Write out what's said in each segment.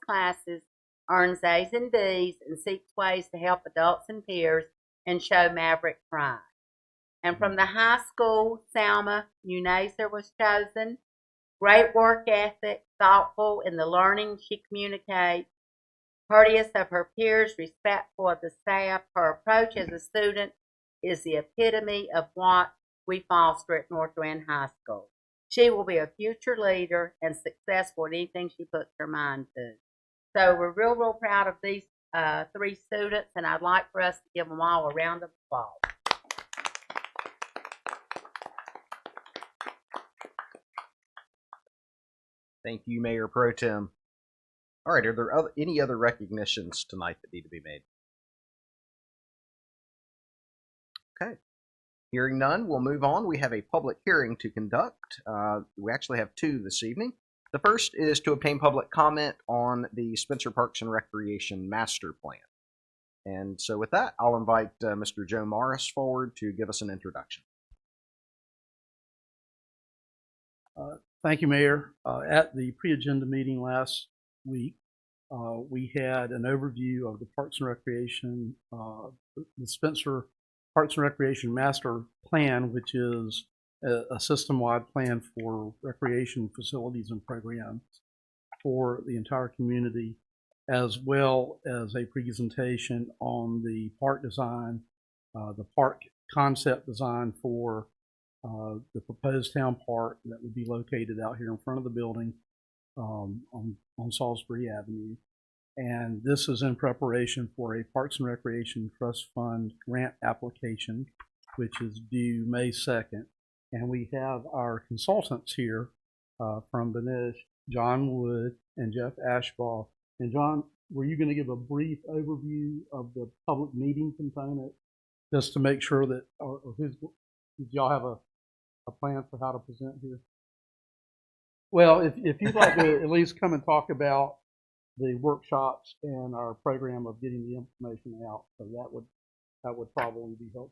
classes, earns A's and B's, and seeks ways to help adults and peers and show maverick pride. And from the high school, Salma Unazer was chosen. Great work ethic, thoughtful in the learning she communicates, courteous of her peers, respectful of the staff. Her approach as a student is the epitome of what we foster at North Rand High School. She will be a future leader and successful at anything she puts her mind to. So we're real proud of these 3 students, and I'd like for us to give them all a round of applause. Thank you, Mayor Pro Tem. All right, are there any other recognitions tonight that need to be made? Okay. Hearing none, we'll move on. We have a public hearing to conduct. We actually have 2 this evening. The first is to obtain public comment on the Spencer Parks and Recreation Master Plan. And so with that, I'll invite Mr. Joe Morris forward to give us an introduction. Thank you, Mayor. At the pre-agenda meeting last week, we had an overview of the Parks and Recreation, the Spencer Parks and Recreation Master Plan, which is a system-wide plan for recreation facilities and programs for the entire community, as well as a presentation on the park design, the park concept design for the proposed town park that would be located out here in front of the building on Salisbury Avenue. And this is in preparation for a Parks and Recreation Trust Fund grant application, which is due May 2nd. And we have our consultants here from Benish, John Wood and Jeff Ashbaugh. And John, were you going to give a brief overview of the public meeting component, just to make sure that, did y'all have a plan for how to present here? Well, if you'd like to at least come and talk about the workshops and our program of getting the information out, so that would probably be helpful.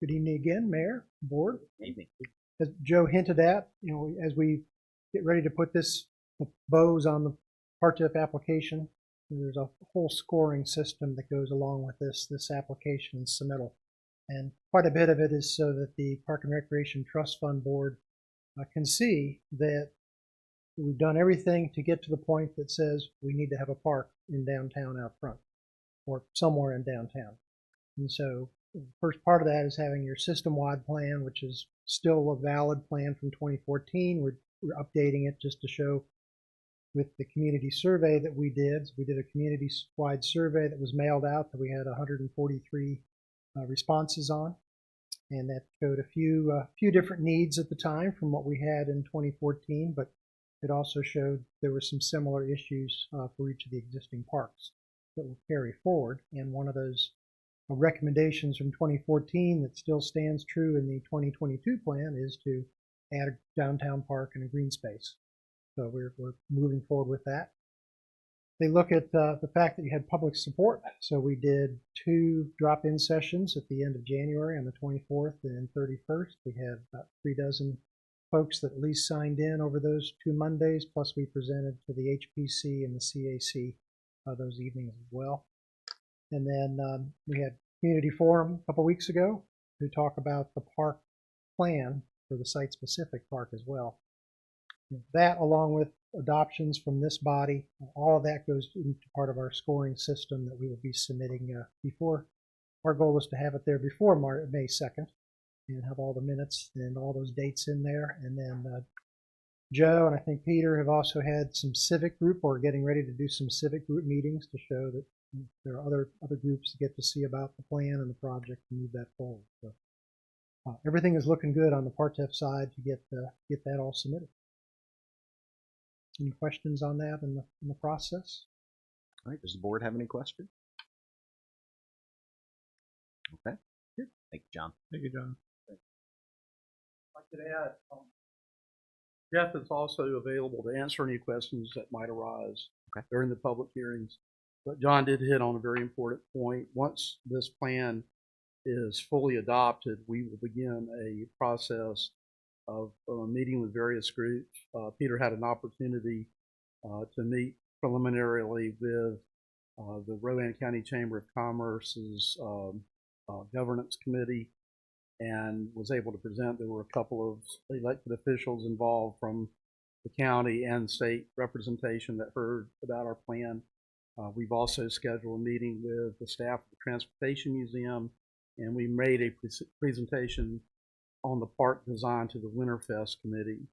Good evening again, Mayor, Board. Good evening. As Joe hinted at, as we get ready to put the bows on the PARTIF application, there's a whole scoring system that goes along with this application submittal. And quite a bit of it is so that the Park and Recreation Trust Fund Board can see that we've done everything to get to the point that says we need to have a park in downtown out front, or somewhere in downtown. And so the first part of that is having your system-wide plan, which is still a valid plan from 2014. We're updating it just to show with the community survey that we did. So we did a community-wide survey that was mailed out that we had 143 responses on, and that showed a few different needs at the time from what we had in 2014, but it also showed there were some similar issues for each of the existing parks that will carry forward. And one of those recommendations from 2014 that still stands true in the 2022 plan is to add a downtown park and a green space. So we're moving forward with that. They look at the fact that you had public support. So we did 2 drop-in sessions at the end of January on the 24th and 31st. We had about 3 dozen folks that at least signed in over those 2 Mondays, plus we presented to the HPC and the CAC those evenings as well. And then we had community forum a couple weeks ago to talk about the park plan for the site-specific park as well. That, along with adoptions from this body, all of that goes into part of our scoring system that we will be submitting before. Our goal is to have it there before May 2nd and have all the minutes and all those dates in there. And then Joe and I think Peter have also had some civic group, or getting ready to do some civic group meetings to show that there are other groups to get to see about the plan and the project and move that forward. So everything is looking good on the PARTIF side to get that all submitted. Any questions on that in the process? All right. Does the board have any questions? Okay. Good. Thank you, John. Thank you, John. I could add, Jeff is also available to answer any questions that might arise during the public hearings. But John did hit on a very important point. Once this plan is fully adopted, we will begin a process of meeting with various groups. Peter had an opportunity to meet preliminarily with the Rowan County Chamber of Commerce's governance committee, and was able to present. There were a couple of elected officials involved from the county and state representation that heard about our plan. We've also scheduled a meeting with the staff of the Transportation Museum, and we made a presentation on the park design to the Winterfest committee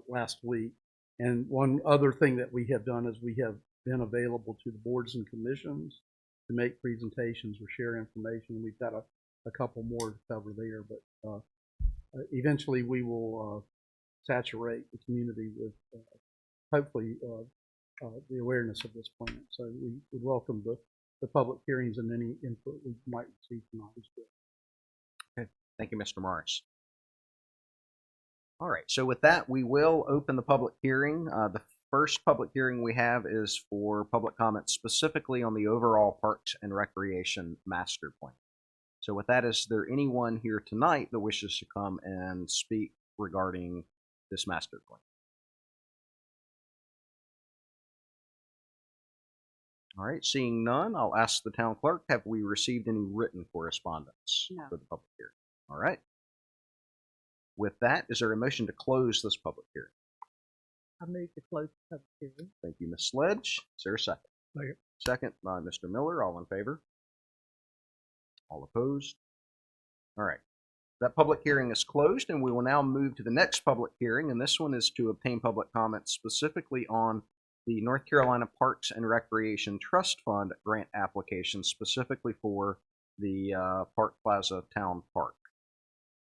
last week. And one other thing that we have done is we have been available to the boards and commissions to make presentations or share information. We've got a couple more to cover there, but eventually we will saturate the community with hopefully the awareness of this plan. So we would welcome the public hearings and any input we might receive tonight as well. Okay, thank you, Mr. Morris. All right, so with that, we will open the public hearing. The first public hearing we have is for public comments specifically on the overall Parks and Recreation Master Plan. So with that, is there anyone here tonight that wishes to come and speak regarding this master plan? All right, seeing none, I'll ask the town clerk, have we received any written correspondence for the public hearing? All right. With that, is there a motion to close this public hearing? I move to close the public hearing. Thank you, Ms. Sledge. Is there a second? Second. Second by Mr. Miller. All in favor? All opposed? All right. That public hearing is closed, and we will now move to the next public hearing, and this one is to obtain public comments specifically on the North Carolina Parks and Recreation Trust Fund grant application, specifically for the Park Plaza Town Park.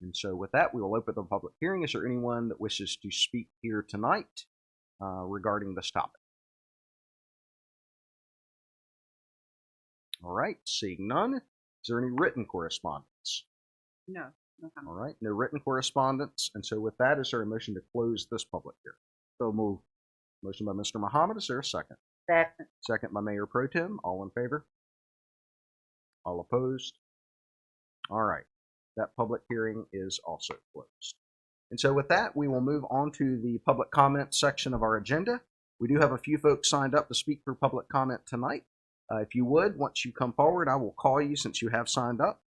And so with that, we will open the public hearing. Is there anyone that wishes to speak here tonight regarding this topic? All right, seeing none. Is there any written correspondence? No. All right, no written correspondence. And so with that, is there a motion to close this public hearing? So move. Motion by Mr. Muhammad. Is there a second? Second. Second by Mayor Pro Tem. All in favor? All opposed? All right. That public hearing is also closed. And so with that, we will move on to the public comment section of our agenda. We do have a few folks signed up to speak for public comment tonight. If you would, once you come forward, I will call you since you have signed up.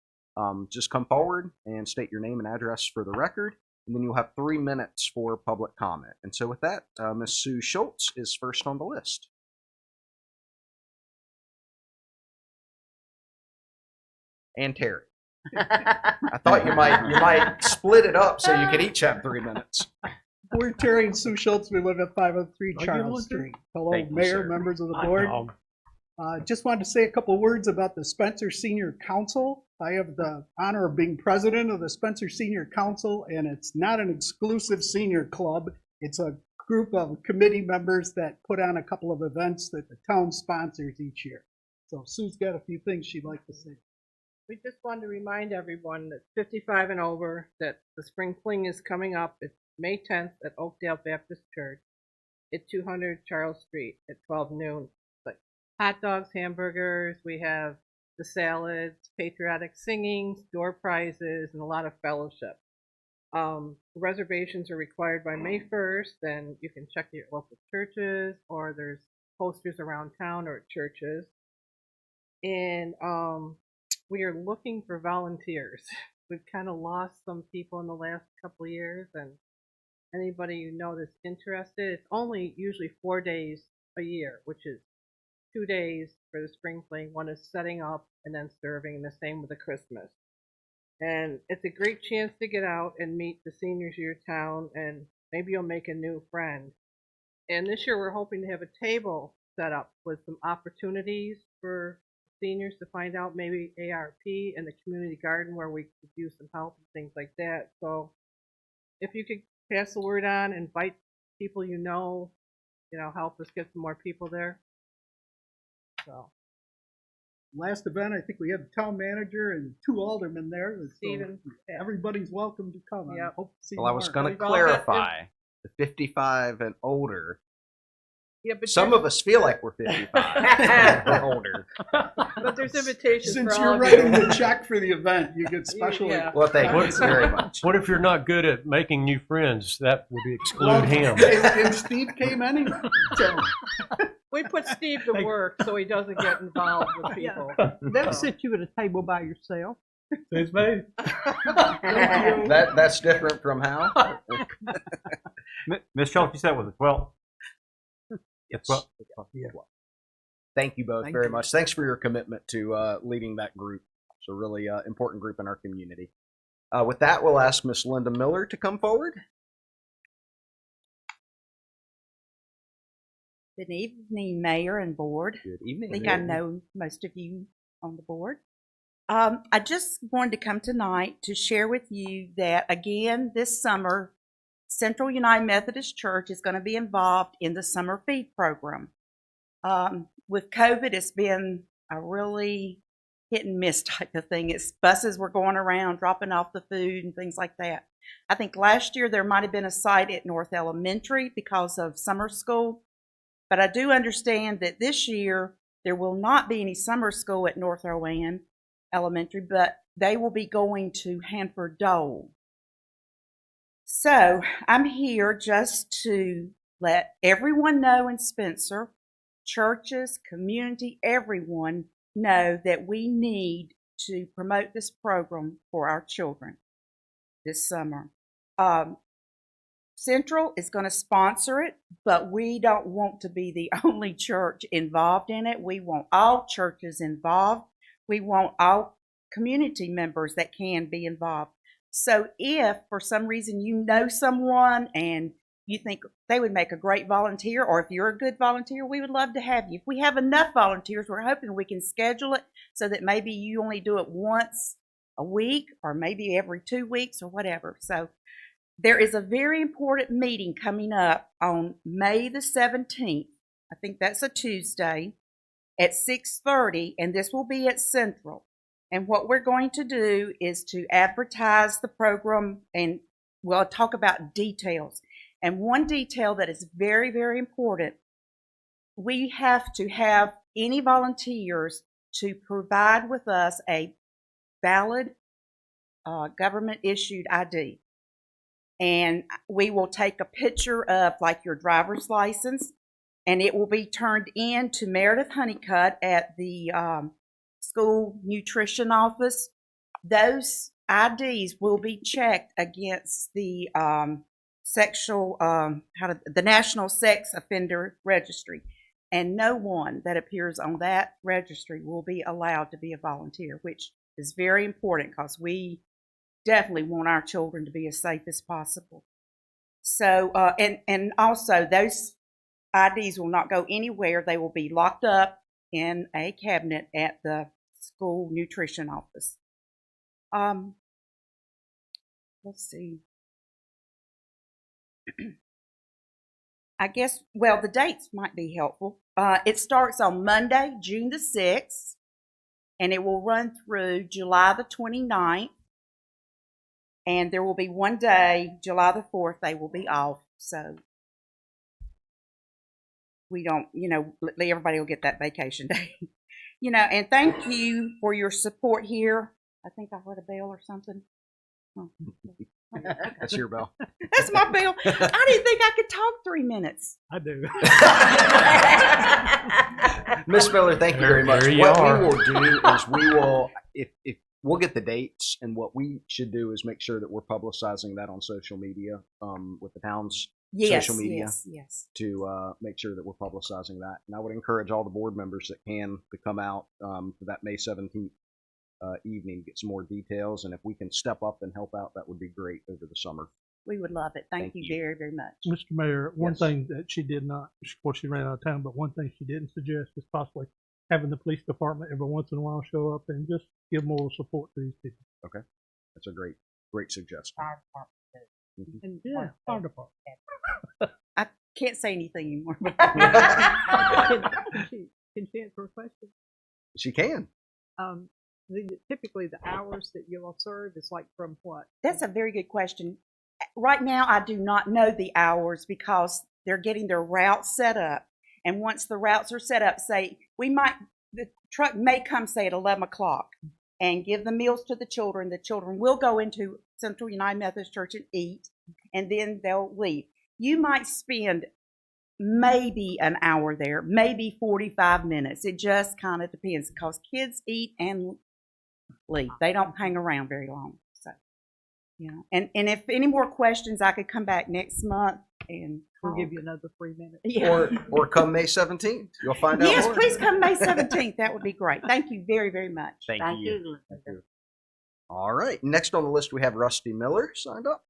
Just come forward and state your name and address for the record, and then you'll have 3 minutes for public comment. And so with that, Ms. Sue Schultz is first on the list. And Terry. I thought you might split it up so you could each have 3 minutes. We're Terry and Sue Schultz. We live at 503 Charles Street. Hello, Thank you, Mayor, sir. members of the board. Just wanted to say a couple words about the Spencer Senior Council. I have the honor of being president of the Spencer Senior Council, and it's not an exclusive senior club. It's a group of committee members that put on a couple of events that the town sponsors each year. So Sue's got a few things she'd like to say. We just wanted to remind everyone that 55 and over, that the spring fling is coming up. It's May 10th at Oakdale Baptist Church at 200 Charles Street at 12 noon. Like hot dogs, hamburgers, we have the salads, patriotic singing, door prizes, and a lot of fellowship. Reservations are required by May 1st, and you can check your local churches, or there's posters around town or at churches. And we are looking for volunteers. We've kind of lost some people in the last couple of years, and anybody you know that's interested, it's only usually 4 days a year, which is 2 days for the spring fling. One is setting up and then serving, and the same with the Christmas. And it's a great chance to get out and meet the seniors of your town, and maybe you'll make a new friend. And this year we're hoping to have a table set up with some opportunities for seniors to find out, maybe ARP and the community garden where we could use some help and things like that. So if you could pass the word on, invite people you know, help us get some more people there. So Last event, I think we had the town manager and 2 aldermen there. So Stephen, everybody's welcome to come. Yep. I hope to see Well, I more. was going to We've all got clarify the 55 and older. Yeah, but Some of us feel like we're 55 or older. but there's invitations Since for you're all writing of you. the check for the event, you get special. Yeah. Well, thank you very much. What if you're not good at making new friends? That would exclude him. And Steve came anyway. So We put Steve to work so he doesn't get involved with people. They'll sit you at a table by yourself. It's me. That's different from how? Ms. Schultz, you said it was the 12th? Yes. Well, Thank you both Thank very you. much. Thanks for your commitment to leading that group. It's a really important group in our community. With that, we'll ask Miss Linda Miller to come forward. Good evening, Mayor and Board. Good evening. I think I know most of you on the board. I just wanted to come tonight to share with you that, again, this summer, Central United Methodist Church is going to be involved in the summer feed program. With COVID, it's been a really hit and miss type of thing. It's buses were going around dropping off the food and things like that. I think last year there might have been a site at North Elementary because of summer school, but I do understand that this year there will not be any summer school at North Rowan Elementary, but they will be going to Hanford Dole. So I'm here just to let everyone know in Spencer, churches, community, everyone know that we need to promote this program for our children this summer. Central is going to sponsor it, but we don't want to be the only church involved in it. We want all churches involved. We want all community members that can be involved. So if for some reason you know someone and you think they would make a great volunteer, or if you're a good volunteer, we would love to have you. If we have enough volunteers, we're hoping we can schedule it so that maybe you only do it once a week or maybe every 2 weeks or whatever. So there is a very important meeting coming up on May the 17th. I think that's a Tuesday at 6:30, and this will be at Central. And what we're going to do is to advertise the program, and we'll talk about details. And one detail that is very, very important, we have to have any volunteers to provide with us a valid government-issued ID. And we will take a picture of like your driver's license, and it will be turned in to Meredith Honeycutt at the school nutrition office. Those IDs will be checked against the the National Sex Offender Registry, and no one that appears on that registry will be allowed to be a volunteer, which is very important because we definitely want our children to be as safe as possible. So, and also those IDs will not go anywhere. They will be locked up in a cabinet at the school nutrition office. Let's see. I guess, well, the dates might be helpful. It starts on Monday, June the 6th, and it will run through July the 29th. And there will be one day, July the 4th, they will be off. So we don't, everybody will get that vacation day. And thank you for your support here. I think I heard a bell or something. Oh. That's your bell. That's my bell. I didn't think I could talk 3 minutes. I do. Miss Miller, thank you very much. There you What are. we will do is we will, if we'll get the dates, and what we should do is make sure that we're publicizing that on social media with the town's social media Yes. to make sure that we're publicizing that. And I would encourage all the board members that can to come out for that May 17th evening, get some more details. And if we can step up and help out, that would be great over the summer. We would love it. Thank you very, very much. Mr. Mayor, one Yes. thing that she did not, of course she ran out of town, but one thing she didn't suggest is possibly having the police department every once in a while show up and just give moral support to these people. That's a great suggestion. Mhm. And yeah, fire department. I can't say anything anymore. Can she answer a question? She can. Typically, the hours that you'll serve is like from what? That's a very good question. Right now, I do not know the hours because they're getting their route set up. And once the routes are set up, say, the truck may come, say, at 11 o'clock and give the meals to the children. The children will go into Central United Methodist Church and eat, and then they'll leave. You might spend maybe an hour there, maybe 45 minutes. It just kind of depends because kids eat and leave. They don't hang around very long. So, and if any more questions, I could come back next month and We'll give you another 3 minutes. Yeah. Or come May 17th. You'll find out Yes, more. please come May 17th. That would be great. Thank you very, very much. Thank Thank you. you. Thank you. All right. Next on the list, we have Rusty Miller signed up.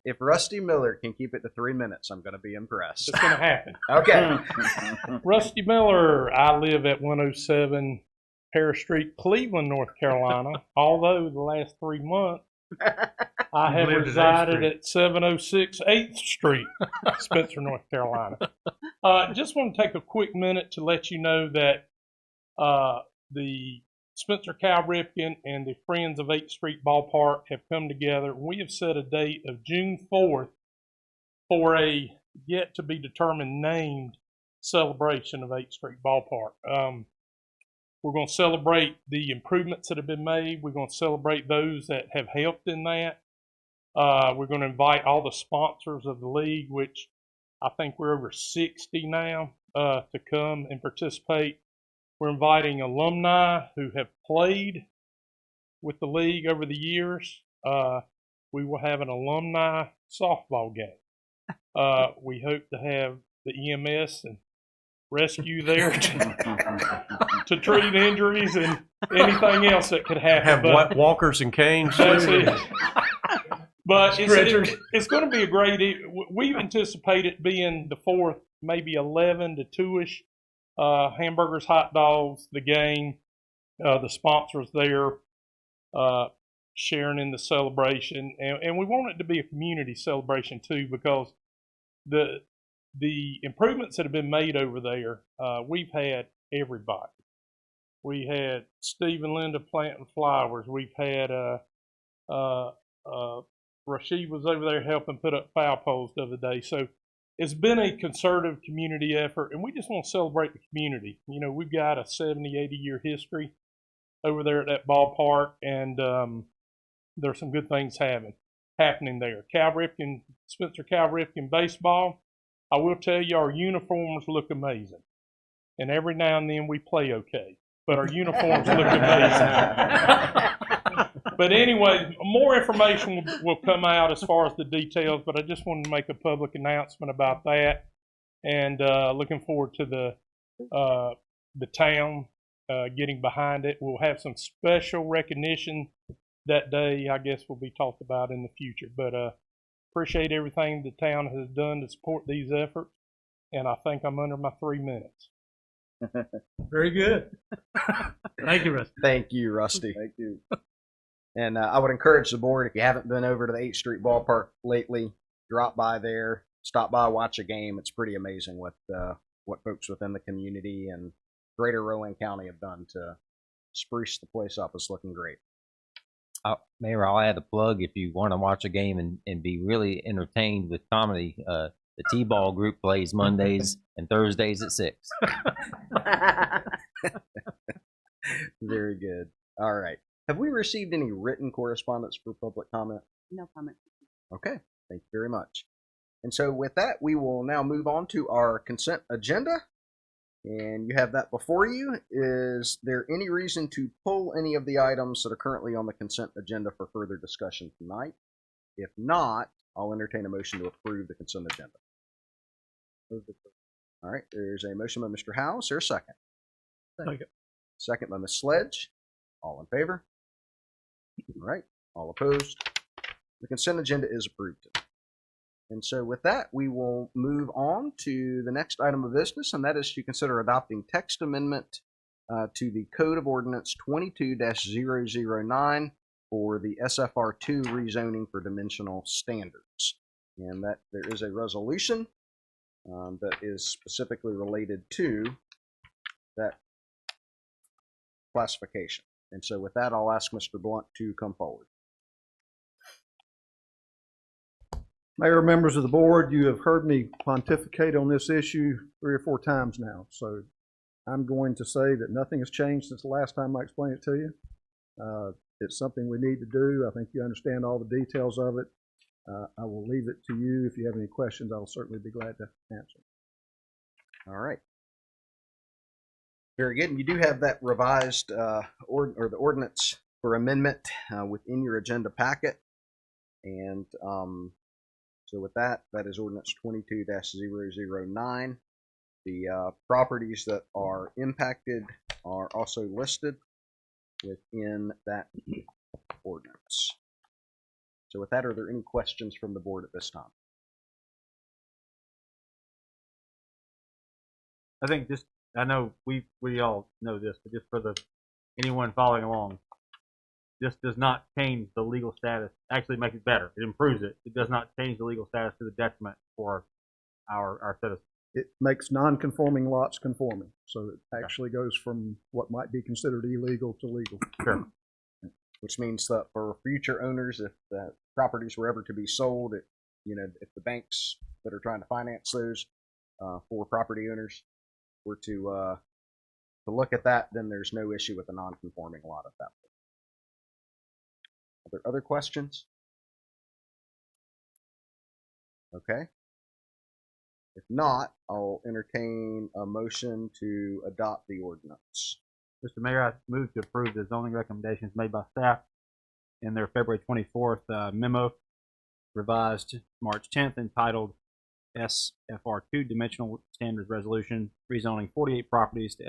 If Rusty Miller can keep it to 3 minutes, I'm going to be impressed. It's going to happen. Okay. Rusty Miller, I live at 107 Paris Street, Cleveland, North Carolina. Although the last 3 months, I have lived at 8th resided Street. at 706 8th Street, Spencer, North Carolina. Just want to take a quick minute to let you know that the Spencer Cal Ripken and the Friends of 8th Street Ballpark have come together. We have set a date of June 4th for a yet to be determined named celebration of 8th Street Ballpark. We're going to celebrate the improvements that have been made. We're going to celebrate those that have helped in that. We're going to invite all the sponsors of the league, which I think we're over 60 now, to come and participate. We're inviting alumni who have played with the league over the years. We will have an alumni softball game. We hope to have the EMS and rescue there to treat injuries and anything else that could happen. Have But walkers and canes. that's too. it. But Stretchers. it's going to be a great. We anticipate it being the 4th, maybe 11 to 2ish. Hamburgers, hot dogs, the game, the sponsors there, sharing in the celebration, and we want it to be a community celebration too, because the improvements that have been made over there, we've had everybody. We had Steve and Linda planting flowers. We've had Rashid was over there helping put up foul poles the other day. So it's been a concerted community effort, and we just want to celebrate the community. You know, we've got a 70, 80-year history over there at that ballpark, and there's some good things happening there. Spencer Cal Ripken baseball, I will tell you, our uniforms look amazing. And every now and then we play okay, but our uniforms look amazing. But anyway, more information will come out as far as the details, but I just wanted to make a public announcement about that, and looking forward to the town getting behind it. We'll have some special recognition that day, I guess will be talked about in the future. But appreciate everything the town has done to support these efforts, and I think I'm under my 3 minutes. Very good. Thank you, Rusty. Thank you, Rusty. Thank you. And I would encourage the board, if you haven't been over to the 8th Street Ballpark lately, drop by there, stop by, watch a game. It's pretty amazing what folks within the community and Greater Rowan County have done to spruce the place up. It's looking great. Mayor, I'll add a plug if you want to watch a game and be really entertained with comedy. The T-ball group plays Mondays and Thursdays at 6. Very good. All right. Have we received any written correspondence for public comment? No comment. Okay. Thank you very much. And so with that, we will now move on to our consent agenda. And you have that before you. Is there any reason to pull any of the items that are currently on the consent agenda for further discussion tonight? If not, I'll entertain a motion to approve the consent agenda. All right, there's a motion by Mr. Howe. Is there a second? Second. Second by Ms. Sledge. All in favor? All right, all opposed? The consent agenda is approved. And so with that, we will move on to the next item of business, and that is to consider adopting text amendment to the Code of Ordinance 22-009 for the SFR2 rezoning for dimensional standards. And that there is a resolution that is specifically related to that classification. And so with that, I'll ask Mr. Blunt to come forward. Mayor, members of the board, you have heard me pontificate on this issue 3 or 4 times now, so I'm going to say that nothing has changed since the last time I explained it to you. It's something we need to do. I think you understand all the details of it. I will leave it to you. If you have any questions, I will certainly be glad to answer. All right. Very good. And you do have that revised the ordinance for amendment within your agenda packet. And so with that, that is ordinance 22-009. The properties that are impacted are also listed within that ordinance. So with that, are there any questions from the board at this time? I think just, I know we all know this, but just for anyone following along, this does not change the legal status. Actually, makes it better. It improves it. It does not change the legal status to the detriment for our citizens. It makes non-conforming lots conforming, so it actually goes from what might be considered illegal to legal. Sure. Which means that for future owners, if the properties were ever to be sold, if the banks that are trying to finance those for property owners were to look at that, then there's no issue with a non-conforming lot at that point. Are there other questions? Okay. If not, I'll entertain a motion to adopt the ordinance. Mr. Mayor, I move to approve the zoning recommendations made by staff in their February 24th memo, revised March 10th, entitled SFR2 Dimensional Standards Resolution, rezoning 48 properties to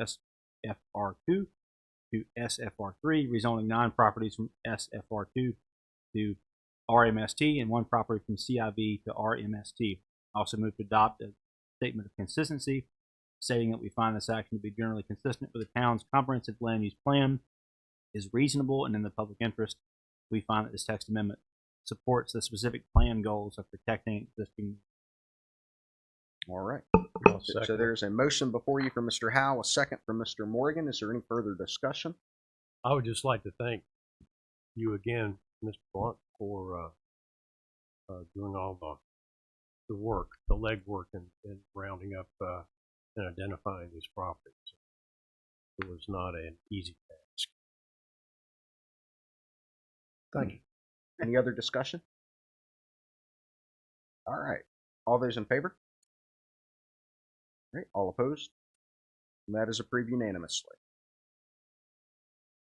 SFR2 to SFR3, rezoning 9 properties from SFR2 to RMST, and 1 property from CIV to RMST. Also move to adopt a statement of consistency stating that we find this action to be generally consistent with the town's comprehensive land use plan, is reasonable and in the public interest. We find that this text amendment supports the specific plan goals of protecting existing. All right. So there's a motion before you from Mr. Howe, a second from Mr. Morgan. Is there any further discussion? I would just like to thank you again, Mr. Blunt, for doing all the work, the legwork, and rounding up and identifying these properties. It was not an easy task. Thank you. Any other discussion? All right. All those in favor? All right. All opposed? And that is approved unanimously.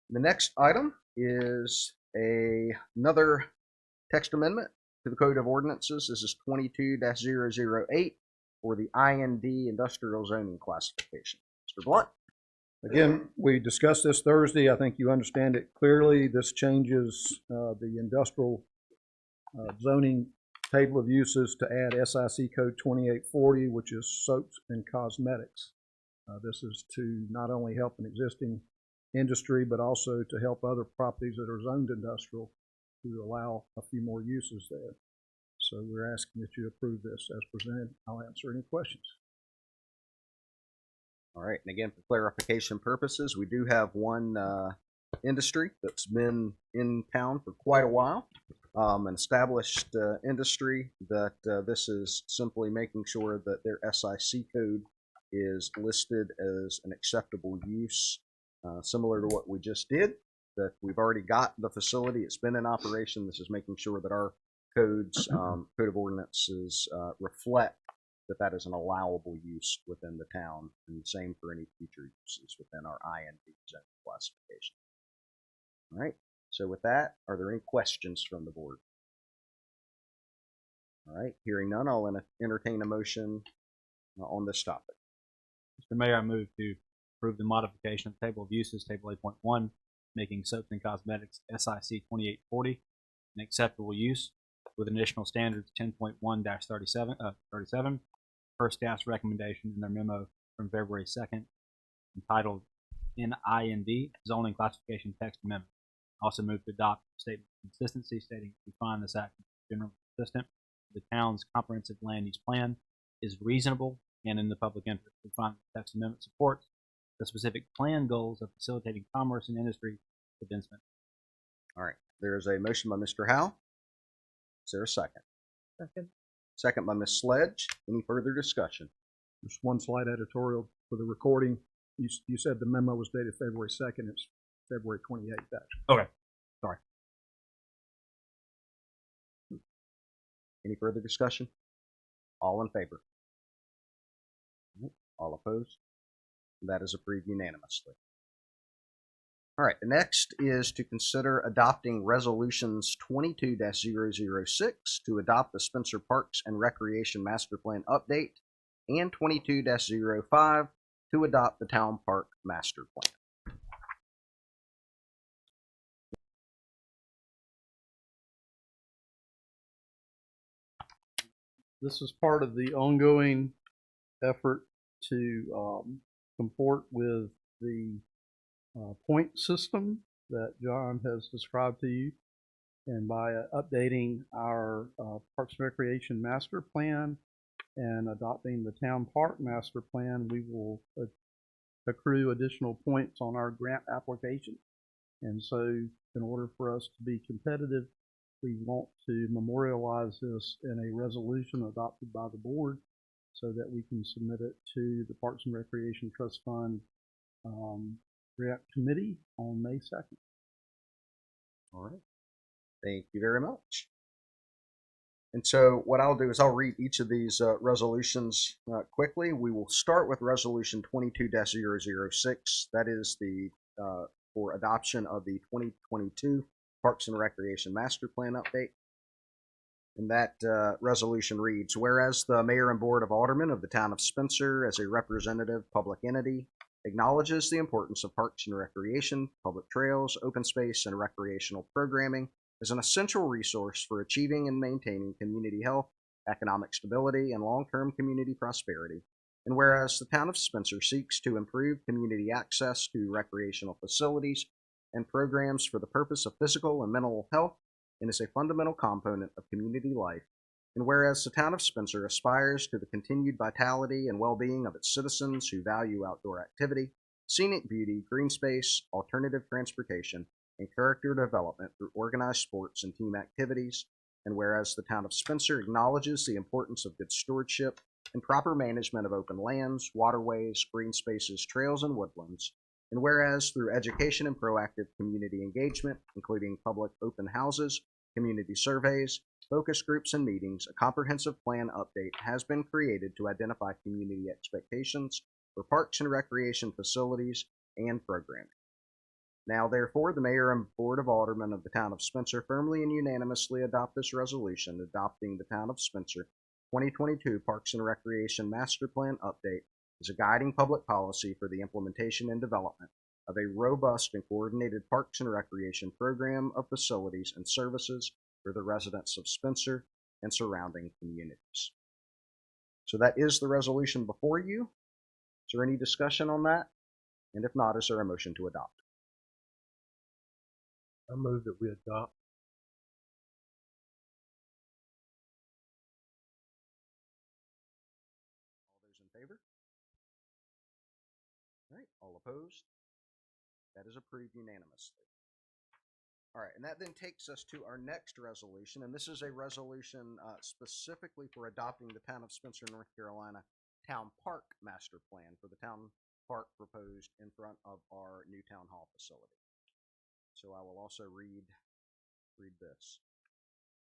The next item is another text amendment to the Code of Ordinances. This is 22-008 for the IND industrial zoning classification. Mr. Blunt. Again, we discussed this Thursday. I think you understand it clearly. This changes the industrial zoning table of uses to add SIC code 2840, which is soaps and cosmetics. This is to not only help an existing industry, but also to help other properties that are zoned industrial to allow a few more uses there. So we're asking that you approve this as presented. I'll answer any questions. All right, and again, for clarification purposes, we do have one industry that's been in town for quite a while, an established industry that this is simply making sure that their SIC code is listed as an acceptable use, similar to what we just did, that we've already got the facility. It's been in operation. This is making sure that our codes, Code of Ordinances reflect that that is an allowable use within the town, and the same for any future uses within our IND zone classification. All right, so with that, are there any questions from the board? All right, hearing none, I'll entertain a motion on this topic. Mr. Mayor, I move to approve the modification of Table of Uses, Table 8.1, making soaps and cosmetics SIC 2840 an acceptable use with additional standards 10.1-37, per staff's recommendation in their memo from February 2nd, entitled NIND Zoning Classification Text Amendment. Also move to adopt a statement of consistency stating we find this action generally consistent with the town's comprehensive land use plan, is reasonable, and in the public interest. We find the text amendment supports the specific plan goals of facilitating commerce and industry advancement. All right, there is a motion by Mr. Howe. Is there a second? Second. second by Ms. Sledge. Any further discussion? Just one slight editorial for the recording. You said the memo was dated February 2nd. It's February 28th, actually. Okay. Sorry. Any further discussion? All in favor? All opposed? That is approved unanimously. All right, the next is to consider adopting resolutions 22-006 to adopt the Spencer Parks and Recreation Master Plan update and 22-05 to adopt the Town Park Master Plan. This is part of the ongoing effort to comport with the point system that John has described to you. And by updating our Parks and Recreation Master Plan and adopting the Town Park Master Plan, we will accrue additional points on our grant application. And so in order for us to be competitive, we want to memorialize this in a resolution adopted by the board so that we can submit it to the Parks and Recreation Trust Fund grant committee on May 2nd. All right. Thank you very much. And so what I'll do is I'll read each of these resolutions quickly. We will start with resolution 22-006. That is the for adoption of the 2022 Parks and Recreation Master Plan update. And that resolution reads, whereas the Mayor and Board of Aldermen of the Town of Spencer, as a representative public entity, acknowledges the importance of parks and recreation, public trails, open space, and recreational programming as an essential resource for achieving and maintaining community health, economic stability, and long-term community prosperity. And whereas the Town of Spencer seeks to improve community access to recreational facilities and programs for the purpose of physical and mental health and is a fundamental component of community life. And whereas the Town of Spencer aspires to the continued vitality and well-being of its citizens who value outdoor activity, scenic beauty, green space, alternative transportation, and character development through organized sports and team activities. And whereas the Town of Spencer acknowledges the importance of good stewardship and proper management of open lands, waterways, green spaces, trails, and woodlands. And whereas through education and proactive community engagement, including public open houses, community surveys, focus groups, and meetings, a comprehensive plan update has been created to identify community expectations for parks and recreation facilities and programming. Now, therefore, the Mayor and Board of Aldermen of the Town of Spencer firmly and unanimously adopt this resolution adopting the Town of Spencer 2022 Parks and Recreation Master Plan update as a guiding public policy for the implementation and development of a robust and coordinated parks and recreation program of facilities and services for the residents of Spencer and surrounding communities. So that is the resolution before you. Is there any discussion on that? And if not, is there a motion to adopt? I move that we adopt. All those in favor? All right, all opposed? That is approved unanimously. All right, and that then takes us to our next resolution, and this is a resolution specifically for adopting the Town of Spencer, North Carolina Town Park Master Plan for the town park proposed in front of our new town hall facility. So I will also read this.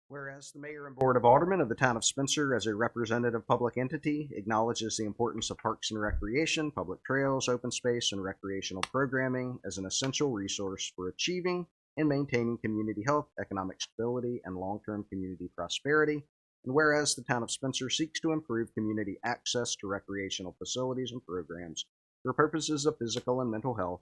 Whereas the Mayor and Board of Aldermen of the Town of Spencer, as a representative public entity, acknowledges the importance of parks and recreation, public trails, open space, and recreational programming as an essential resource for achieving and maintaining community health, economic stability, and long-term community prosperity. And whereas the Town of Spencer seeks to improve community access to recreational facilities and programs for purposes of physical and mental health,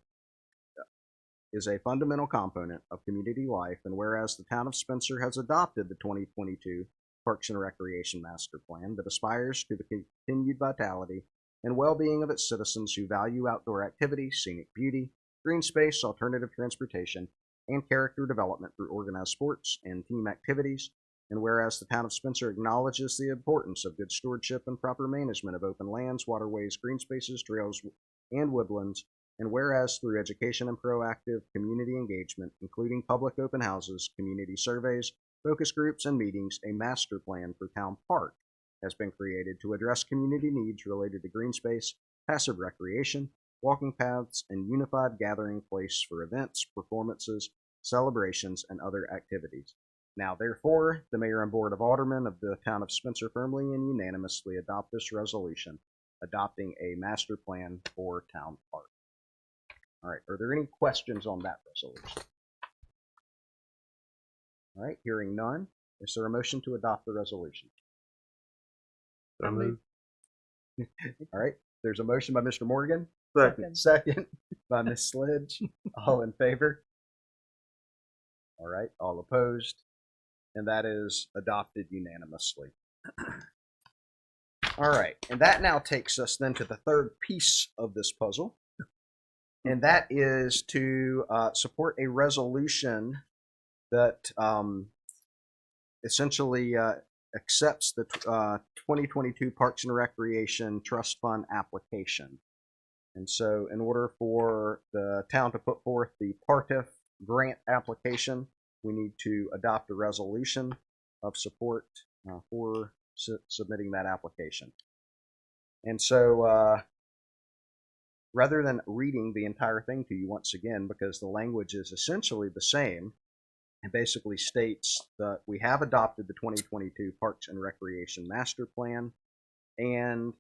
is a fundamental component of community life, and whereas the Town of Spencer has adopted the 2022 Parks and Recreation Master Plan that aspires to the continued vitality and well-being of its citizens who value outdoor activity, scenic beauty, green space, alternative transportation, and character development through organized sports and team activities, and whereas the Town of Spencer acknowledges the importance of good stewardship and proper management of open lands, waterways, green spaces, trails, and woodlands, and whereas through education and proactive community engagement, including public open houses, community surveys, focus groups, and meetings, a master plan for Town Park has been created to address community needs related to green space, passive recreation, walking paths, and unified gathering place for events, performances, celebrations, and other activities. Now, therefore, the Mayor and Board of Aldermen of the Town of Spencer firmly and unanimously adopt this resolution, adopting a master plan for Town Park. All right, are there any questions on that resolution? All right, hearing none, is there a motion to adopt the resolution? So moved. All right, there's a motion by Mr. Morgan. Second. Second by Ms. Sledge. All in favor? All right, all opposed? And that is adopted unanimously. All right, and that now takes us then to the third piece of this puzzle, and that is to support a resolution that essentially accepts the 2022 Parks and Recreation Trust Fund application. And so in order for the town to put forth the PARTIF grant application, we need to adopt a resolution of support for submitting that application. And so rather than reading the entire thing to you once again, because the language is essentially the same, it basically states that we have adopted the 2022 Parks and Recreation Master Plan, and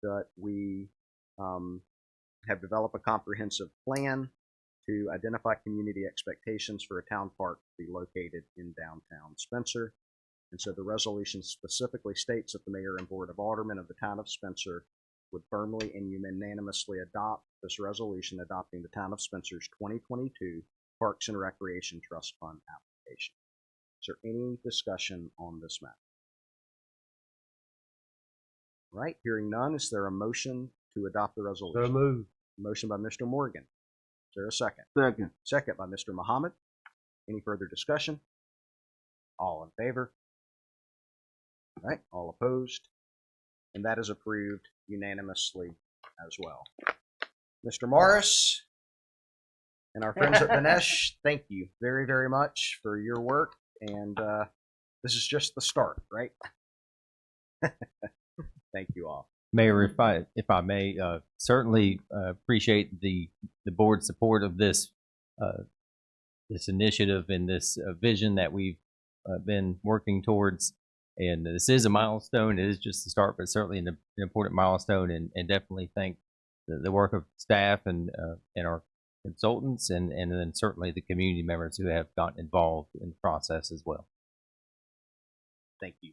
that we have developed a comprehensive plan to identify community expectations for a town park to be located in downtown Spencer. And so the resolution specifically states that the Mayor and Board of Aldermen of the Town of Spencer would firmly and unanimously adopt this resolution adopting the Town of Spencer's 2022 Parks and Recreation Trust Fund application. Is there any discussion on this matter? All right, hearing none, is there a motion to adopt the resolution? So moved. Motion by Mr. Morgan. Is there a second? Second. Second by Mr. Muhammad. Any further discussion? All in favor? All right, all opposed? And that is approved unanimously as well. Mr. Morris and our friends at Dinesh, thank you very, very much for your work. And this is just the start, right? Thank you all. Mayor, if I may, certainly appreciate the board's support of this this initiative and this vision that we've been working towards. And this is a milestone. It is just the start, but certainly an important milestone. And definitely thank the work of staff and our consultants, and then certainly the community members who have gotten involved in the process as well. Thank you.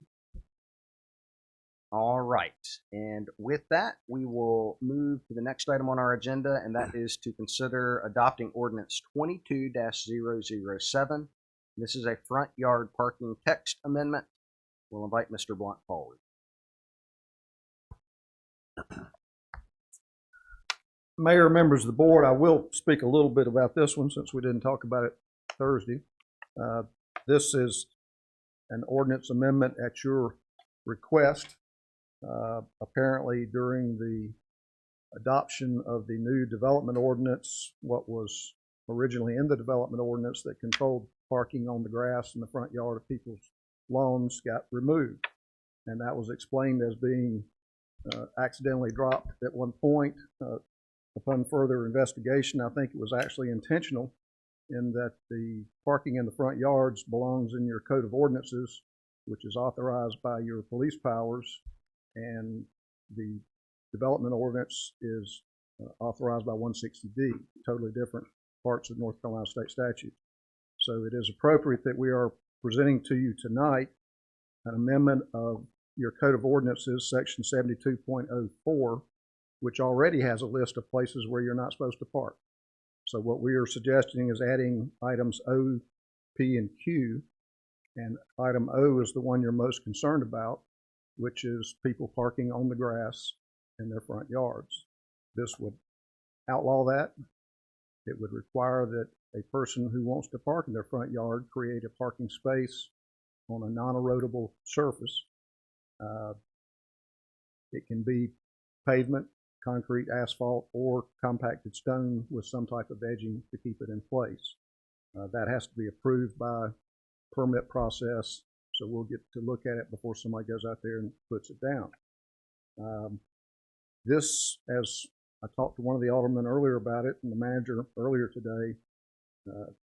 All right, and with that, we will move to the next item on our agenda, and that is to consider adopting Ordinance 22-007. This is a front yard parking text amendment. We'll invite Mr. Blunt forward. Mayor, members of the board, I will speak a little bit about this one since we didn't talk about it Thursday. This is an ordinance amendment at your request. Apparently during the adoption of the new development ordinance, what was originally in the development ordinance that controlled parking on the grass in the front yard of people's lawns got removed. And that was explained as being accidentally dropped at one point. Upon further investigation, I think it was actually intentional, in that the parking in the front yards belongs in your code of ordinances, which is authorized by your police powers, and the development ordinance is authorized by 160D, totally different parts of North Carolina state statute. So it is appropriate that we are presenting to you tonight an amendment of your code of ordinances, section 72.04, which already has a list of places where you're not supposed to park. So what we are suggesting is adding items O, P, and Q, and item O is the one you're most concerned about, which is people parking on the grass in their front yards. This would outlaw that. It would require that a person who wants to park in their front yard create a parking space on a non-erodible surface. It can be pavement, concrete, asphalt, or compacted stone with some type of edging to keep it in place. That has to be approved by permit process So we'll get to look at it before somebody goes out there and puts it down. This, as I talked to one of the aldermen earlier about it, and the manager earlier today,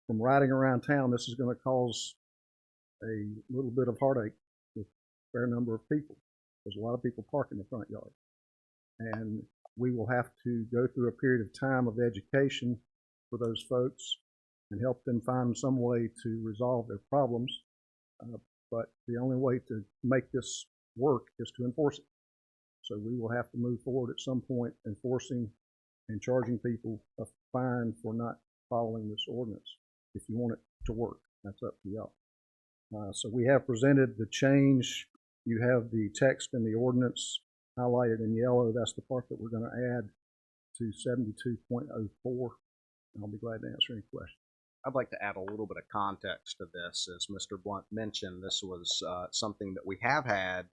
from riding around town, this is going to cause a little bit of heartache with a fair number of people. There's a lot of people park in the front yard. And we will have to go through a period of time of education for those folks and help them find some way to resolve their problems. But the only way to make this work is to enforce it. So we will have to move forward at some point enforcing and charging people a fine for not following this ordinance. If you want it to work, that's up to y'all. So we have presented the change. You have the text in the ordinance highlighted in yellow. That's the part that we're going to add to 72.04. I'll be glad to answer any questions. I'd like to add a little bit of context to this. As Mr. Blunt mentioned, this was something that we have had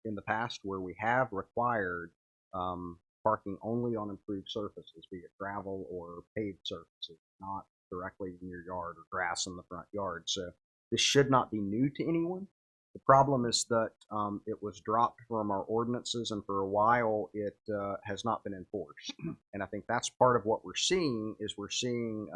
in the past where we have required parking only on improved surfaces, be it gravel or paved surfaces, not directly in your yard or grass in the front yard. So this should not be new to anyone. The problem is that it was dropped from our ordinances, and for a while it has not been enforced. And I think that's part of what we're seeing is we're seeing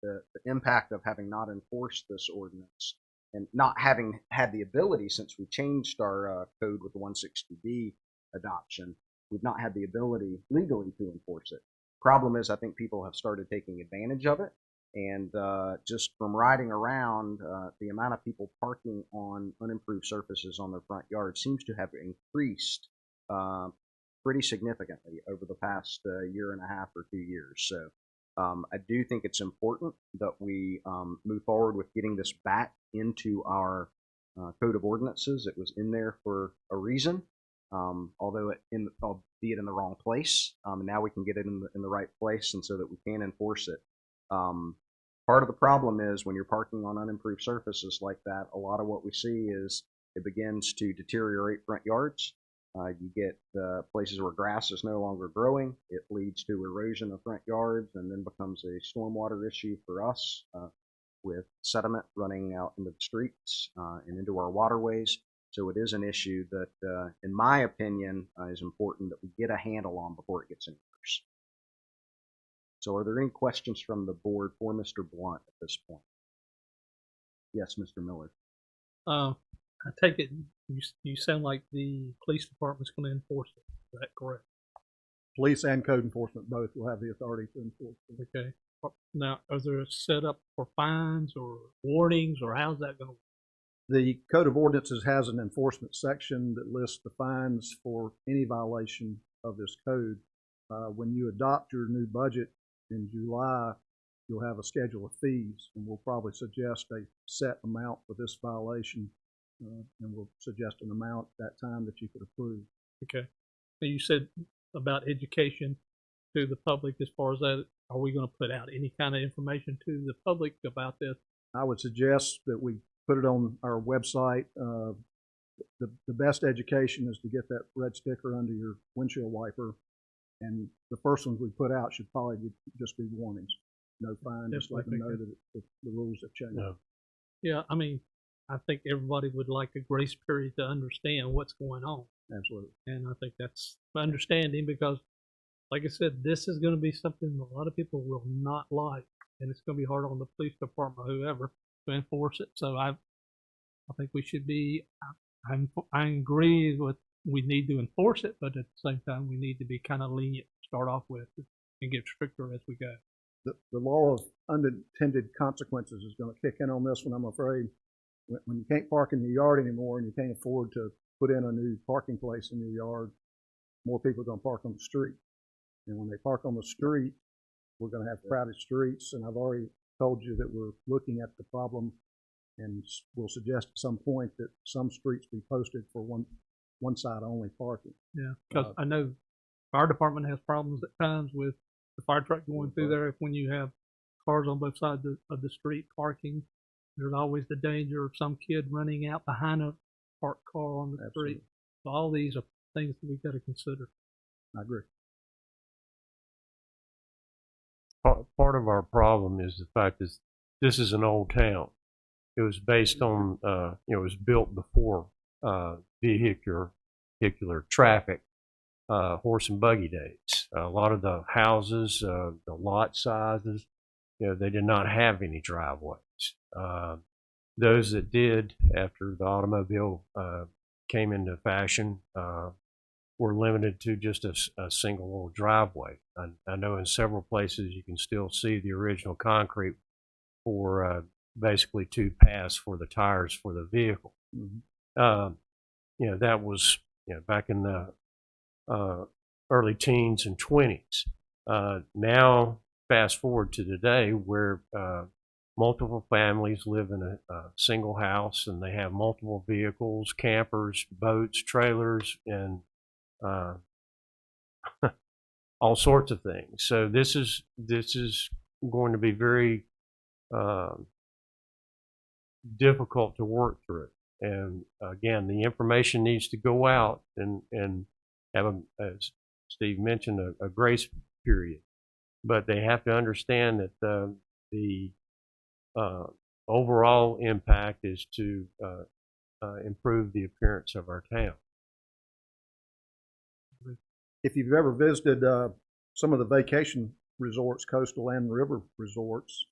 the impact of having not enforced this ordinance and not having had the ability, since we changed our code with the 160B adoption, we've not had the ability legally to enforce it. Problem is, I think people have started taking advantage of it. And just from riding around, the amount of people parking on unimproved surfaces on their front yard seems to have increased pretty significantly over the past year and a half or 2 years. So I do think it's important that we move forward with getting this back into our Code of Ordinances. It was in there for a reason, although albeit in the wrong place. And now we can get it in the right place, and so that we can enforce it. Part of the problem is when you're parking on unimproved surfaces like that, a lot of what we see is it begins to deteriorate front yards. You get places where grass is no longer growing. It leads to erosion of front yards and then becomes a stormwater issue for us with sediment running out into the streets and into our waterways. So it is an issue that, in my opinion, is important that we get a handle on before it gets any worse. So are there any questions from the board for Mr. Blunt at this point? Yes, Mr. Miller. I take it you sound like the police department's going to enforce it. Is that correct? Police and code enforcement both will have the authority to enforce it. Okay. Now, is there a setup for fines or warnings, or how's that going to work? The Code of Ordinances has an enforcement section that lists the fines for any violation of this code. When you adopt your new budget in July, you'll have a schedule of fees, and we'll probably suggest a set amount for this violation, and we'll suggest an amount at that time that you could approve. Okay. So you said about education to the public as far as that. Are we going to put out any kind of information to the public about this? I would suggest that we put it on our website. The best education is to get that red sticker under your windshield wiper. And the first ones we put out should probably just be warnings. No fine, just let them know that the rules have changed. No. Yeah, I mean, I think everybody would like a grace period to understand what's going on. Absolutely. And I think that's understanding because, like I said, this is going to be something a lot of people will not like. And it's going to be hard on the police department, whoever, to enforce it. So I think we should be, I agree with we need to enforce it, but at the same time, we need to be kind of lenient to start off with and get stricter as we go. The law of unintended consequences is going to kick in on this one, I'm afraid. When you can't park in your yard anymore and you can't afford to put in a new parking place in your yard, more people are going to park on the street. And when they park on the street, we're going to have crowded streets. And I've already told you that we're looking at the problem, and we'll suggest at some point that some streets be posted for one side only parking. Yeah, because I know fire department has problems at times with the fire truck going through there. When you have cars on both sides of the street parking, there's always the danger of some kid running out behind a parked car on the street. So all these are things that we've got to consider. I agree. Part of our problem is the fact that this is an old town. it was based on, it was built before vehicular traffic, horse and buggy days. A lot of the houses, the lot sizes, they did not have any driveways. Those that did, after the automobile came into fashion, were limited to just a single little driveway. I know in several places you can still see the original concrete for basically 2 paths for the tires for the vehicle. That was back in the early teens and 20s. Now, fast forward to today, where multiple families live in a single house and they have multiple vehicles, campers, boats, trailers, and all sorts of things. So this is going to be very difficult to work through. And again, the information needs to go out and have, as Steve mentioned, a grace period. But they have to understand that the overall impact is to improve the appearance of our town. If you've ever visited some of the vacation resorts, coastal and river resorts,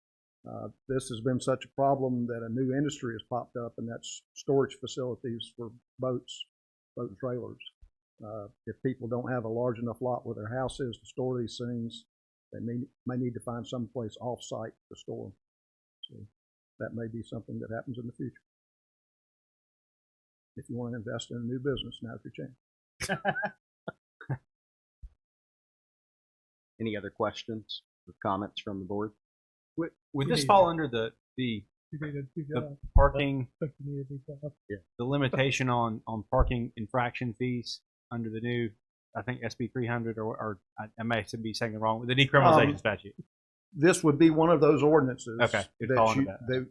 this has been such a problem that a new industry has popped up, and that's storage facilities for boats, boat trailers. If people don't have a large enough lot where their house is to store these things, they may need to find some place off-site to store them. So that may be something that happens in the future. If you want to invest in a new business, now's your chance. Any other questions or comments from the board? Would this fall under the parking, the limitation on parking infraction fees under the new, I think SB 300, or I may be saying it wrong, the decriminalization statute? This would be one of those ordinances that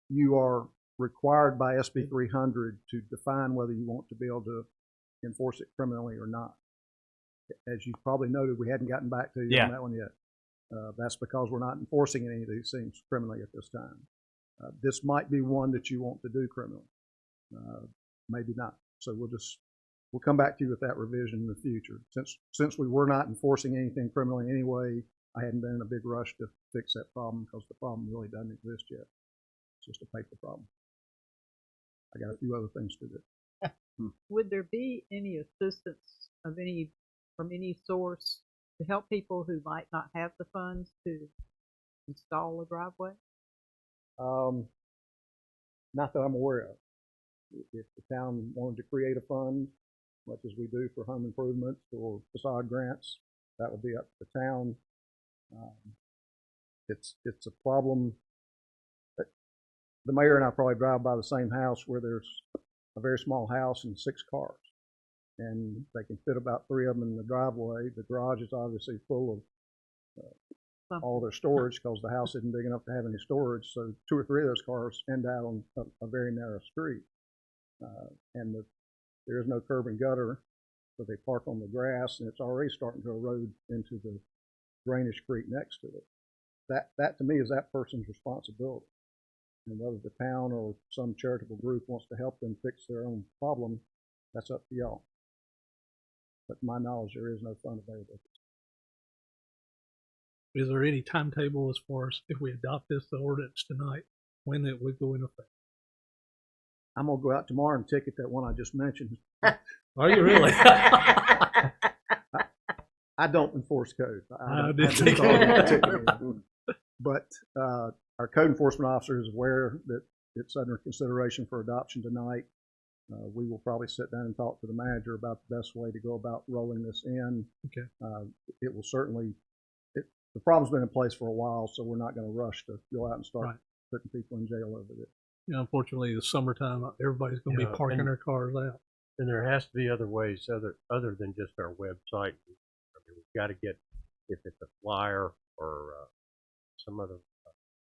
you are required by SB 300 to define whether you want to be able to enforce it criminally or not. As you probably noted, we hadn't gotten back to you on that one yet. That's because we're not enforcing any of these things criminally at this time. This might be one that you want to do criminally. Maybe not. So we'll come back to you with that revision in the future. Since we were not enforcing anything criminally anyway, I hadn't been in a big rush to fix that problem because the problem really doesn't exist yet. It's just a paper problem. I got a few other things to do. Would there be any assistance from any source to help people who might not have the funds to install a driveway? Not that I'm aware of. If the town wanted to create a fund, much as we do for home improvements or facade grants, that would be up to the town. It's a problem. The mayor and I probably drive by the same house where there's a very small house and 6 cars. And they can fit about 3 of them in the driveway. The garage is obviously full of all their storage because the house isn't big enough to have any storage. So 2 or 3 of those cars end out on a very narrow street. And there is no curb and gutter, so they park on the grass, and it's already starting to erode into the drainage creek next to it. That to me is that person's responsibility. And whether the town or some charitable group wants to help them fix their own problem, that's up to y'all. But to my knowledge, there is no fund available. Is there any timetable as far as if we adopt this ordinance tonight, when it would go into effect? I'm going to go out tomorrow and ticket that one I just mentioned. Are you really? I don't enforce code. But our code enforcement officer is aware that it's under consideration for adoption tonight. We will probably sit down and talk to the manager about the best way to go about rolling this in. Okay. It will certainly, the problem's been in place for a while, so we're not going to rush to go out and start putting people in jail over it. Yeah, unfortunately, the summertime, everybody's going to be parking their cars out. And there has to be other ways other than just our website. I mean, we've got to get, if it's a flyer or some other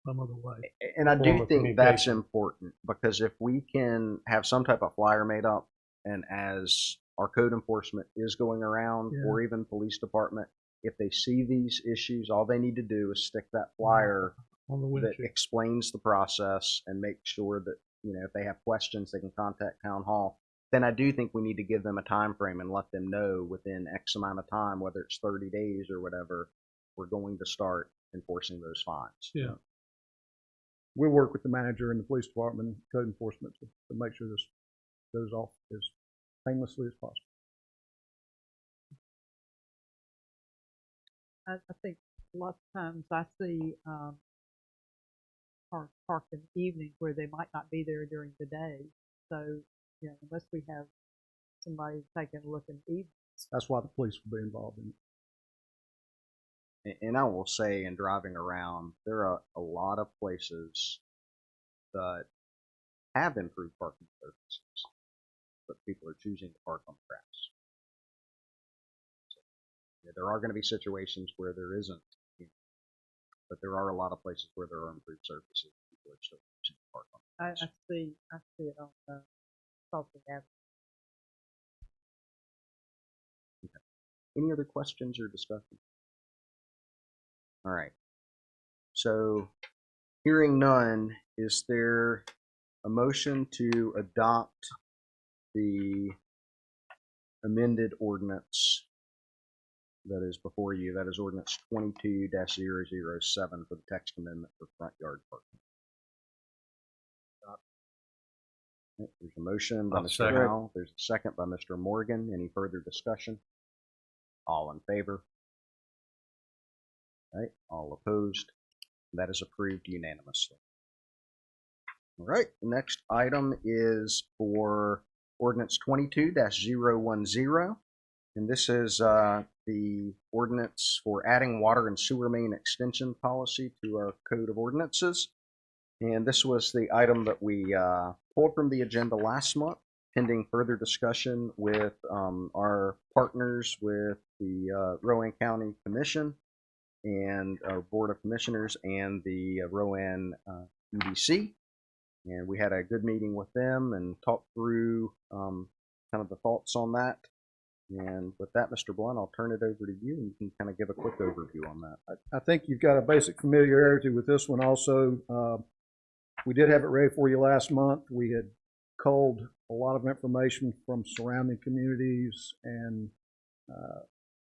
way. And I do think that's important, because if we can have some type of flyer made up, and as our code enforcement is going around, or even police department, if they see these issues, all they need to do is stick that flyer on the that windshield. explains the process and makes sure that, if they have questions, they can contact town hall. Then I do think we need to give them a time frame and let them know within X amount of time, whether it's 30 days or whatever, we're going to start enforcing those fines. Yeah. We'll work with the manager and the police department, code enforcement to make sure this goes off as painlessly as possible. I think a lot of times I see cars parked in the evening where they might not be there during the day. So, unless we have somebody taking a look in the evening. That's why the police will be involved in it. And I will say, in driving around, there are a lot of places that have improved parking services, but people are choosing to park on the grass. So, there are going to be situations where there isn't, but there are a lot of places where there are improved services. People are still choosing to park on the grass. I see it on Salty Avenue. Okay. Any other questions or discussion? All right. So, hearing none, is there a motion to adopt the amended ordinance that is before you? That is ordinance 22-007 for the text amendment for front yard parking. There's a motion by Mr. Howell. There's a second by Mr. Morgan. Any further discussion? All in favor? All right. All opposed? That is approved unanimously. All right. The next item is for ordinance 22-010. And this is the ordinance for adding water and sewer main extension policy to our code of ordinances. And this was the item that we pulled from the agenda last month, pending further discussion with our partners with the Rowan County Commission and our Board of Commissioners and the Rowan EDC. And we had a good meeting with them and talked through kind of the thoughts on that. And with that, Mr. Blunt, I'll turn it over to you and you can kind of give a quick overview on that. I think you've got a basic familiarity with this one also. We did have it ready for you last month. We had culled a lot of information from surrounding communities and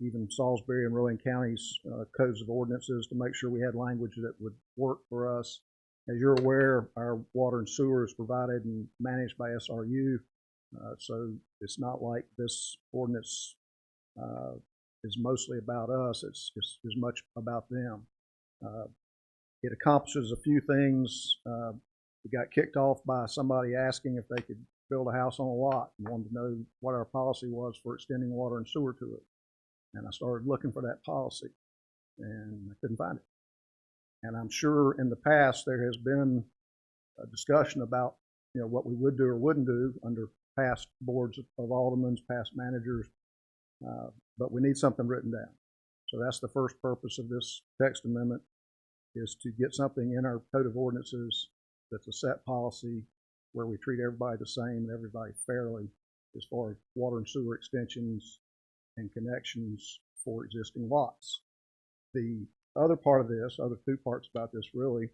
even Salisbury and Rowan County's codes of ordinances to make sure we had language that would work for us. As you're aware, our water and sewer is provided and managed by SRU, so it's not like this ordinance is mostly about us. It's as much about them. It accomplishes a few things. We got kicked off by somebody asking if they could build a house on a lot and wanted to know what our policy was for extending water and sewer to it. And I started looking for that policy, and I couldn't find it. And I'm sure in the past there has been a discussion about what we would do or wouldn't do under past boards of aldermen, past managers, but we need something written down. So that's the first purpose of this text amendment, is to get something in our code of ordinances that's a set policy where we treat everybody the same and everybody fairly as far as water and sewer extensions and connections for existing lots. The other part of this, other two parts about this really,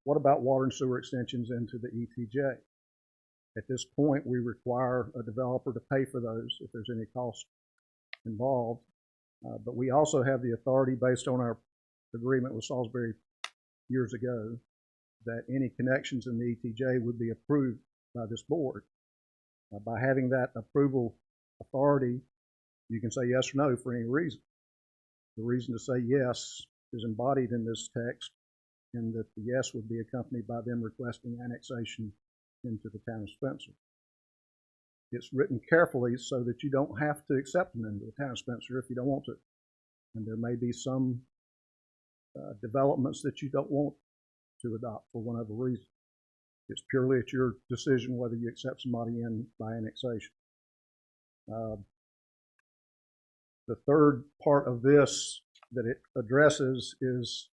what about water and sewer extensions into the ETJ? At this point, we require a developer to pay for those if there's any cost involved, but we also have the authority based on our agreement with Salisbury years ago that any connections in the ETJ would be approved by this board. By having that approval authority, you can say yes or no for any reason. The reason to say yes is embodied in this text, and that the yes would be accompanied by them requesting annexation into the town of Spencer. It's written carefully so that you don't have to accept them into the town of Spencer if you don't want to. And there may be some developments that you don't want to adopt for whatever reason. It's purely at your decision whether you accept somebody in by annexation. The third part of this that it addresses is,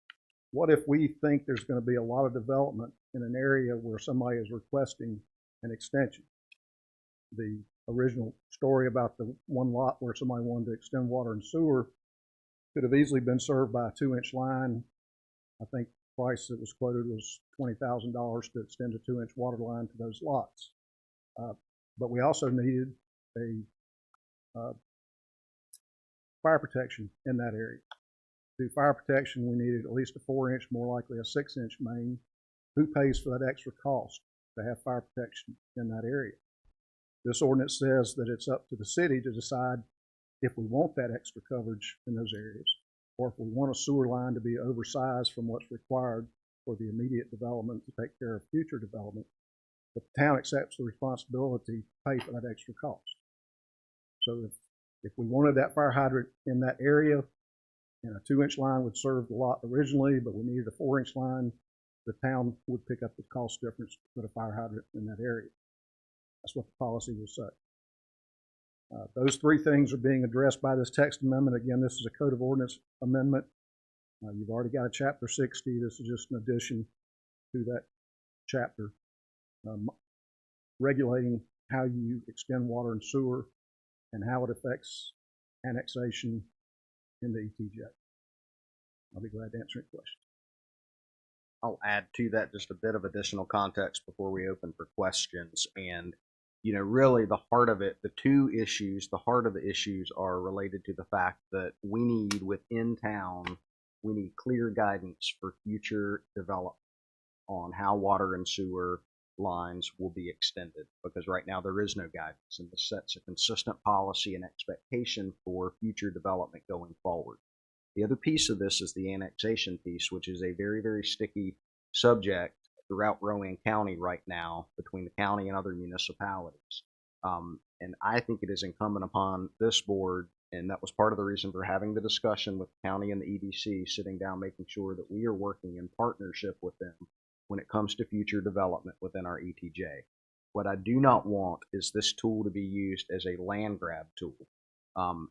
what if we think there's going to be a lot of development in an area where somebody is requesting an extension? The original story about the one lot where somebody wanted to extend water and sewer could have easily been served by a 2-inch line. I think price that was quoted was $20,000 to extend a 2-inch water line to those lots. But we also needed a fire protection in that area. To do fire protection, we needed at least a 4-inch, more likely a 6-inch main. Who pays for that extra cost to have fire protection in that area? This ordinance says that it's up to the city to decide if we want that extra coverage in those areas, or if we want a sewer line to be oversized from what's required for the immediate development to take care of future development. But the town accepts the responsibility to pay for that extra cost. So if we wanted that fire hydrant in that area, and a 2-inch line would serve the lot originally, but we needed a 4-inch line, the town would pick up the cost difference to put a fire hydrant in that area. That's what the policy will say. Those three things are being addressed by this text amendment. Again, this is a Code of Ordinance amendment. You've already got a Chapter 60. This is just an addition to that chapter, regulating how you extend water and sewer and how it affects annexation in the ETJ. I'll be glad to answer any questions. I'll add to that just a bit of additional context before we open for questions. And, you know, really the heart of it, the heart of the issues are related to the fact that we need within town, we need clear guidance for future development on how water and sewer lines will be extended, because right now there is no guidance, and this sets a consistent policy and expectation for future development going forward. The other piece of this is the annexation piece, which is a very, very sticky subject throughout Rowan County right now between the county and other municipalities. And I think it is incumbent upon this board, and that was part of the reason for having the discussion with the county and the EDC, sitting down, making sure that we are working in partnership with them when it comes to future development within our ETJ. What I do not want is this tool to be used as a land grab tool,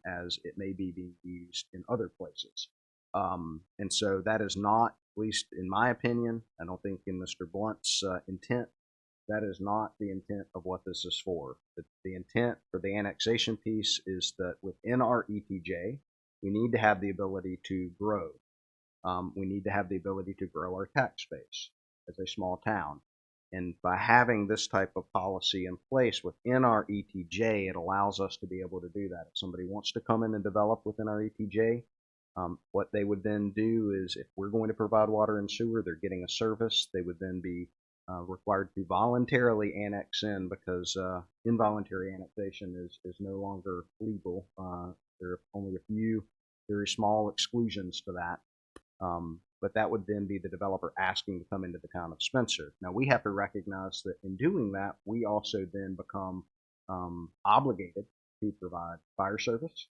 as it may be being used in other places. And so that is not, at least in my opinion, I don't think in Mr. Blunt's intent, that is not the intent of what this is for. The intent for the annexation piece is that within our ETJ, we need to have the ability to grow. We need to have the ability to grow our tax base as a small town. And by having this type of policy in place within our ETJ, it allows us to be able to do that. If somebody wants to come in and develop within our ETJ, what they would then do is, if we're going to provide water and sewer, they're getting a service, they would then be required to voluntarily annex in, because involuntary annexation is no longer legal. There are only a few very small exclusions to that. But that would then be the developer asking to come into the town of Spencer. Now, we have to recognize that in doing that, we also then become obligated to provide fire service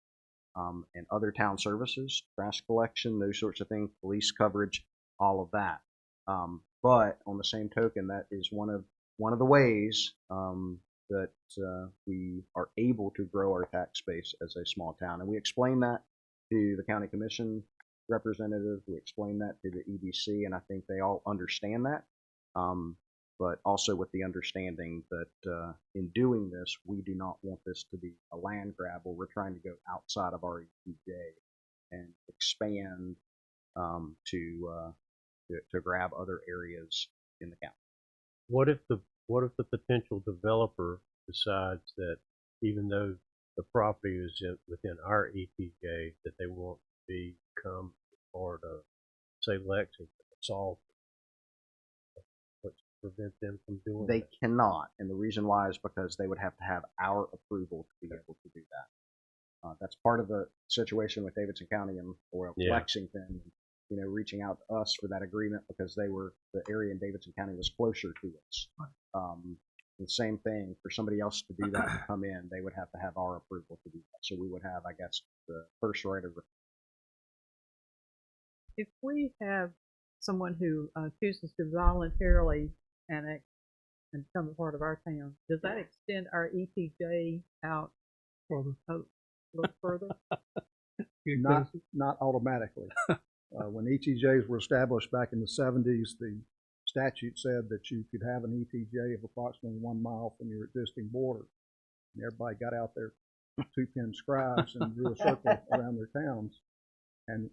and other town services, trash collection, those sorts of things, police coverage, all of that. But on the same token, that is one of the ways that we are able to grow our tax base as a small town. And we explain that to the county commission representative, we explain that to the EDC, and I think they all understand that, but also with the understanding that in doing this, we do not want this to be a land grab where we're trying to go outside of our ETJ and expand to grab other areas in the county. What if the potential developer decides that even though the property is within our ETJ, that they want to become part of, say, Lexington, Salt? What prevent them from doing that? They cannot, and the reason why is because they would have to have our approval to be able to do that. That's part of the situation with Davidson County and Lexington, reaching out to us for that agreement, because the area in Davidson County was closer to us. The same thing for somebody else to do that and come in, they would have to have our approval to do that. So we would have, I guess, the first right of. If we have someone who chooses to voluntarily annex and become a part of our town, does that extend our ETJ out further? A little further? Not automatically. When ETJs were established back in the 70s, the statute said that you could have an ETJ of approximately 1 mile from your existing border. And everybody got out their 2-pin scribes and drew a circle around their towns. And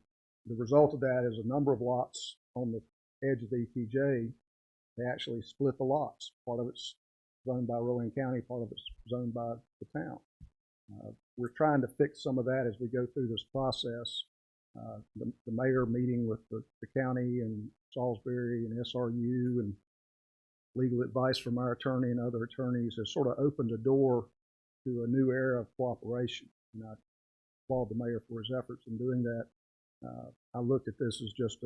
the result of that is a number of lots on the edge of the ETJ, they actually split the lots. Part of it's zoned by Rowan County, part of it's zoned by the town. We're trying to fix some of that as we go through this process. The mayor meeting with the county and Salisbury and SRU and legal advice from our attorney and other attorneys has sort of opened a door to a new era of cooperation. And I applaud the mayor for his efforts in doing that. I looked at this as just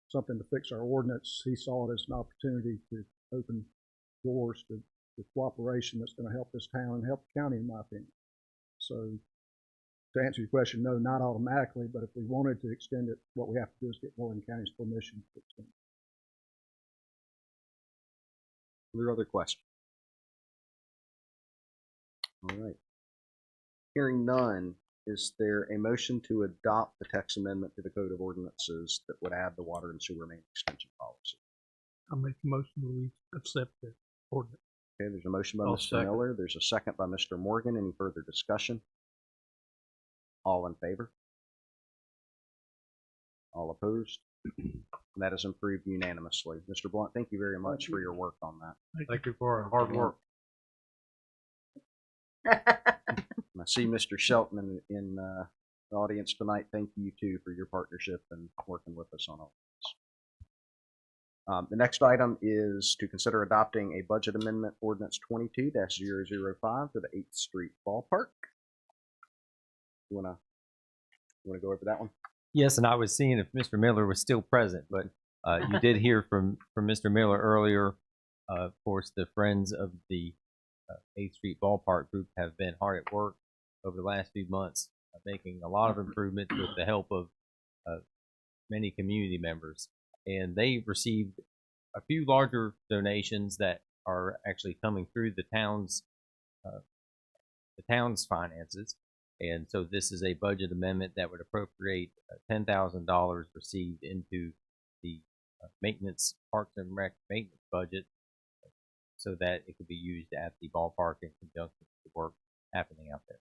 something to fix our ordinance. He saw it as an opportunity to open doors to cooperation that's going to help this town and help the county, in my opinion. So to answer your question, no, not automatically, but if we wanted to extend it, what we have to do is get Rowan County's permission to extend it. Are there other questions? All right. Hearing none, is there a motion to adopt the text amendment to the Code of Ordinances that would add the water and sewer main extension policy? I'll make a motion that we accept the ordinance. Okay, there's a motion by I'll Mr. second. Miller. There's a second by Mr. Morgan. Any further discussion? All in favor? All opposed? And that is approved unanimously. Mr. Blunt, thank you very much for your work on that. Thank you for our hard work. And I see Mr. Shelton in the audience tonight. Thank you too for your partnership and working with us on all this. The next item is to consider adopting a budget amendment ordinance 22-005 for the 8th Street Ballpark. You wanna go over that one? Yes, and I was seeing if Mr. Miller was still present, but you did hear from Mr. Miller earlier. Of course, the Friends of the 8th Street Ballpark group have been hard at work over the last few months, making a lot of improvements with the help of many community members. And they received a few larger donations that are actually coming through the town's finances. And so this is a budget amendment that would appropriate $10,000 received into the maintenance, Parks and Rec maintenance budget so that it could be used at the ballpark in conjunction with the work happening out there.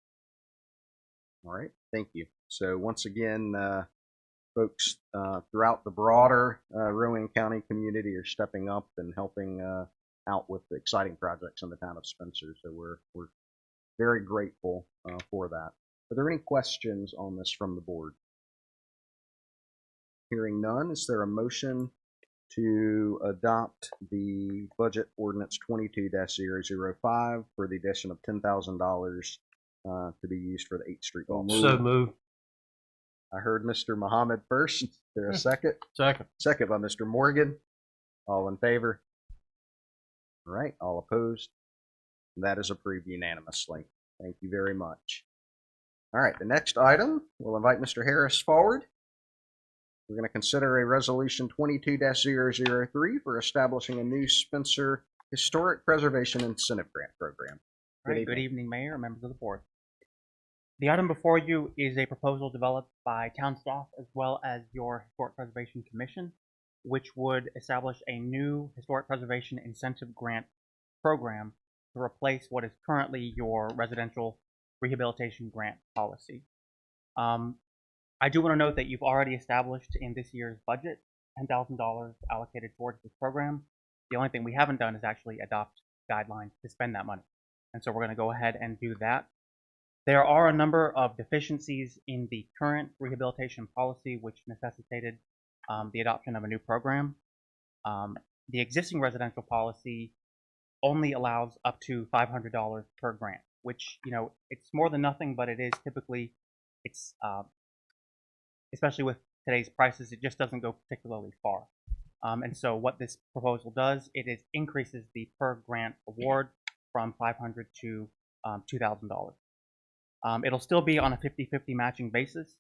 All right, thank you. So once again, folks throughout the broader Rowan County community are stepping up and helping out with the exciting projects in the town of Spencer. So we're very grateful for that. Are there any questions on this from the board? Hearing none, is there a motion to adopt the budget ordinance 22-005 for the addition of $10,000 to be used for the 8th Street Ballpark? So moved. I heard Mr. Muhammad first. Is there a second? Second. Second by Mr. Morgan. All in favor? All right, all opposed? And that is approved unanimously. Thank you very much. All right, the next item, we'll invite Mr. Harris forward. We're going to consider a resolution 22-003 for establishing a new Spencer Historic Preservation Incentive Grant Program. Good evening, Mayor, members of the board. The item before you is a proposal developed by town staff as well as your Historic Preservation Commission, which would establish a new Historic Preservation Incentive Grant Program to replace what is currently your residential rehabilitation grant policy. I do want to note that you've already established in this year's budget $10,000 allocated towards this program. The only thing we haven't done is actually adopt guidelines to spend that money. And so we're going to go ahead and do that. There are a number of deficiencies in the current rehabilitation policy which necessitated the adoption of a new program. The existing residential policy only allows up to $500 per grant, which, you know, it's more than nothing, but it is typically, it's especially with today's prices, it just doesn't go particularly far. And so what this proposal does, it increases the per grant award from $500 to $2,000. It'll still be on a 50-50 matching basis,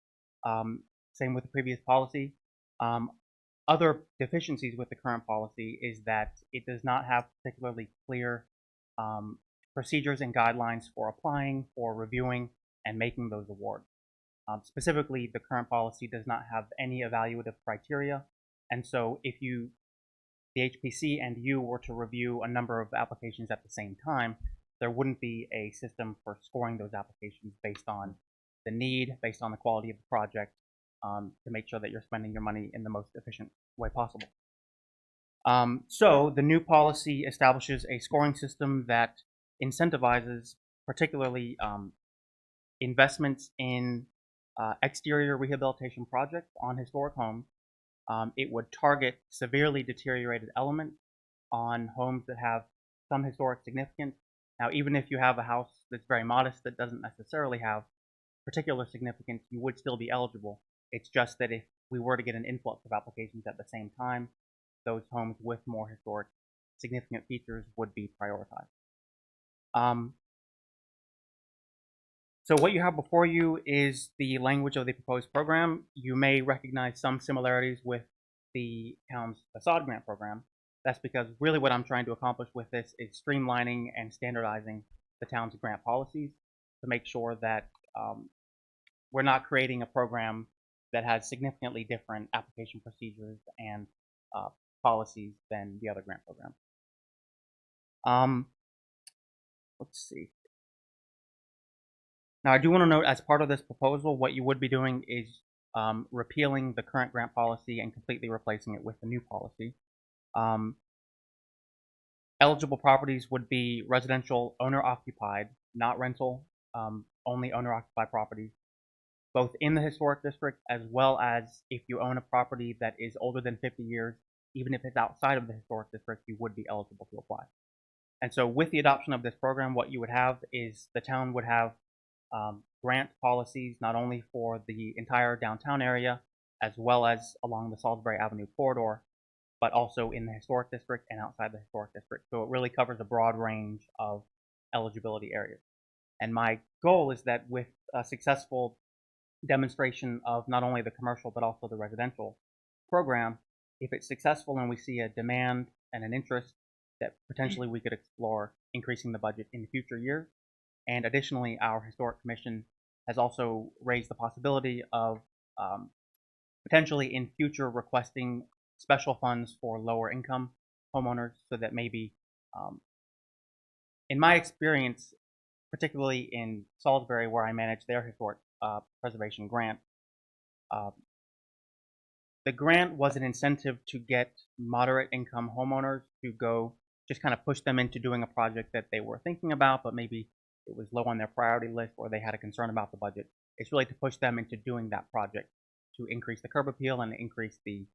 same with the previous policy. Other deficiencies with the current policy is that it does not have particularly clear procedures and guidelines for applying, for reviewing, and making those awards. Specifically, the current policy does not have any evaluative criteria, and so if the HPC and you were to review a number of applications at the same time, there wouldn't be a system for scoring those applications based on the need, based on the quality of the project, to make sure that you're spending your money in the most efficient way possible. So the new policy establishes a scoring system that incentivizes particularly investments in exterior rehabilitation projects on historic homes. It would target severely deteriorated elements on homes that have some historic significance. Now, even if you have a house that's very modest that doesn't necessarily have particular significance, you would still be eligible. It's just that if we were to get an influx of applications at the same time, those homes with more historic significant features would be prioritized. So what you have before you is the language of the proposed program. You may recognize some similarities with the town's facade grant program. That's because really what I'm trying to accomplish with this is streamlining and standardizing the town's grant policies to make sure that we're not creating a program that has significantly different application procedures and policies than the other grant program. Let's see. Now, I do want to note, as part of this proposal, what you would be doing is repealing the current grant policy and completely replacing it with the new policy. Eligible properties would be residential owner-occupied, not rental, only owner-occupied properties, both in the historic district as well as if you own a property that is older than 50 years, even if it's outside of the historic district, you would be eligible to apply. And so with the adoption of this program, what you would have is the town would have grant policies not only for the entire downtown area as well as along the Salisbury Avenue corridor, but also in the historic district and outside the historic district. So it really covers a broad range of eligibility areas. And my goal is that with a successful demonstration of not only the commercial but also the residential program, if it's successful and we see a demand and an interest, that potentially we could explore increasing the budget in future years. And additionally, our Historic Commission has also raised the possibility of potentially in future requesting special funds for lower income homeowners, so that maybe, in my experience, particularly in Salisbury where I manage their historic preservation grant, the grant was an incentive to get moderate income homeowners to go, just kind of push them into doing a project that they were thinking about, but maybe it was low on their priority list or they had a concern about the budget. It's really to push them into doing that project to increase the curb appeal and increase the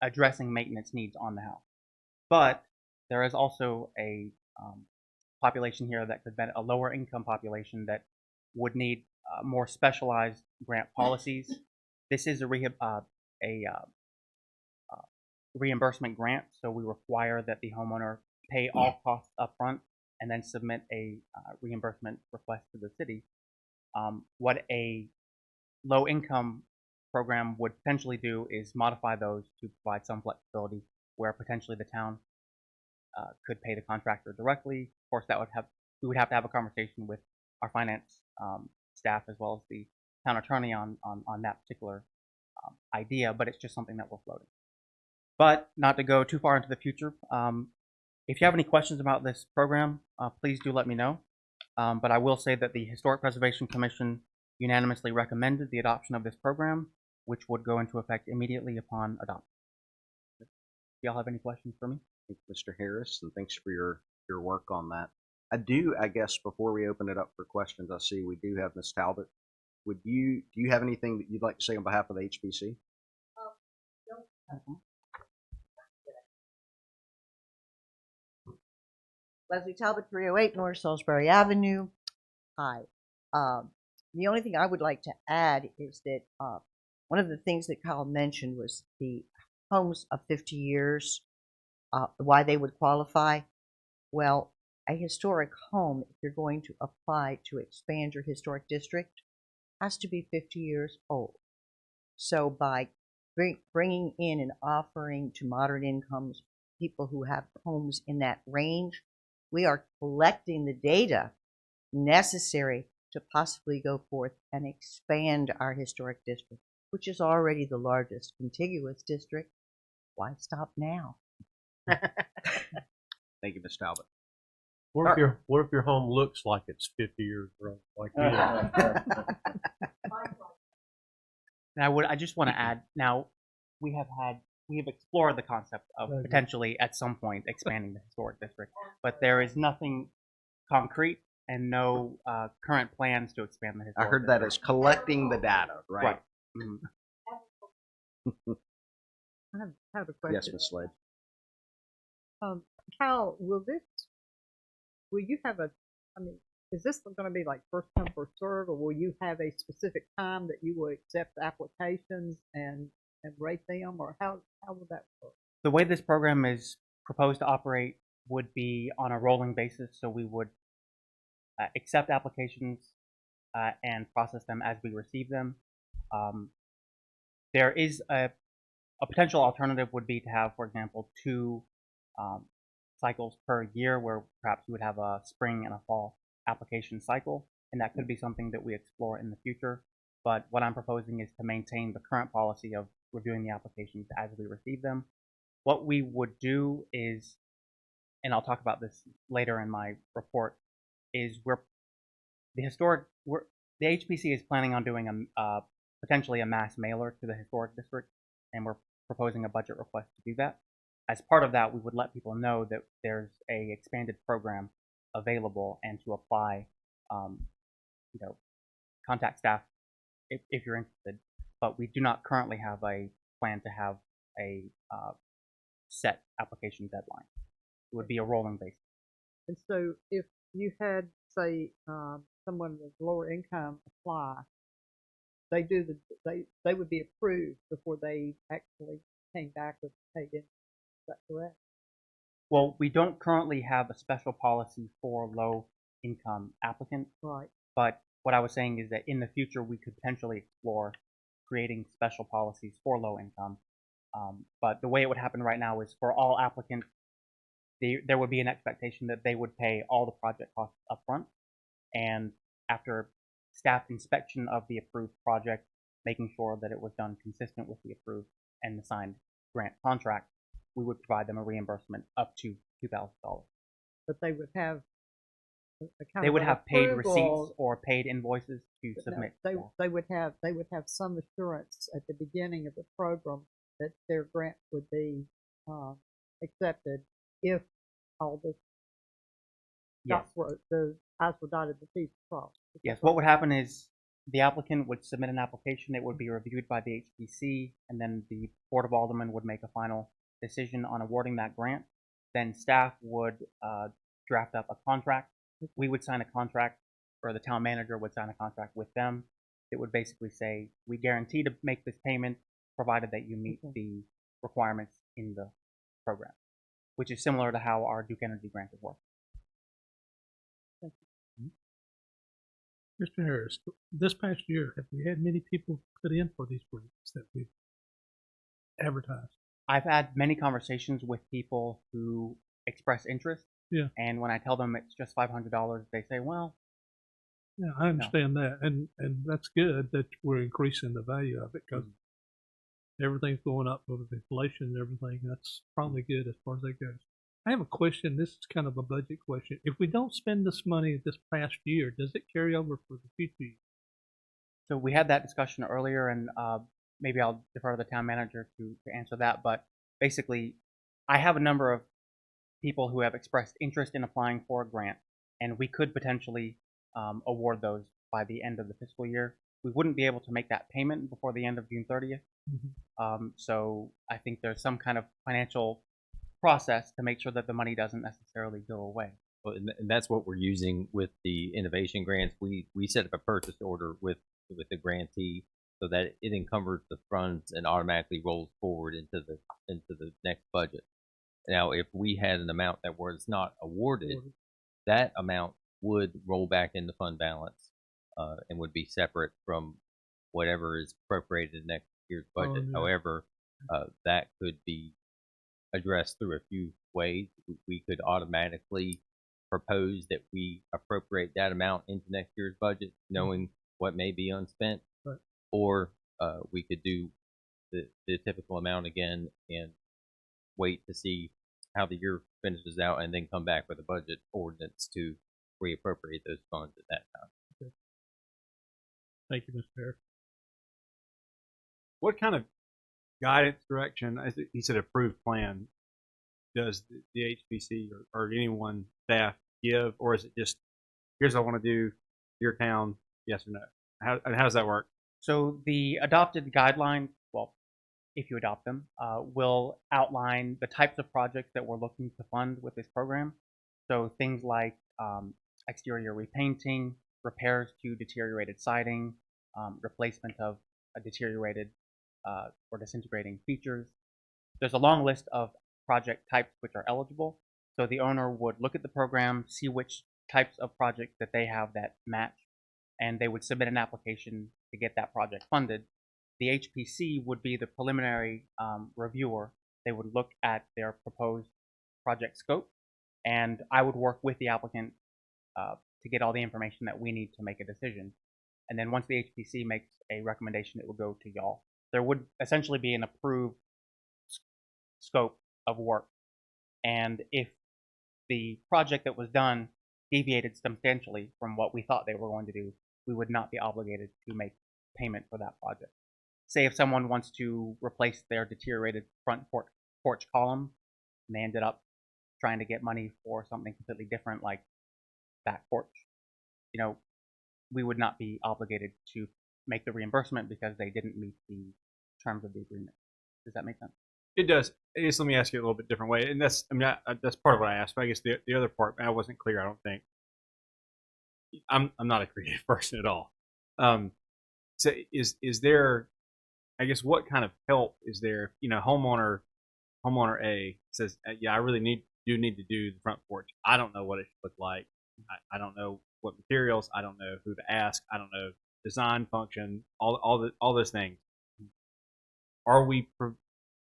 addressing maintenance needs on the house. But there is also a population here that could be a lower income population that would need more specialized grant policies. This is a reimbursement grant, so we require that the homeowner pay all costs upfront and then submit a reimbursement request to the city. What a low income program would potentially do is modify those to provide some flexibility where potentially the town could pay the contractor directly. Of course, we would have to have a conversation with our finance staff as well as the town attorney on that particular idea, but it's just something that we're floating. But not to go too far into the future, if you have any questions about this program, please do let me know. But I will say that the Historic Preservation Commission unanimously recommended the adoption of this program, which would go into effect immediately upon adoption. Do y'all have any questions for me? Thank you, Mr. Harris, and thanks for your work on that. I guess, before we open it up for questions, I see we do have Ms. Talbot. Do you have anything that you'd like to say on behalf of the HPC? Leslie Talbot, 308 North Salisbury Avenue. Hi. The only thing I would like to add is that one of the things that Kyle mentioned was the homes of 50 years, why they would qualify. Well, a historic home, if you're going to apply to expand your historic district, has to be 50 years old. So by bringing in and offering to moderate incomes people who have homes in that range, we are collecting the data necessary to possibly go forth and expand our historic district, which is already the largest contiguous district. Why stop now? Thank you, Ms. Talbot. What if your home looks like it's 50 years old, like you? Now, I just want to add, now, we have explored the concept of Okay. potentially at some point expanding the historic district, but there is nothing concrete and no current plans to expand the I historic heard that district. as collecting the data, right? Right. Mhm. I have a question. Yes, Ms. Slade. Cal, will you have is this going to be like first come, first serve, or will you have a specific time that you will accept applications and rate them, or how will that work? The way this program is proposed to operate would be on a rolling basis, so we would accept applications and process them as we receive them. There is a potential alternative would be to have, for example, 2 cycles per year, where perhaps we would have a spring and a fall application cycle, and that could be something that we explore in the future. But what I'm proposing is to maintain the current policy of reviewing the applications as we receive them. What we would do is, and I'll talk about this later in my report, is the HPC is planning on doing potentially a mass mailer to the historic district, and we're proposing a budget request to do that. As part of that, we would let people know that there's a expanded program available and to apply. Contact staff if you're interested. But we do not currently have a plan to have a set application deadline. It would be a rolling basis. And so, if you had, say, someone with lower income apply, they would be approved before they actually came back with paid in. Is that correct? Well, we don't currently have a special policy for low income applicants. Right. But what I was saying is that in the future we could potentially explore creating special policies for low income. But the way it would happen right now is for all applicants, there would be an expectation that they would pay all the project costs upfront, and after staff inspection of the approved project, making sure that it was done consistent with the approved and the signed grant contract, we would provide them a reimbursement up to $2,000. But they would have They would have paid receipts approval. or paid invoices to submit. They would have some assurance at the beginning of the program that their grant would be accepted if all the I's were dotted, the T's were crossed. Yes, what would happen is the applicant would submit an application, it would be reviewed by the HPC, and then the Board of Aldermen would make a final decision on awarding that grant. Then staff would draft up a contract. We would sign a contract, or the town manager would sign a contract with them. It would basically say, we guarantee to make this payment provided that you meet the requirements in the program, which is similar to how our Duke Energy grant would work. Mr. Harris, this past year, have we had many people put in for these grants that we've advertised? I've had many conversations with people who express interest. Yeah. And when I tell them it's just $500, they say, well. Yeah, I understand that. And that's good that we're increasing the value of it, because everything's going up with inflation and everything. That's probably good as far as that goes. I have a question. This is kind of a budget question. If we don't spend this money this past year, does it carry over for the future year? So we had that discussion earlier, and maybe I'll defer to the town manager to answer that. But basically, I have a number of people who have expressed interest in applying for a grant, and we could potentially award those by the end of the fiscal year. We wouldn't be able to make that payment before the end of June 30th. Mm-hmm. So I think there's some kind of financial process to make sure that the money doesn't necessarily go away. Well, and that's what we're using with the innovation grants. We set up a purchase order with the grantee so that it encumbers the funds and automatically rolls forward into the next budget. Now, if we had an amount that was not awarded, that amount would roll back into fund balance and would be separate from whatever is appropriated in next year's budget. Oh, yeah. However, that could be addressed through a few ways. We could automatically propose that we appropriate that amount into next year's budget, knowing what may be unspent, right. Or we could do the typical amount again and wait to see how the year finishes out and then come back with a budget ordinance to reappropriate those funds at that time. Okay. Thank you, Mr. Harris. What kind of guidance, direction? He said approved plan. Does the HPC or anyone staff give, or is it just here's what I want to do, your town, yes or no? How does that work? So the adopted guidelines, well, if you adopt them, will outline the types of projects that we're looking to fund with this program. So things like exterior repainting, repairs to deteriorated siding, replacement of a deteriorated or disintegrating features. There's a long list of project types which are eligible. So the owner would look at the program, see which types of projects that they have that match, and they would submit an application to get that project funded. The HPC would be the preliminary reviewer. They would look at their proposed project scope, and I would work with the applicant to get all the information that we need to make a decision. And then once the HPC makes a recommendation, it will go to y'all. There would essentially be an approved scope of work. And if the project that was done deviated substantially from what we thought they were going to do, we would not be obligated to make payment for that project. Say if someone wants to replace their deteriorated front porch column, and they ended up trying to get money for something completely different like back porch, you know, we would not be obligated to make the reimbursement because they didn't meet the terms of the agreement. Does that make sense? It does. I guess let me ask you a little bit different way, and that's that's part of what I asked. But I guess the other part I wasn't clear. I don't think I'm not a creative person at all. So is there? I guess what kind of help is there? You know, homeowner A says, yeah, I really need to do the front porch. I don't know what it should look like. I don't know what materials. I don't know who to ask. I don't know design, function, all those things.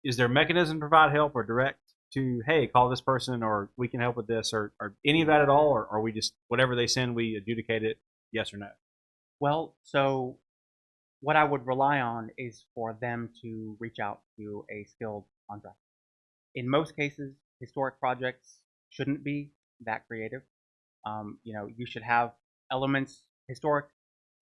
Is there a mechanism to provide help or direct to, hey, call this person or we can help with this or any of that at all? Or are we just, whatever they send, we adjudicate it, yes or no? Well, so what I would rely on is for them to reach out to a skilled contractor. In most cases, historic projects shouldn't be that creative. You know, you should have historic,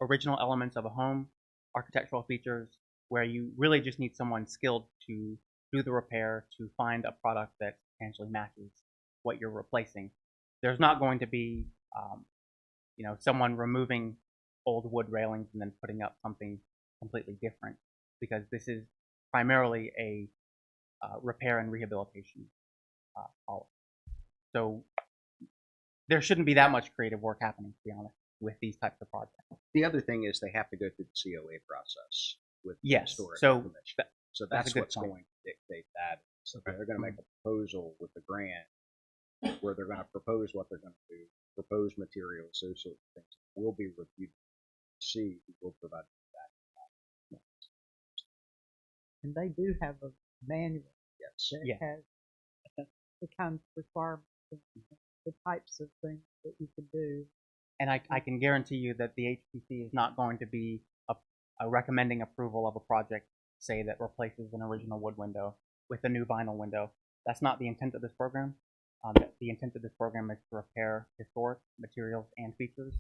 original elements of a home, architectural features, where you really just need someone skilled to do the repair, to find a product that potentially matches what you're replacing. There's not going to be, you know, someone removing old wood railings and then putting up something completely different, because this is primarily a repair and rehabilitation policy. So there shouldn't be that much creative work happening, to be honest, with these types of projects. The other thing is they have to go through the COA process with the Yes, historic so commission. So that's what's point. going to dictate that. So they're going to make a proposal with the grant where they're going to propose what they're going to do, propose materials, those sorts of things will be reviewed. See, will provide that. And they do have a manual Yes. that has the kinds of requirements, and the types of things that you can do. And I can guarantee you that the HPC is not going to be a recommending approval of a project, say, that replaces an original wood window with a new vinyl window. That's not the intent of this program. The intent of this program is to repair historic materials and features,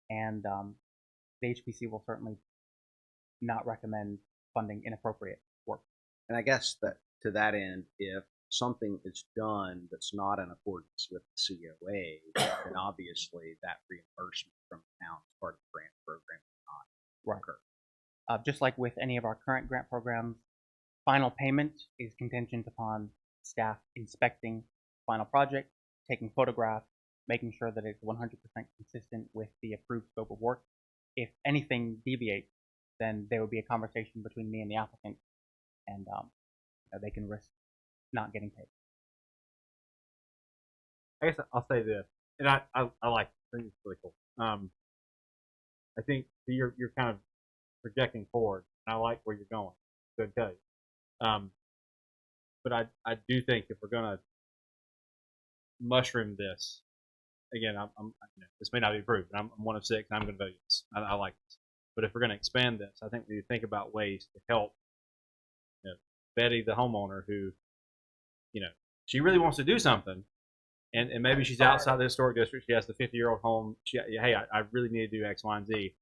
and the HPC will certainly not recommend funding inappropriate work. And I guess that to that end, if something is done that's not in accordance with the COA, then obviously that reimbursement from the town as part of the grant program will not occur. Just like with any of our current grant programs, final payment is contingent upon staff inspecting the final project, taking photographs, making sure that it's 100% consistent with the approved scope of work. If anything deviates, then there would be a conversation between me and the applicant, and they can risk not getting paid. I guess I'll say this, and I like it. I think it's really cool. I think you're kind of projecting forward, and I like where you're going. So I tell you. But I do think if we're gonna mushroom this, again, this may not be approved, but I'm one of 6, and I'm gonna vote yes. I like this. But if we're gonna expand this, I think we need to think about ways to help, you know, Betty, the homeowner, who, you know, she really wants to do something, and maybe she's outside the historic district. She has the 50-year-old home. Hey, I really need to do X, Y, and Z.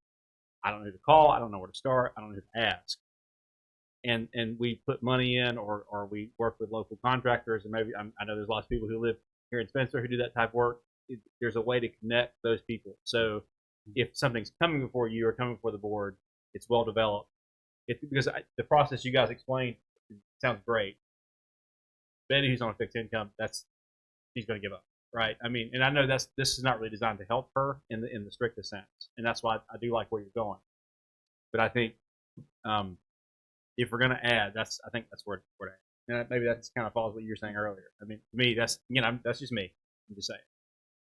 I don't know who to call. I don't know where to start. I don't know who to ask. and we put money in, or we work with local contractors, and maybe I know there's lots of people who live here in Spencer who do that type of work. There's a way to connect those people. So if something's coming before you or coming before the board, it's well developed. Because the process you guys explained sounds great. Betty, who's on a fixed income, she's going to give up, right? I mean, and I know this is not really designed to help her in the strictest sense, and that's why I do like where you're going. But I think if we're going to add, I think that's where we're at. And maybe that kind of follows what you were saying earlier. I mean, to me, that's just me. I'm just saying.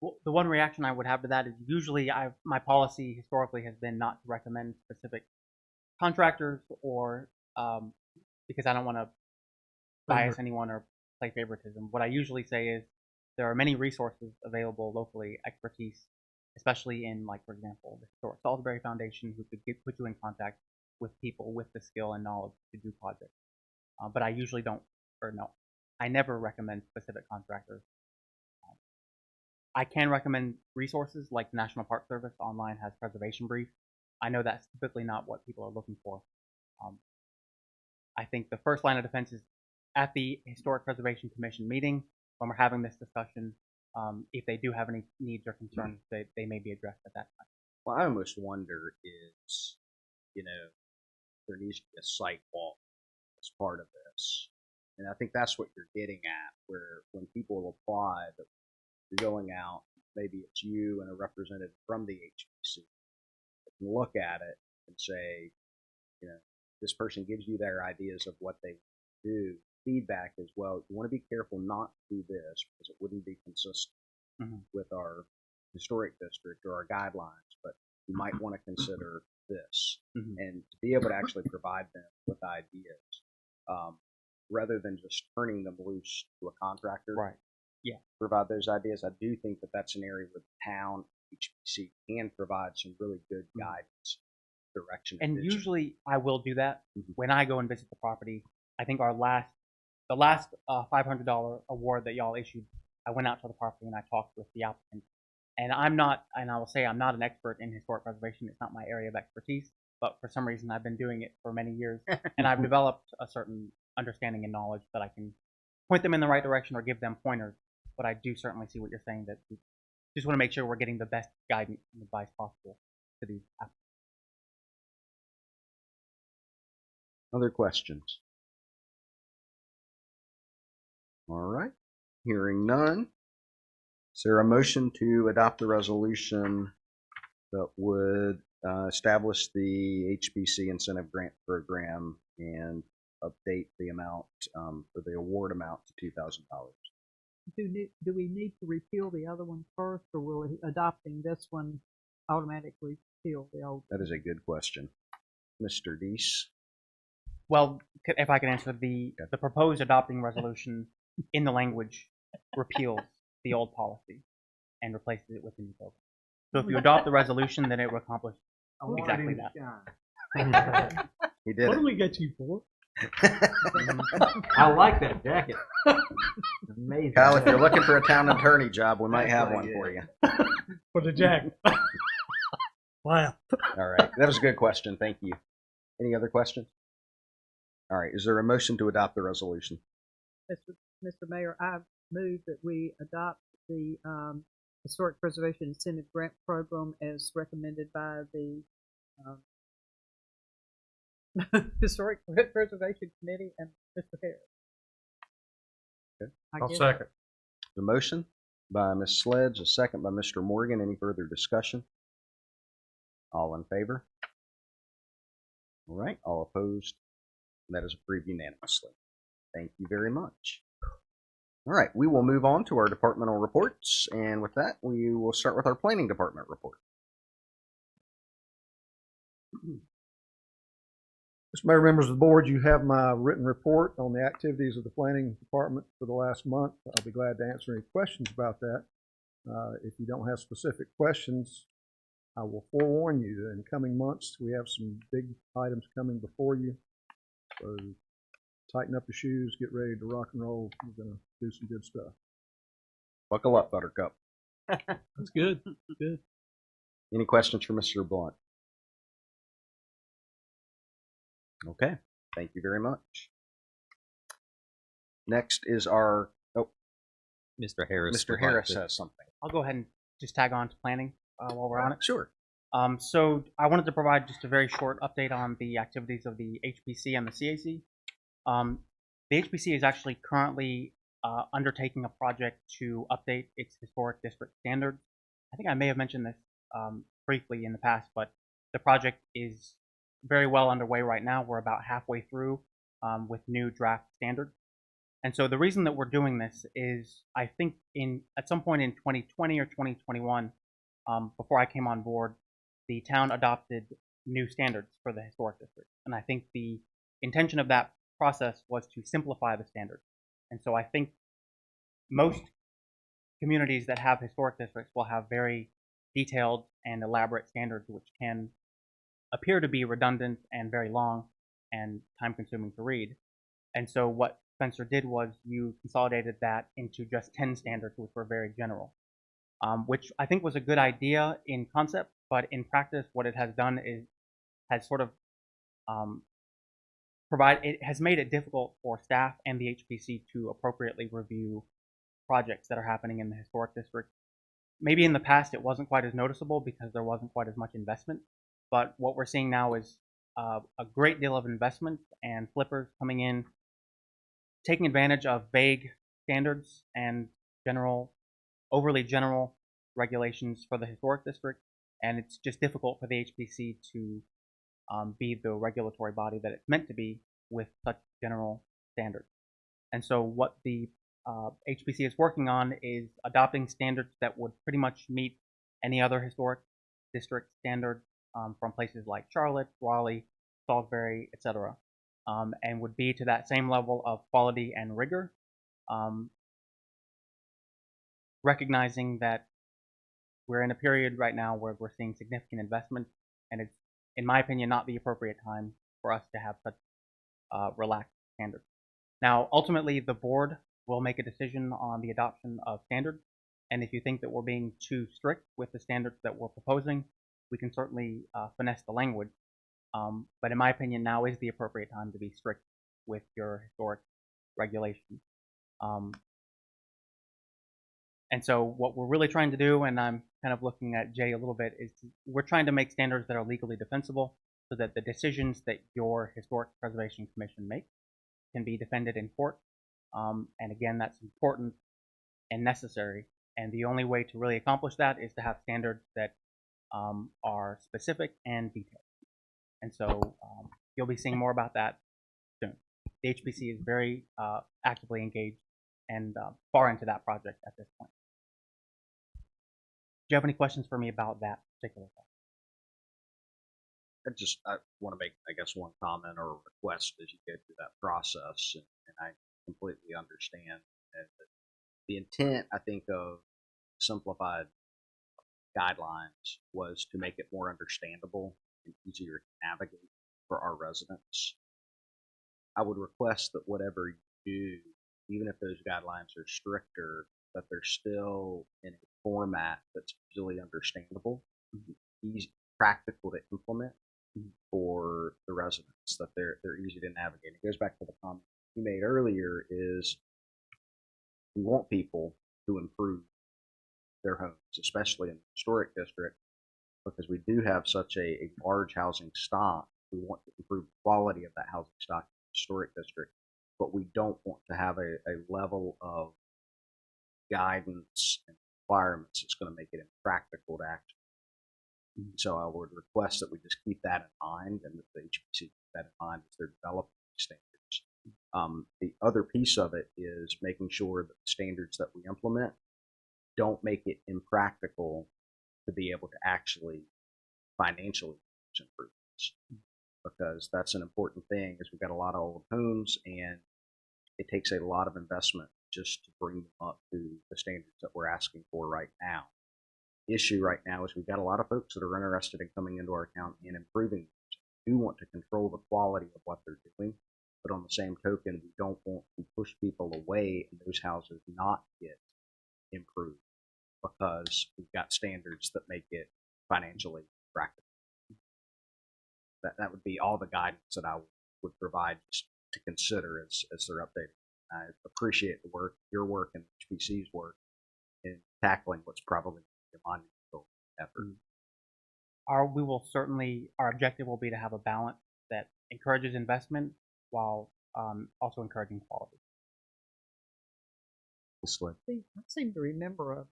Well, the one reaction I would have to that is usually my policy historically has been not to recommend specific contractors or because I don't want to bias anyone or play favoritism. What I usually say is there are many resources available locally, expertise, especially in, like, for example, the Historic Salisbury Foundation, who could put you in contact with people with the skill and knowledge to do projects. But I usually I never recommend specific contractors. I can recommend resources like the National Park Service online has preservation brief. I know that's typically not what people are looking for. I think the first line of defense is at the Historic Preservation Commission meeting when we're having this discussion. If they do have any needs or concerns, they may be addressed at that time. Well, I almost wonder is, there needs to be a site walk as part of this. And I think that's what you're getting at, where when people apply, that you're going out, maybe it's you and a representative from the HBC that can look at it and say, this person gives you their ideas of what they do. Feedback as well. You want to be careful not to do this because it wouldn't be consistent with our historic district or our guidelines, but you might want to consider this and to be able to actually provide them with ideas rather than just turning them loose to a contractor. Right. Yeah. Provide those ideas. I do think that that's an area where the town HBC can provide some really good guidance, direction. And usually I will do that when I go and visit the property. I think the last $500 award that y'all issued, I went out to the property and I talked with the applicant. And I will say I'm not an expert in historic preservation. It's not my area of expertise, but for some reason I've been doing it for many years, and I've developed a certain understanding and knowledge that I can point them in the right direction or give them pointers. But I do certainly see what you're saying, that we just want to make sure we're getting the best guidance and advice possible to these applicants. Other questions? All right. Hearing none. Is there a motion to adopt the resolution that would establish the HBC incentive grant program and update the amount for the award amount to $2,000? Do we need to repeal the other one first, or will adopting this one automatically repeal the old? That is a good question. Mr. Deese? Well, if I can answer, the proposed adopting resolution in the language repeals the old policy and replaces it with the new program. So if you adopt the resolution, then it will accomplish exactly that. He did What it. do we get you for? I like that jacket. Amazing. Kyle, if you're looking for a town attorney job, we might have one for you. For the jacket. Wow. All right. That was a good question. Thank you. Any other questions? All right. Is there a motion to adopt the resolution? Mr. Mayor, I move that we adopt the Historic Preservation Incentive Grant Program as recommended by the Historic Preservation Committee and Mr. Harris. Okay. I'll second. The motion by Ms. Sledge, a second by Mr. Morgan. Any further discussion? All in favor? All right. All opposed? That is approved unanimously. Thank you very much. All right. We will move on to our departmental reports. And with that, we will start with our planning department report. Mr. Mayor, members of the board, you have my written report on the activities of the planning department for the last month. I'll be glad to answer any questions about that. If you don't have specific questions, I will forewarn you that in coming months we have some big items coming before you. So tighten up your shoes, get ready to rock and roll. We're going to do some good stuff. Buckle up, Buttercup. That's good. Good. Any questions for Mr. Blunt? Okay. Thank you very much. Next is our, Mr. Harris. Mr. Harris has something. I'll go ahead and just tag on to planning while we're on it. Sure. So I wanted to provide just a very short update on the activities of the HPC and the CAC. The HPC is actually currently undertaking a project to update its historic district standards. I think I may have mentioned this briefly in the past, but the project is very well underway right now. We're about halfway through with new draft standards. And so the reason that we're doing this is I think at some point in 2020 or 2021, before I came on board, the town adopted new standards for the historic district. And I think the intention of that process was to simplify the standards. And so I think most communities that have historic districts will have very detailed and elaborate standards which can appear to be redundant and very long and time-consuming to read. And so what Spencer did was you consolidated that into just 10 standards, which were very general, which I think was a good idea in concept, but in practice, what it has done is has sort of it has made it difficult for staff and the HPC to appropriately review projects that are happening in the historic district. Maybe in the past it wasn't quite as noticeable because there wasn't quite as much investment, but what we're seeing now is a great deal of investment and flippers coming in, taking advantage of vague standards and overly general regulations for the historic district, and it's just difficult for the HPC to be the regulatory body that it's meant to be with such general standards. And so what the HPC is working on is adopting standards that would pretty much meet any other historic district standard from places like Charlotte, Raleigh, Salisbury, etc., and would be to that same level of quality and rigor, recognizing that we're in a period right now where we're seeing significant investment, and it's, in my opinion, not the appropriate time for us to have such relaxed standards. Now, ultimately, the board will make a decision on the adoption of standards, and if you think that we're being too strict with the standards that we're proposing, we can certainly finesse the language. But in my opinion, now is the appropriate time to be strict with your historic regulations. And so what we're really trying to do, and I'm kind of looking at Jay a little bit, is we're trying to make standards that are legally defensible so that the decisions that your Historic Preservation Commission makes can be defended in court. And again, that's important and necessary. And the only way to really accomplish that is to have standards that are specific and detailed. And so you'll be seeing more about that soon. The HPC is very actively engaged and far into that project at this point. Do you have any questions for me about that particular project? I want to make, I guess, one comment or request as you go through that process, and I completely understand that the intent, I think, of simplified guidelines was to make it more understandable and easier to navigate for our residents. I would request that whatever you do, even if those guidelines are stricter, that they're still in a format that's easily understandable, easy, practical to implement for the residents, that they're easy to navigate. It goes back to the comment you made earlier, is we want people to improve their homes, especially in the historic district, because we do have such a large housing stock. We want to improve the quality of that housing stock in the historic district, but we don't want to have a level of guidance and requirements that's going to make it impractical to action. So I would request that we just keep that in mind, and that the HPC keep that in mind as they're developing standards. The other piece of it is making sure that the standards that we implement don't make it impractical to be able to actually financially use improvements, because that's an important thing. Is we've got a lot of old homes, and it takes a lot of investment just to bring them up to the standards that we're asking for right now. The issue right now is we've got a lot of folks that are interested in coming into our county and improving. We do want to control the quality of what they're doing, but on the same token, we don't want to push people away and those houses not get improved because we've got standards that make it financially practical. That would be all the guidance that I would provide just to consider as they're updating. I appreciate the work, your work, and HPC's work in tackling what's probably a monumental effort. Our objective will be to have a balance that encourages investment while also encouraging quality. See, I seem to remember a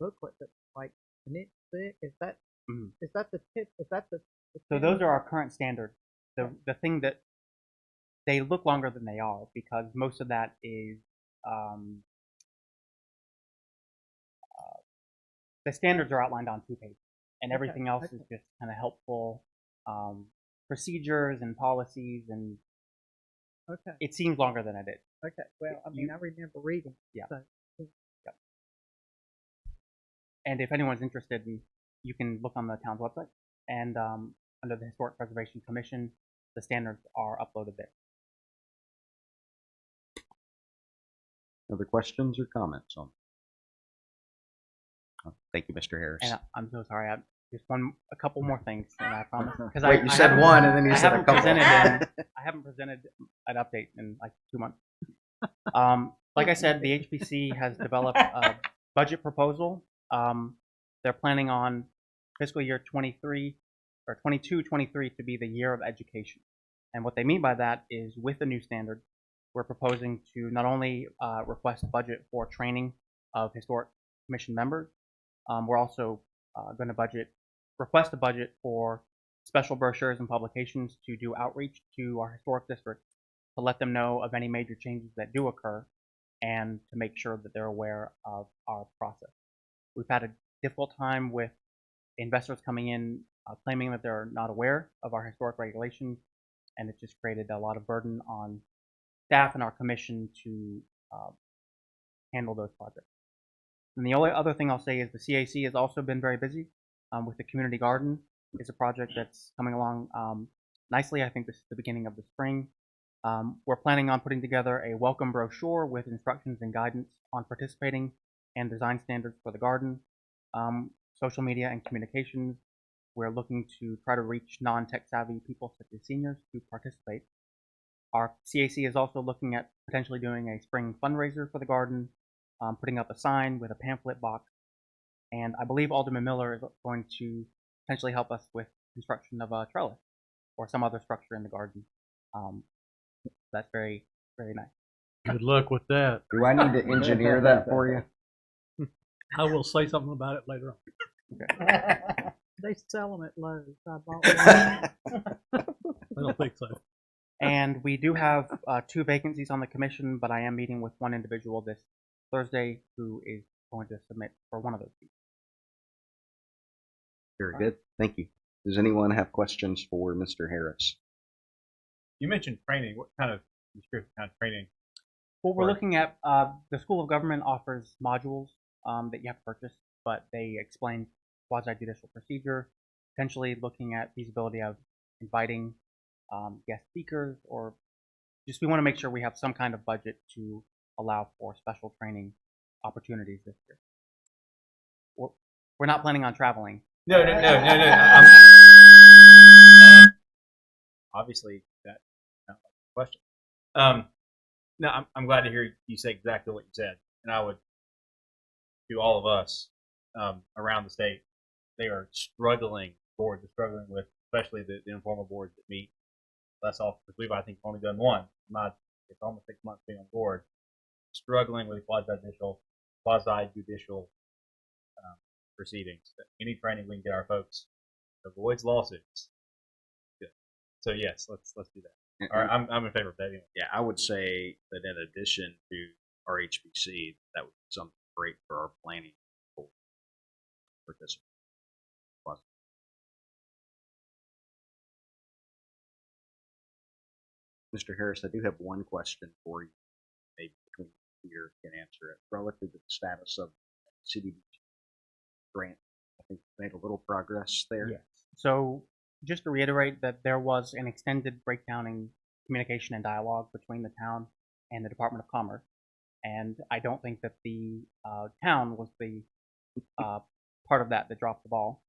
booklet that's like an inch thick. Is that the tip? Is that the So those are our current standards. The thing that they look longer than they are because most of that is the standards are outlined on 2 pages, and everything else is just kind of helpful procedures and policies, and it seems longer than it is. Okay, well, I mean, I remember reading. Yeah. So. Yep. And if anyone's interested, you can look on the town's website, and under the Historic Preservation Commission, the standards are uploaded there. Other questions or comments on? Oh, thank you, Mr. Harris. And I'm so sorry. Just a couple more things, and I promise. Wait, you said one, and then you said a couple. I haven't presented an update in like 2 months. Like I said, the HPC has developed a budget proposal. They're planning on fiscal year 23 or 22-23 to be the year of education. And what they mean by that is with the new standard, we're proposing to not only request a budget for training of historic commission members, we're also going to request a budget for special brochures and publications to do outreach to our historic districts to let them know of any major changes that do occur and to make sure that they're aware of our process. We've had a difficult time with investors coming in claiming that they're not aware of our historic regulations, and it's just created a lot of burden on staff and our commission to handle those projects. And the only other thing I'll say is the CAC has also been very busy with the community garden. It's a project that's coming along nicely. I think this is the beginning of the spring. We're planning on putting together a welcome brochure with instructions and guidance on participating and design standards for the garden. Social media and communications. We're looking to try to reach non-tech savvy people such as seniors to participate. Our CAC is also looking at potentially doing a spring fundraiser for the garden, putting up a sign with a pamphlet box, and I believe Alderman Miller is going to potentially help us with construction of a trellis or some other structure in the garden. That's very, very nice. Good luck with that. Do I need to engineer that for you? I will say something about it later on. Okay. They sell them at Lowe's. I bought one. I don't think so. And we do have 2 vacancies on the commission, but I am meeting with one individual this Thursday who is going to submit for one of those seats. Very good. Thank you. Does anyone have questions for Mr. Harris? You mentioned training. What kind of training? Well, we're looking at the School of Government offers modules that you have to purchase, but they explain quasi-judicial procedure, potentially looking at feasibility of inviting guest speakers, or just we want to make sure we have some kind of budget to allow for special training opportunities this year. We're not planning on traveling. No. Obviously, that's not the question. No, I'm glad to hear you say exactly what you said, and I would, to all of us around the state, they are struggling. Boards are struggling with, especially the informal boards that meet less often. Because we've, I think, only done one. It's almost 6 months being on board, struggling with quasi-judicial proceedings. Any training we can get our folks avoids lawsuits. Good. So yes, let's do that. All right, I'm in favor of that. Anyway. Yeah, I would say that in addition to our HPC, that would be something great for our planning participants. Mr. Harris, I do have one question for you. Maybe between you can answer it. Relative to the status of CDBG grant, I think we made a little progress there. Yes. So just to reiterate that there was an extended breakdown in communication and dialogue between the town and the Department of Commerce, and I don't think that the town was the part of that dropped the ball.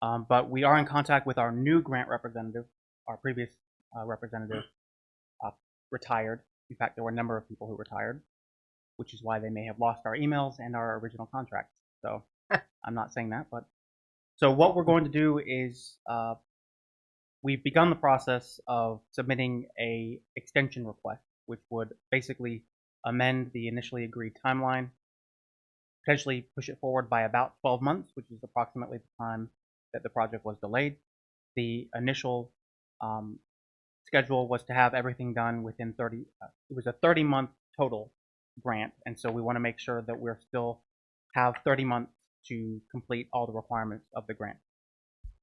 But we are in contact with our new grant representative. Our previous representative retired. In fact, there were a number of people who retired, which is why they may have lost our emails and our original contracts. So I'm not saying that, but so what we're going to do is we've begun the process of submitting a extension request, which would basically amend the initially agreed timeline, potentially push it forward by about 12 months, which is approximately the time that the project was delayed. The initial schedule was to have everything done within 30, it was a 30-month total grant, and so we want to make sure that we're still have 30 months to complete all the requirements of the grant.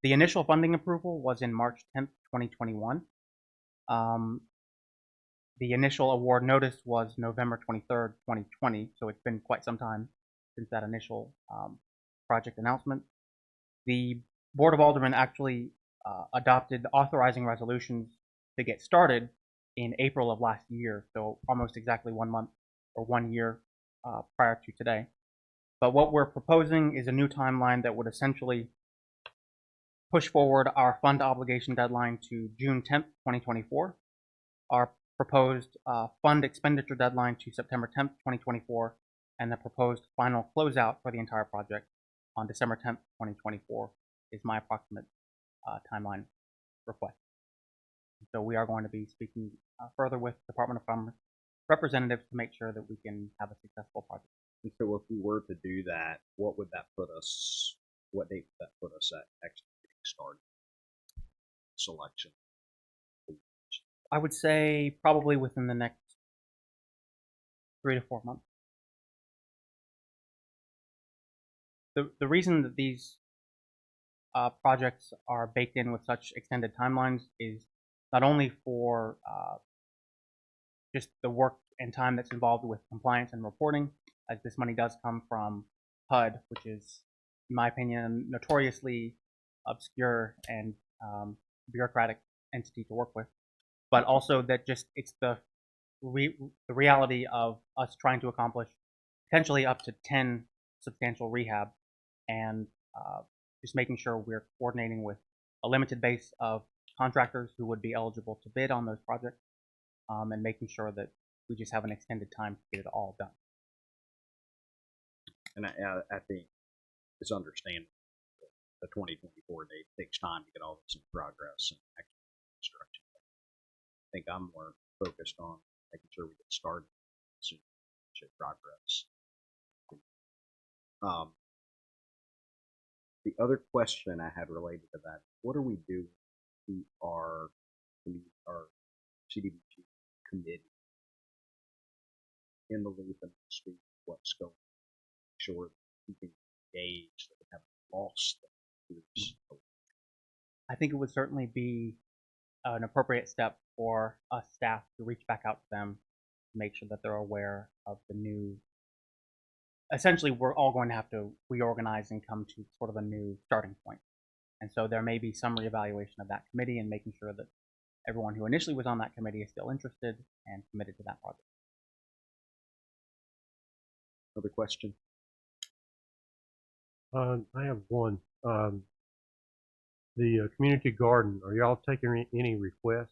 The initial funding approval was in March 10th, 2021. The initial award notice was November 23rd, 2020, so it's been quite some time since that initial project announcement. The Board of Aldermen actually adopted authorizing resolutions to get started in April of last year, so almost exactly 1 month or 1 year prior to today. But what we're proposing is a new timeline that would essentially push forward our fund obligation deadline to June 10th, 2024, our proposed fund expenditure deadline to September 10th, 2024, and the proposed final closeout for the entire project on December 10th, 2024 is my approximate timeline request. So we are going to be speaking further with Department of Commerce representatives to make sure that we can have a successful project. And so if we were to do that, what would that put us, what date would that put us at actually getting started? Selection. I would say probably within the next 3 to 4 months. The reason that these projects are baked in with such extended timelines is not only for just the work and time that's involved with compliance and reporting, as this money does come from HUD, which is, in my opinion, a notoriously obscure and bureaucratic entity to work with, but also that just it's the reality of us trying to accomplish potentially up to 10 substantial rehab, and just making sure we're coordinating with a limited base of contractors who would be eligible to bid on those projects, and making sure that we just have an extended time to get it all done. And I think it's understandable. The 2024 date takes time to get all this in progress and actual construction. I think I'm more focused on making sure we get started soon, show progress. The other question I had related to that, what are we doing to our CDBG committee in the loop and speak what's going on, sure that we can engage, that we haven't lost them. I think it would certainly be an appropriate step for us staff to reach back out to them, to make sure that they're aware of the new. Essentially, we're all going to have to reorganize and come to sort of a new starting point. And so there may be some reevaluation of that committee and making sure that everyone who initially was on that committee is still interested and committed to that project. Another question? I have one. The community garden, are y'all taking any requests?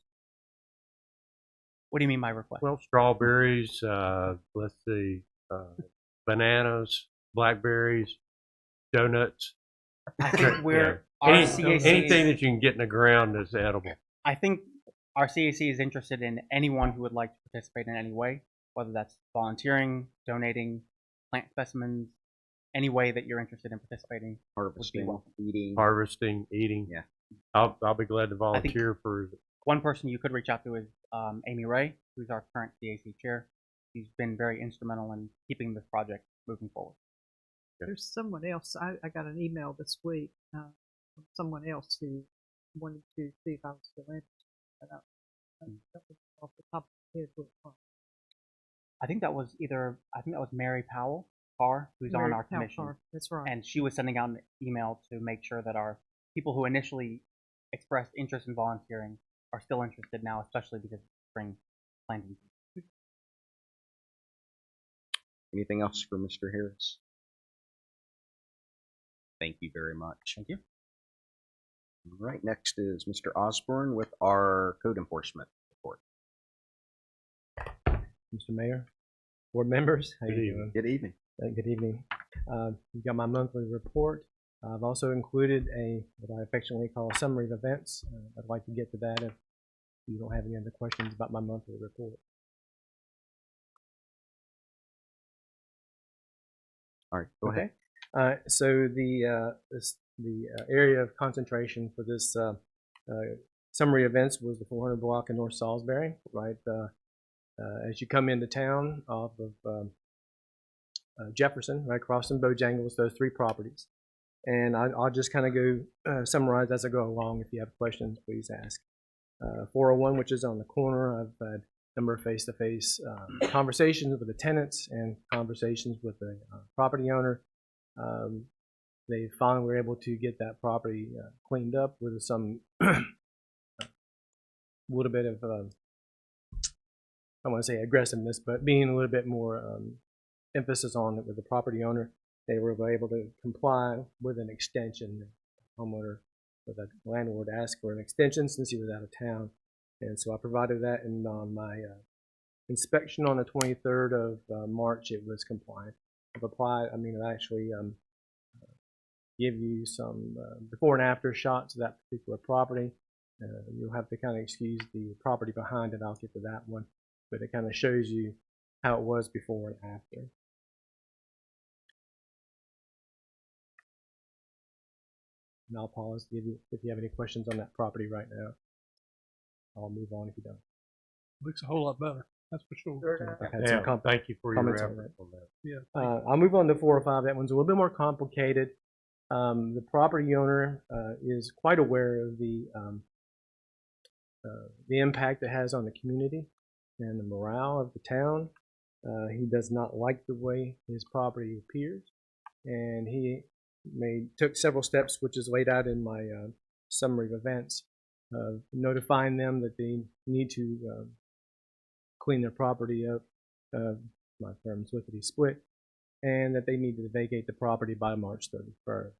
What do you mean by request? Well, strawberries, let's see, bananas, blackberries, donuts. I think we're anything that you can get in the ground that's edible. I think our CAC is interested in anyone who would like to participate in any way, whether that's volunteering, donating, plant specimens, any way that you're interested in participating. Harvesting, eating. Harvesting, eating. Yeah. I'll be glad to volunteer for. One person you could reach out to is Amy Ray, who's our current CAC chair. She's been very instrumental in keeping this project moving forward. There's someone else, I got an email this week from someone else who wanted to see if I was still interested. But that was off the top of my head who it was. I think that was Mary Powell Carr, who's on our commission. Carr, that's right. And she was sending out an email to make sure that our people who initially expressed interest in volunteering are still interested now, especially because it's spring planting. Anything else for Mr. Harris? Thank you very much. Thank you. All right, next is Mr. Osborne with our code enforcement report. Mr. Mayor, board members, how Good you evening. doing? Good evening. Good evening. You've got my monthly report. I've also included what I affectionately call a summary of events. I'd like to get to that if you don't have any other questions about my monthly report. All right, go ahead. So the area of concentration for this summary events was the 400 block in North Salisbury, right? As you come into town off of Jefferson, right across from Bojangles, those three properties. And I'll just kind of go summarize as I go along. If you have questions, please ask. 401, which is on the corner, I've had a number of face-to-face conversations with the tenants and conversations with the property owner. They finally were able to get that property cleaned up with some little bit of, I want to say aggressiveness, but being a little bit more emphasis on it with the property owner. They were able to comply with an extension. The homeowner, or the landlord, asked for an extension since he was out of town, and so I provided that. And on my inspection on the 23rd of March, it was compliant. I've applied. I actually give you some before and after shots of that particular property. You'll have to kind of excuse the property behind it. I'll get to that one, but it kind of shows you how it was before and after. And I'll pause if you have any questions on that property right now. I'll move on if you don't. Looks a whole lot better, that's for sure. I've had some Thank you for your comments effort on on that. Yeah. I'll move on to 405. That one's a little bit more complicated. The property owner is quite aware of the impact it has on the community and the morale of the town. He does not like the way his property appears, and he took several steps, which is laid out in my summary of events, notifying them that they need to clean their property up. My firm's lickety split, and that they need to vacate the property by March 31st.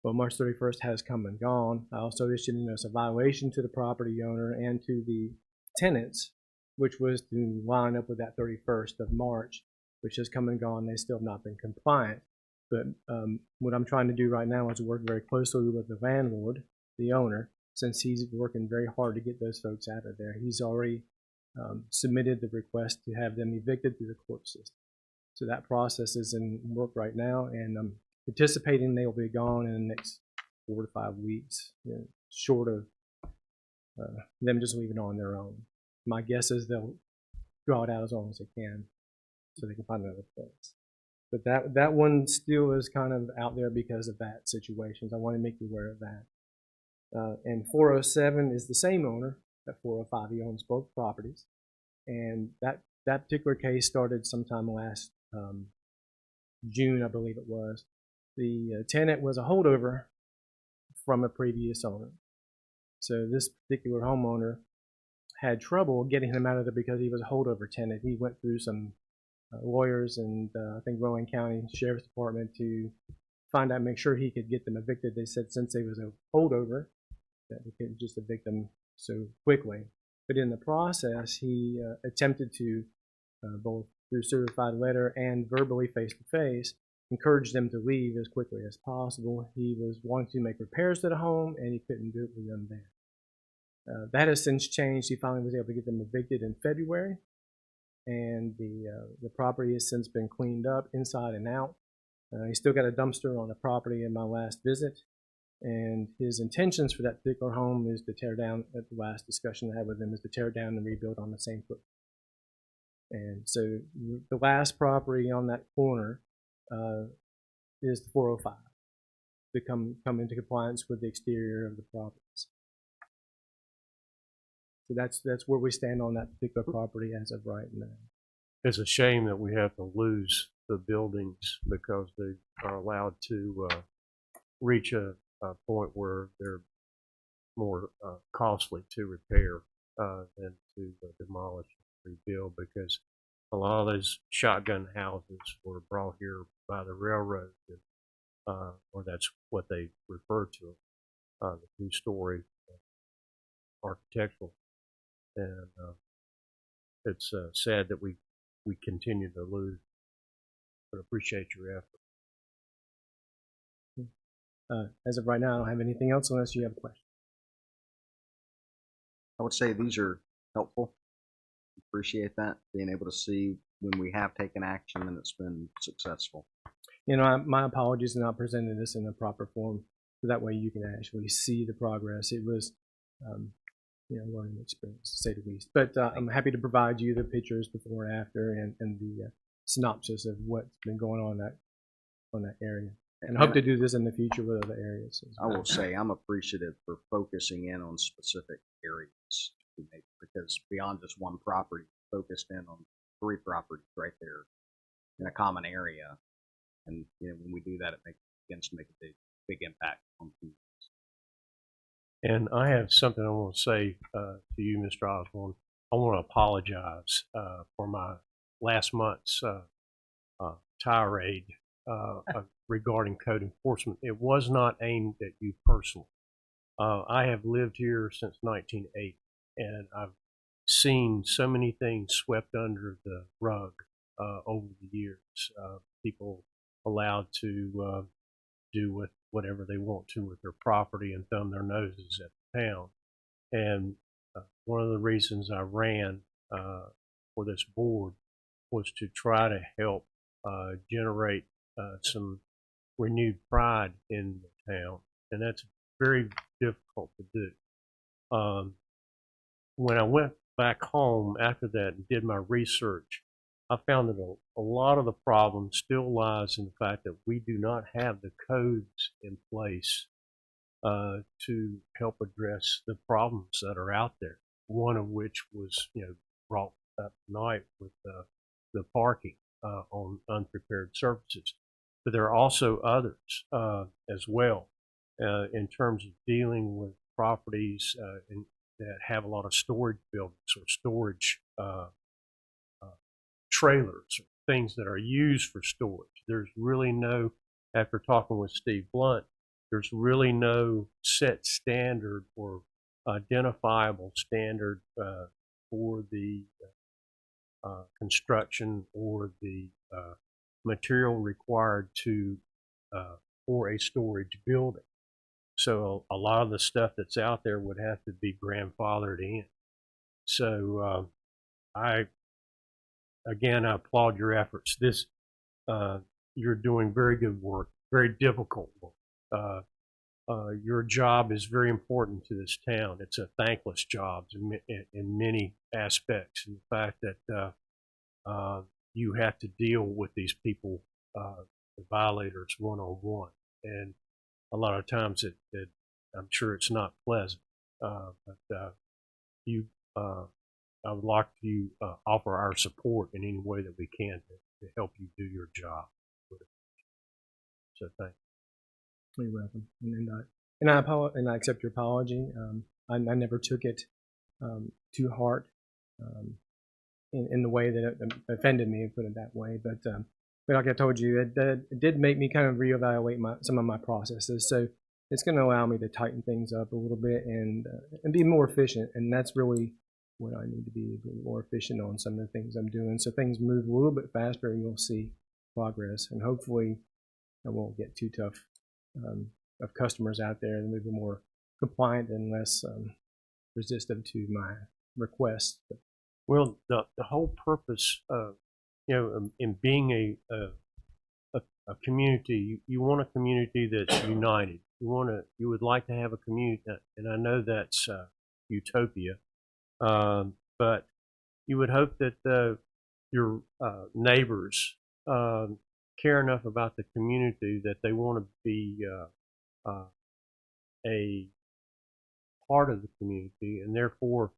Well, March 31st has come and gone. I also issued a notice of violation to the property owner and to the tenants, which was to line up with that 31st of March, which has come and gone. They still have not been compliant. But what I'm trying to do right now is work very closely with the landlord, the owner, since he's working very hard to get those folks out of there. He's already submitted the request to have them evicted through the court system. So that process is in work right now, and I'm anticipating they will be gone in the next 4 to 5 weeks, short of them just leaving on their own. My guess is they'll draw it out as long as they can so they can find another place. But that one still is kind of out there because of that situation. So I want to make you aware of that. And 407 is the same owner. At 405, he owns both properties. And that particular case started sometime last June, I believe it was. The tenant was a holdover from a previous owner. So this particular homeowner had trouble getting him out of there because he was a holdover tenant. He went through some lawyers and I think Rowan County Sheriff's Department to find out, make sure he could get them evicted. They said since they was a holdover that they couldn't just evict them so quickly. But in the process, he attempted to both through certified letter and verbally face-to-face encourage them to leave as quickly as possible. He was wanting to make repairs to the home, and he couldn't do it with them there. That has since changed. He finally was able to get them evicted in February, and the property has since been cleaned up inside and out. He's still got a dumpster on the property in my last visit, and his intentions for that particular home is to tear down, at the last discussion I had with him, is to tear down and rebuild on the same footprint. And so the last property on that corner is the 405 to come into compliance with the exterior of the properties. So that's where we stand on that particular property as of right now. It's a shame that we have to lose the buildings because they are allowed to reach a point where they're more costly to repair than to demolish and rebuild, because a lot of those shotgun houses were brought here by the railroad, and, or that's what they refer to them, the two-story architectural. And it's sad that we continue to lose, but appreciate your effort. As of right now, I don't have anything else unless you have a question. I would say these are helpful. Appreciate that, being able to see when we have taken action and it's been successful. You know, my apologies for not presenting this in a proper form, so that way you can actually see the progress. It was, learning experience, to say the least. But I'm happy to provide you the pictures before and after, and the synopsis of what's been going on that area. And I hope to do this in the future with other areas. I will say I'm appreciative for focusing in on specific areas, because beyond just one property, focused in on 3 properties right there in a common area. And when we do that, it begins to make a big impact on communities. And I have something I want to say to you, Mr. Osborne. I want to apologize for my last month's tirade regarding code enforcement. It was not aimed at you personally. I have lived here since 1980, and I've seen so many things swept under the rug over the years. People allowed to do with whatever they want to with their property and thumb their noses at the town. And one of the reasons I ran for this board was to try to help generate some renewed pride in the town, and that's very difficult to do. When I went back home after that and did my research, I found that a lot of the problem still lies in the fact that we do not have the codes in place to help address the problems that are out there. One of which was, brought up tonight with the parking on unprepared surfaces. But there are also others as well in terms of dealing with properties that have a lot of storage buildings or storage trailers, or things that are used for storage. There's really no, after talking with Steve Blunt, there's really no set standard or identifiable standard for the construction or the material required for a storage building. So a lot of the stuff that's out there would have to be grandfathered in. So I applaud your efforts. You're doing very good work, very difficult work. Your job is very important to this town. It's a thankless job in many aspects. And the fact that you have to deal with these people, the violators, one-on-one. And a lot of times I'm sure it's not pleasant. But I would like to offer our support in any way that we can to help you do your job. So thank you. You're welcome. And I accept your apology. I never took it to heart in the way that it offended me, put it that way. But like I told you, it did make me kind of reevaluate some of my processes. So it's going to allow me to tighten things up a little bit and be more efficient. And that's really what I need to be more efficient on some of the things I'm doing. So things move a little bit faster, and you'll see progress. And hopefully, I won't get too tough of customers out there, and maybe more compliant and less resistant to my requests. Well, the whole purpose of in being a community, you want a community that's united. You would like to have a community, and I know that's utopia, but you would hope that your neighbors care enough about the community that they want to be a part of the community, and therefore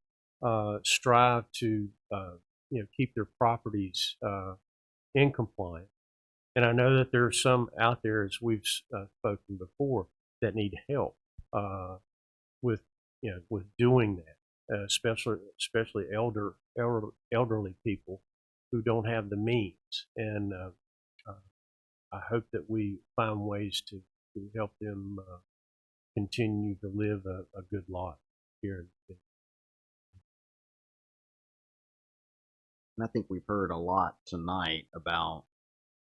strive to keep their properties in compliance. And I know that there are some out there, as we've spoken before, that need help with doing that, especially elderly people who don't have the means. And I hope that we find ways to help them continue to live a good life here. And I think we've heard a lot tonight about,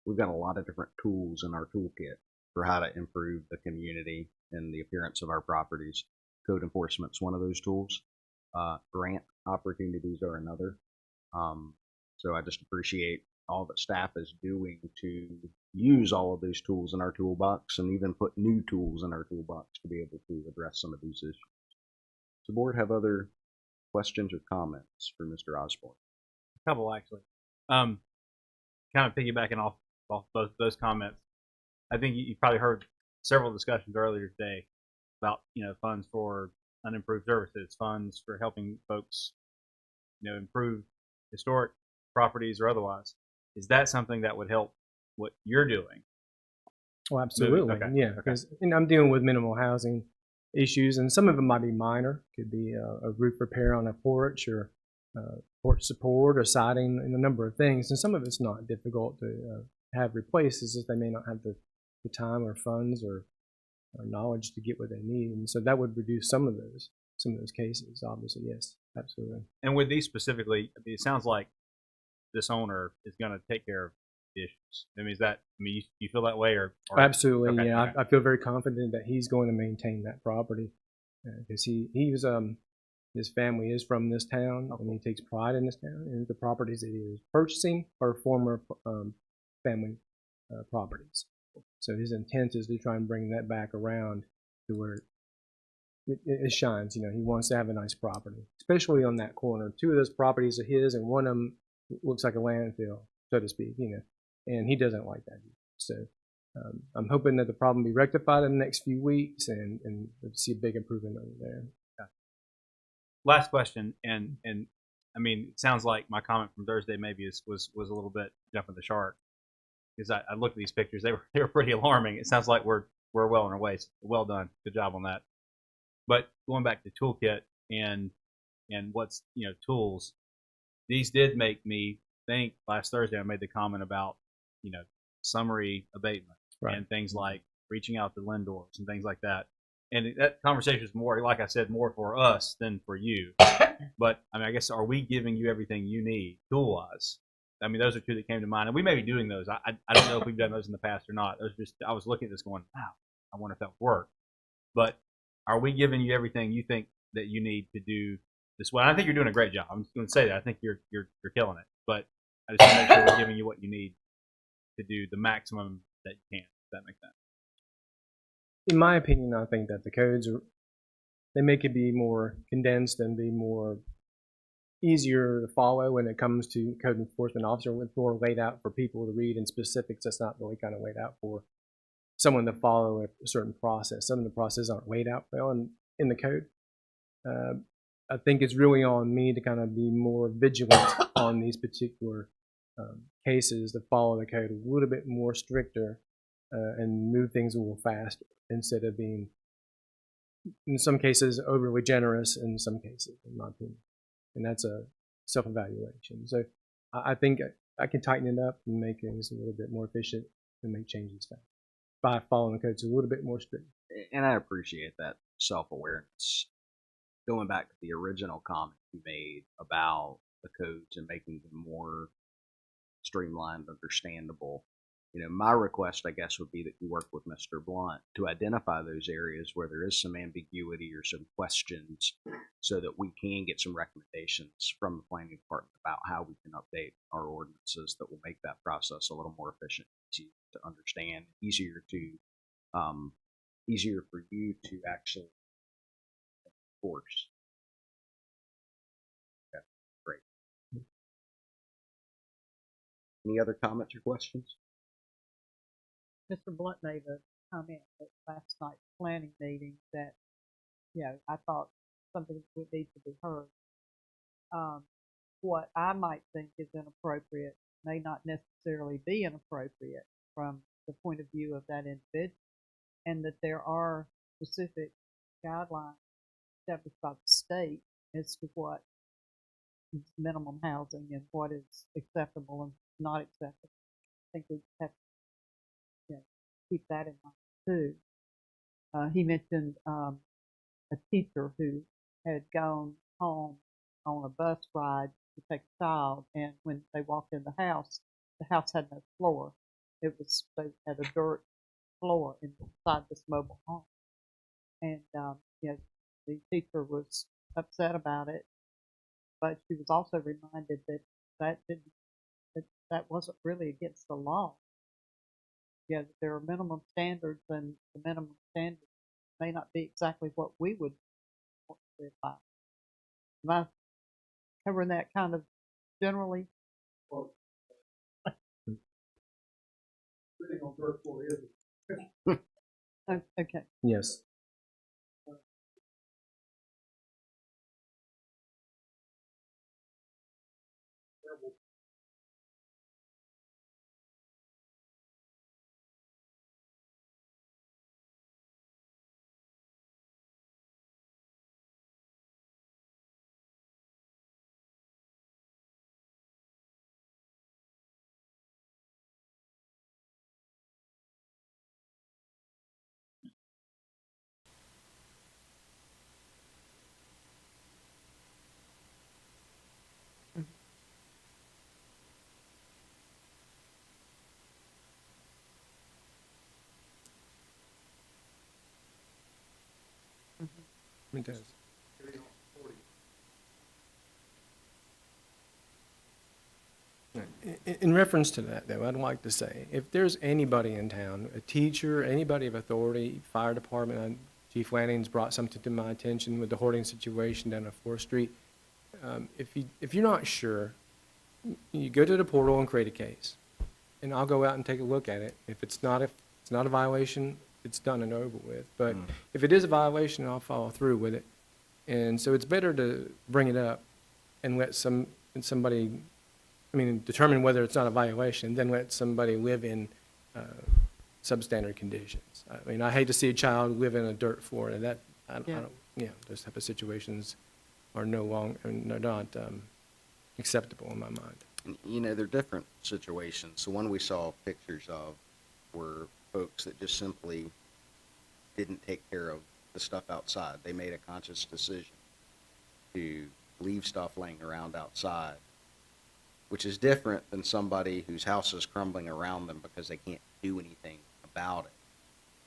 we've got a lot of different tools in our toolkit for how to improve the community and the appearance of our properties. Code enforcement's one of those tools. Grant opportunities are another. So I just appreciate all that staff is doing to use all of those tools in our toolbox and even put new tools in our toolbox to be able to address some of these issues. Does the board have other questions or comments for Mr. Osborne? A couple, actually. Kind of piggybacking off both those comments. I think you probably heard several discussions earlier today about, funds for unimproved services, funds for helping folks, improve historic properties or otherwise. Is that something that would help what you're doing? Oh, absolutely. Okay. Yeah, because I'm dealing with minimal housing issues, and some of them might be minor. Could be a roof repair on a porch, or porch support, or siding, and a number of things. And some of it's not difficult to have replaced. It's just they may not have the time or funds or knowledge to get what they need, and so that would reduce some of those cases. Obviously, yes, absolutely. And with these specifically, it sounds like this owner is going to take care of the issues. You feel that way, or absolutely, okay, yeah. okay. I feel very confident that he's going to maintain that property because he was his family is from this town, and he takes pride in this town. And the properties that he is purchasing are former family properties. So his intent is to try and bring that back around to where it shines. He wants to have a nice property, especially on that corner. Two of those properties are his, and one of them looks like a landfill, so to speak. And he doesn't like that either. So I'm hoping that the problem will be rectified in the next few weeks, and we'll see a big improvement over there. Okay. Last question, and it sounds like my comment from Thursday maybe was a little bit jumping the shark, because I looked at these pictures. They were pretty alarming. It sounds like we're well on our way. So well done. Good job on that. But going back to toolkit and what's tools, these did make me think. Last Thursday I made the comment about summary abatement, right, and things like reaching out to lenders and things like that. And that conversation is more, like I said, more for us than for you. But I guess, are we giving you everything you need tool wise? Those are two that came to mind, and we may be doing those. I don't know if we've done those in the past or not. I was looking at this going, wow, I wonder if that would work. But are we giving you everything you think that you need to do this well? I think you're doing a great job. I'm just going to say that. I think you're killing it. But I just want to make sure we're giving you what you need to do the maximum that you can. If that makes sense. In my opinion, I think that the codes they make it be more condensed and be more easier to follow when it comes to code enforcement officer, with more laid out for people to read in specifics. That's not really kind of laid out for someone to follow a certain process. Some of the processes aren't laid out well in the code. I think it's really on me to kind of be more vigilant on these particular cases, to follow the code a little bit more stricter and move things a little faster, instead of being, in some cases, overly generous in some cases, in my opinion. And that's a self-evaluation. So I think I can tighten it up and make things a little bit more efficient and make changes fast by following the codes a little bit more strict. And I appreciate that self-awareness. Going back to the original comment you made about the codes and making them more streamlined, understandable, my request, I guess, would be that you work with Mr. Blunt to identify those areas where there is some ambiguity or some questions, so that we can get some recommendations from the planning department about how we can update our ordinances that will make that process a little more efficient, easier to understand, easier for you to actually enforce. Okay, great. Any other comments or questions? Mr. Blunt made a comment at last night's planning meeting that, I thought something would need to be heard. What I might think is inappropriate may not necessarily be inappropriate from the point of view of that individual, and that there are specific guidelines established by the state as to what is minimum housing and what is acceptable and not acceptable. I think we have to keep that in mind too. He mentioned a teacher who had gone home on a bus ride to take a child, and when they walked in the house had no floor. They had a dirt floor inside this mobile home. And, the teacher was upset about it, but she was also reminded that that wasn't really against the law. There are minimum standards, and the minimum standards may not be exactly what we would want to apply. Am I covering that kind of generally? Okay. Yes. It does. In reference to that, though, I'd like to say, if there's anybody in town, a teacher, anybody of authority, fire department, Chief Lanning's brought something to my attention with the hoarding situation down on 4th Street. If you're not sure, you go to the portal and create a case, and I'll go out and take a look at it. If it's not a violation, it's done and over with. But if it is a violation, I'll follow through with it. And so it's better to bring it up and let somebody, determine whether it's not a violation, then let somebody live in substandard conditions. I hate to see a child live in a dirt floor, and those type of situations are not acceptable in my mind. They're different situations. The one we saw pictures of were folks that just simply didn't take care of the stuff outside. They made a conscious decision to leave stuff laying around outside, which is different than somebody whose house is crumbling around them because they can't do anything about it.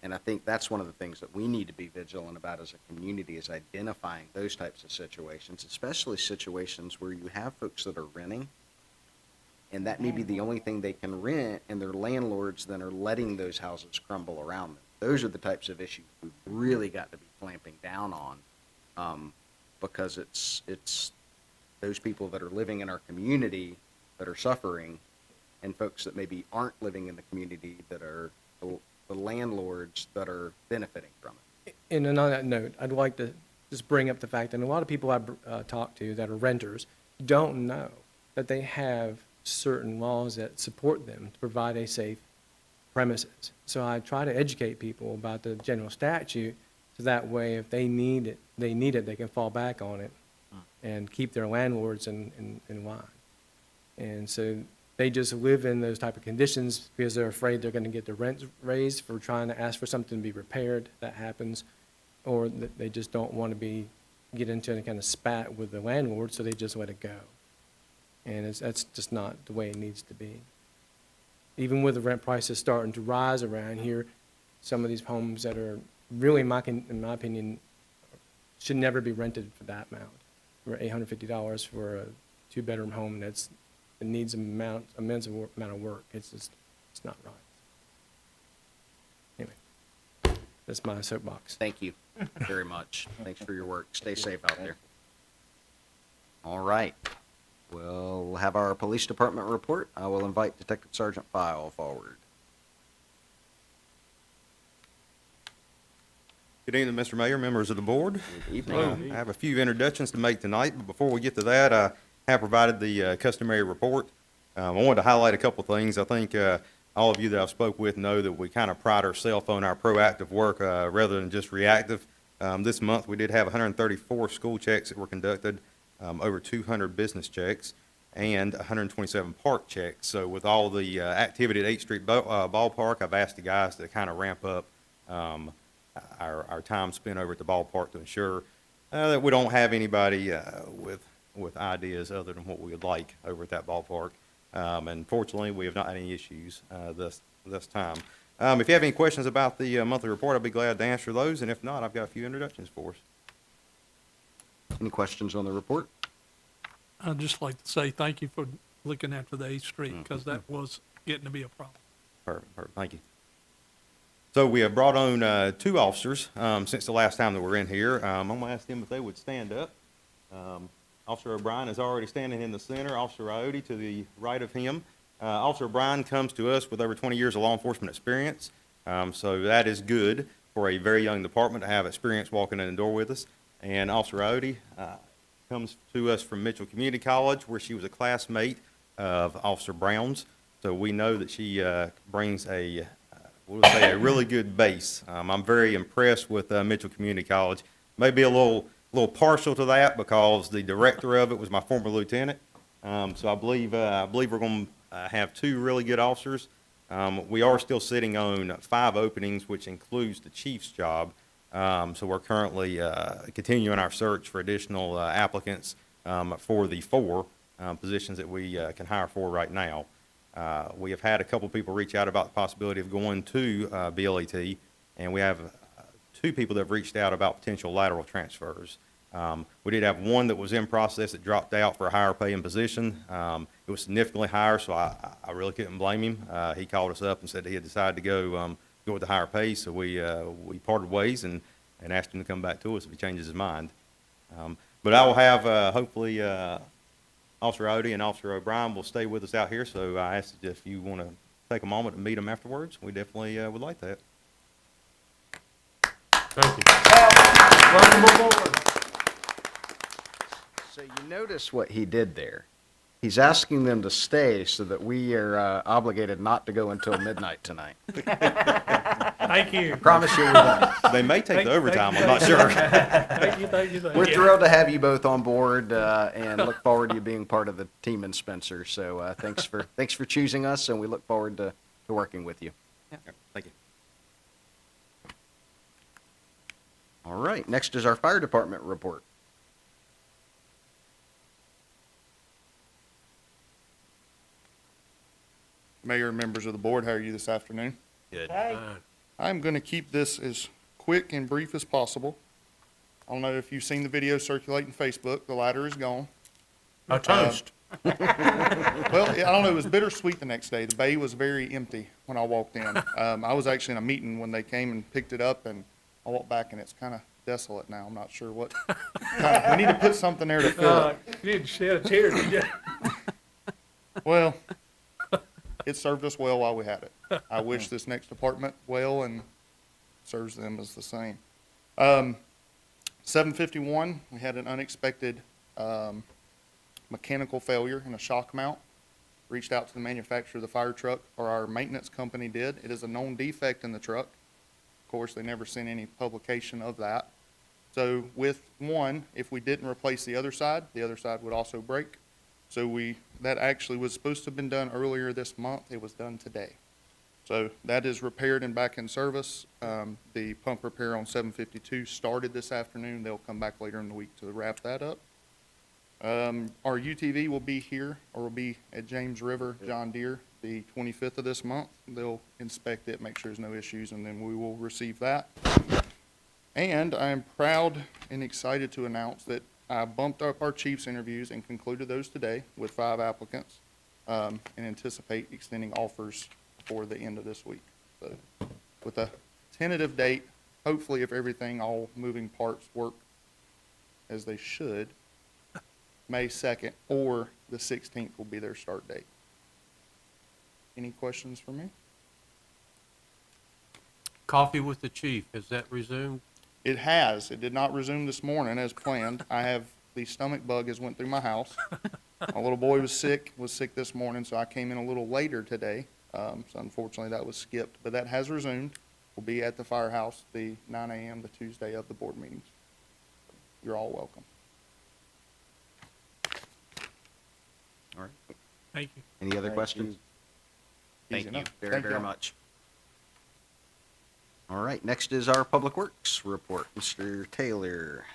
And I think that's one of the things that we need to be vigilant about as a community, is identifying those types of situations, especially situations where you have folks that are renting, and that may be the only thing they can rent, and their landlords then are letting those houses crumble around them. Those are the types of issues we've really got to be clamping down on, because it's those people that are living in our community that are suffering, and folks that maybe aren't living in the community that are the landlords that are benefiting from it. And on that note, I'd like to just bring up the fact that a lot of people I've talked to that are renters don't know that they have certain laws that support them to provide a safe premises. So I try to educate people about the general statute, so that way if they need it, they can fall back on it and keep their landlords in line. And so they just live in those type of conditions because they're afraid they're going to get their rent raised for trying to ask for something to be repaired. That happens. Or they just don't want to get into any kind of spat with the landlord, so they just let it go. And that's just not the way it needs to be. Even with the rent prices starting to rise around here, some of these homes that are really, in my opinion, should never be rented for that amount. For $850 for a 2-bedroom home that needs immense amount of work. It's not right. Anyway, that's my soapbox. Thank you very much. Thanks for your work. Stay safe out there. All right. We'll have our police department report. I will invite Detective Sergeant File forward. Good evening, Mr. Mayor, members of the board. Good evening. I have a few introductions to make tonight, but before we get to that, I have provided the customary report. I wanted to highlight a couple things. I think all of you that I've spoke with know that we kind of pride ourselves on our proactive work rather than just reactive. This month we did have 134 school checks that were conducted, over 200 business checks, and 127 park checks. So with all the activity at 8th Street Ballpark, I've asked the guys to kind of ramp up our time spent over at the ballpark to ensure that we don't have anybody with with ideas other than what we would like over at that ballpark. And fortunately, we have not had any issues this time. If you have any questions about the monthly report, I'll be glad to answer those. And if not, I've got a few introductions for us. Any questions on the report? I'd just like to say thank you for looking after the 8th Street, because that was getting to be a problem. Perfect. Thank you. So we have brought on 2 officers since the last time that we're in here. I'm going to ask them if they would stand up. Officer O'Brien is already standing in the center. Officer Iotti to the right of him. Officer O'Brien comes to us with over 20 years of law enforcement experience. So that is good for a very young department to have experience walking in the door with us. And Officer Iotti comes to us from Mitchell Community College, where she was a classmate of Officer Brown's. So we know that she brings a really good base. I'm very impressed with Mitchell Community College. Maybe a little partial to that because the director of it was my former lieutenant. So I believe we're going to have 2 really good officers. We are still sitting on 5 openings, which includes the chief's job. So we're currently continuing our search for additional applicants for the 4 positions that we can hire for right now. We have had a couple people reach out about the possibility of going to BLET, and we have 2 people that have reached out about potential lateral transfers. We did have one that was in process that dropped out for a higher paying position. It was significantly higher, so I really couldn't blame him. He called us up and said he had decided to go with the higher pay, so we parted ways and asked him to come back to us if he changes his mind. But I will have hopefully Officer Iotti and Officer O'Brien will stay with us out here, so I asked if you want to take a moment and meet them afterwards. We definitely would like that. Thank you. Welcome aboard. So you notice what he did there. He's asking them to stay so that we are obligated not to go until midnight tonight. Thank you. I promise you we won't. They may take the overtime, I'm not sure. Thank you. We're thrilled to have you both on board and look forward to you being part of the team in Spencer. So thanks for choosing us, and we look forward to working with you. Yeah. Thank you. All right, next is our fire department report. Mayor and members of the board, how are you this afternoon? Good. I'm going to keep this as quick and brief as possible. I don't know if you've seen the video circulating Facebook. The ladder is gone. A toast. Well, I don't know. It was bittersweet the next day. The bay was very empty when I walked in. I was actually in a meeting when they came and picked it up, and I walked back, and it's kind of desolate now. I'm not sure what. We need to put something there to fill it. You didn't shed a tear, did you? Well, it served us well while we had it. I wish this next department well and serves them as the same. 751, we had an unexpected mechanical failure in a shock mount. Reached out to the manufacturer of the fire truck, or our maintenance company did. It is a known defect in the truck. Of course, they never sent any publication of that. So with one, if we didn't replace the other side would also break. So that actually was supposed to have been done earlier this month. It was done today. So that is repaired and back in service. The pump repair on 752 started this afternoon. They'll come back later in the week to wrap that up. Our UTV will be here, or will be at James River, John Deere, the 25th of this month. They'll inspect it, make sure there's no issues, and then we will receive that. And I am proud and excited to announce that I bumped up our chief's interviews and concluded those today with 5 applicants, and anticipate extending offers for the end of this week. So with a tentative date, hopefully if everything, all moving parts work as they should, May 2nd or the 16th will be their start date. Any questions for me? Coffee with the chief, has that resumed? It has. It did not resume this morning as planned. I have the stomach bug has went through my house. My little boy was sick this morning, so I came in a little later today. So unfortunately that was skipped, but that has resumed. We'll be at the firehouse the 9 a.m. the Tuesday of the board meetings. You're all welcome. All right. Thank you. Any other questions? Easy Thank you enough. very, Thank very y'all. much. All right, next is our Public Works report. Mr. Taylor.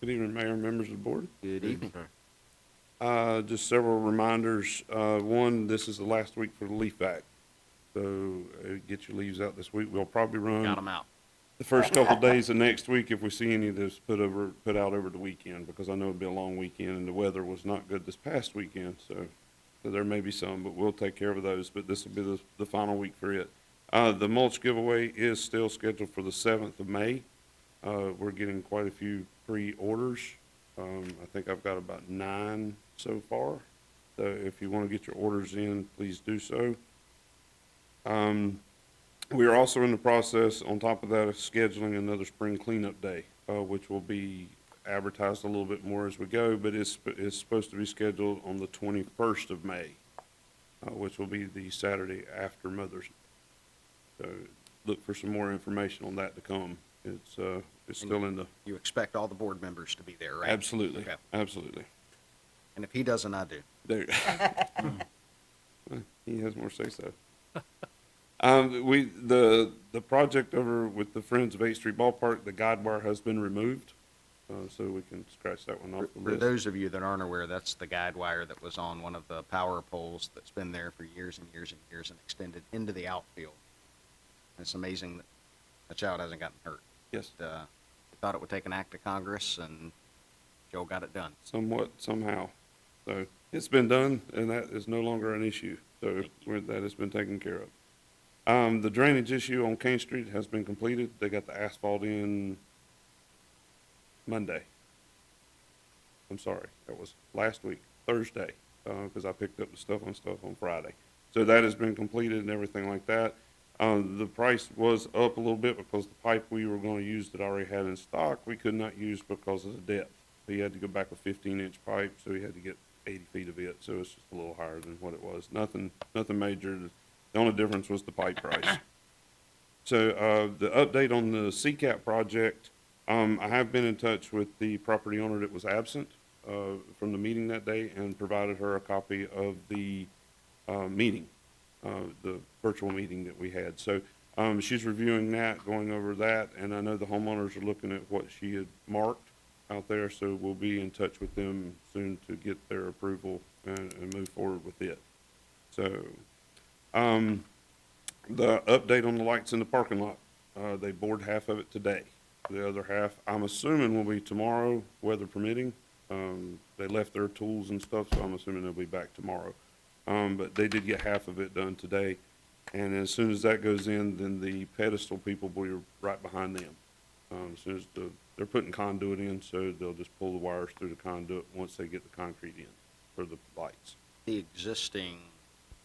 Good evening, Mayor and members of the board. Good evening. Just several reminders. One, this is the last week for the leaf vac. So get your leaves out this week. We'll probably run. Got them out. The first couple of days of next week, if we see any of this put out over the weekend, because I know it'll be a long weekend and the weather was not good this past weekend. So there may be some, but we'll take care of those. But this will be the final week for it. The mulch giveaway is still scheduled for the 7th of May. We're getting quite a few pre-orders. I think I've got about 9 so far. So if you want to get your orders in, please do so. We are also in the process, on top of that, of scheduling another spring cleanup day, which will be advertised a little bit more as we go, but it's supposed to be scheduled on the 21st of May, which will be the Saturday after Mother's Day. So look for some more information on that to come. It's still in the. You expect all the board members to be there, right? Absolutely. Okay. Absolutely. And if he doesn't, I do. There. He has more say so. The project over with the Friends of 8th Street Ballpark, the guide wire has been removed, so we can scratch that one off the For list. those of you that aren't aware, that's the guide wire that was on one of the power poles that's been there for years and years and years and extended into the outfield. It's amazing that the child hasn't gotten hurt. Yes. Thought it would take an act of Congress, and Joe got it done. Somewhat, somehow. So it's been done, and that is no longer an issue. So that has been taken care of. The drainage issue on Kane Street has been completed. They got the asphalt in Monday. I'm sorry, that was last week, Thursday, because I picked up the stuff on Friday. So that has been completed and everything like that. The price was up a little bit because the pipe we were going to use that I already had in stock, we could not use because of the depth. He had to go back a 15-inch pipe, so he had to get 80 feet of it. So it's just a little higher than what it was. Nothing major. The only difference was the pipe price. So the update on the Ccap project, I have been in touch with the property owner that was absent from the meeting that day and provided her a copy of the meeting. The virtual meeting that we had. So she's reviewing that, going over that, and I know the homeowners are looking at what she had marked out there, so we'll be in touch with them soon to get their approval and move forward with it. So the update on the lights in the parking lot, they bored half of it today. The other half, I'm assuming, will be tomorrow, weather permitting. They left their tools and stuff, so I'm assuming they'll be back tomorrow. But they did get half of it done today. And as soon as that goes in, then the pedestal people will be right behind them. As soon as they're putting conduit in, so they'll just pull the wires through the conduit once they get the concrete in for the lights. The existing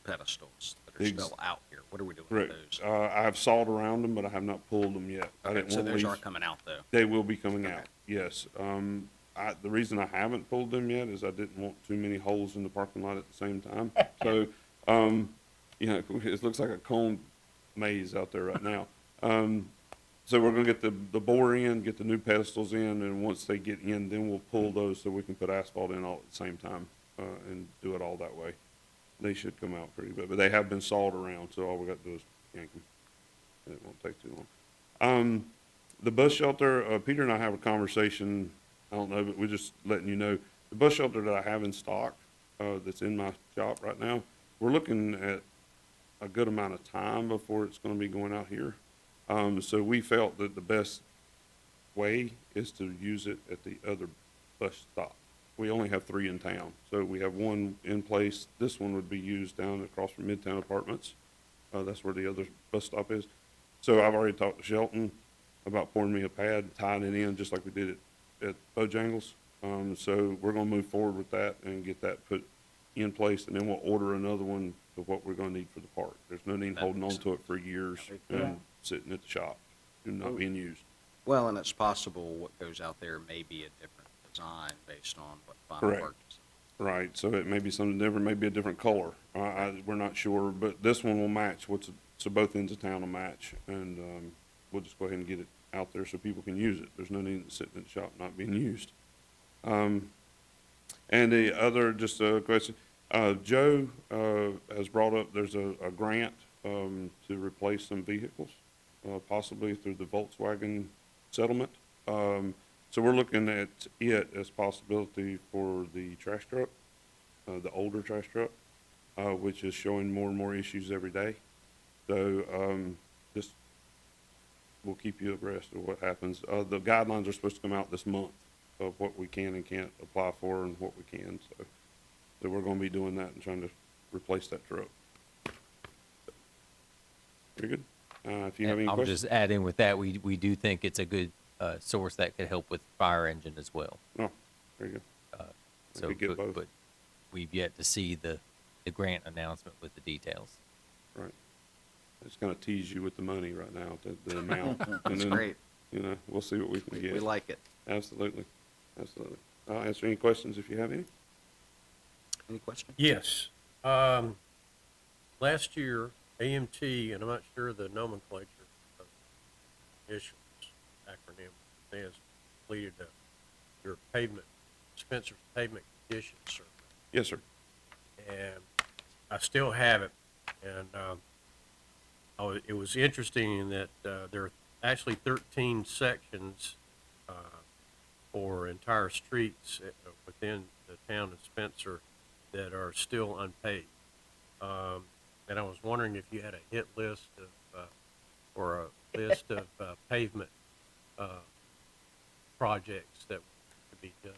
pedestals that are still out here, what are we doing Correct. with those? I have sawed around them, but I have not pulled them yet. I Okay, didn't so want to those leave. aren't coming out, though? They will be coming out, yes. The reason I haven't pulled them yet is I didn't want too many holes in the parking lot at the same time. So, it looks like a cone maze out there right now. So we're gonna get the bore in, get the new pedestals in, and once they get in, then we'll pull those so we can put asphalt in all at the same time, and do it all that way. They should come out pretty good, but they have been sawed around, so all we got to do is yank them. It won't take too long. The bus shelter, Peter and I have a conversation, I don't know, but we're just letting you know, the bus shelter that I have in stock, that's in my shop right now, we're looking at a good amount of time before it's gonna be going out here. So we felt that the best way is to use it at the other bus stop. We only have 3 in town, so we have one in place. This one would be used down across from Midtown Apartments. That's where the other bus stop is. So I've already talked to Shelton about pouring me a pad, tying it in just like we did at Bojangles. So we're gonna move forward with that and get that put in place, and then we'll order another one of what we're gonna need for the park. There's no need holding on to it for years and sitting at the shop and not being used. Well, and it's possible what goes out there may be a different design based on what final Correct. work is. Right, so it may be something different, maybe a different color. We're not sure, but this one will match so both ends of town will match, and we'll just go ahead and get it out there so people can use it. There's no need sitting in the shop not being used. And the other, just a question, Joe has brought up, there's a grant to replace some vehicles, possibly through the Volkswagen settlement. So we're looking at it as possibility for the trash truck, the older trash truck, which is showing more and more issues every day. So, just, we'll keep you abreast of what happens. The guidelines are supposed to come out this month of what we can and can't apply for and what we can. So we're gonna be doing that and trying to replace that truck. Very good. If you have any I'll questions. just add in with that, we do think it's a good source that could help with fire engine as well. Oh, very good. So, could get both. but we've yet to see the grant announcement with the details. Right. It's gonna tease you with the money right now, the amount. That's And then, great. You know, we'll see what we can get. We like it. Absolutely. Absolutely. I'll answer any questions if you have any. Any questions? Yes. Last year, AMT, and I'm not sure the nomenclature of initials, acronym, stands, completed your pavement, Spencer's pavement condition survey. Yes, sir. And I still have it. And it was interesting in that there are actually 13 sections or entire streets within the town of Spencer that are still unpaved. And I was wondering if you had a hit list of, or a list of pavement projects that could be done.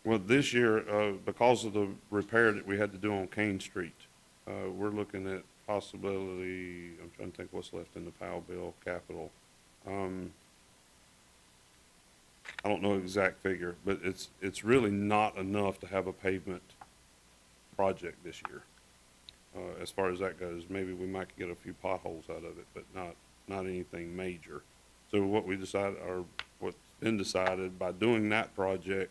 Well, this year, because of the repair that we had to do on Kane Street, we're looking at possibility, I'm trying to think what's left in the Powell bill, capital. I don't know the exact figure, but it's really not enough to have a pavement project this year. As far as that goes, maybe we might get a few potholes out of it, but not anything major. So what we decided, or what's been decided by doing that project,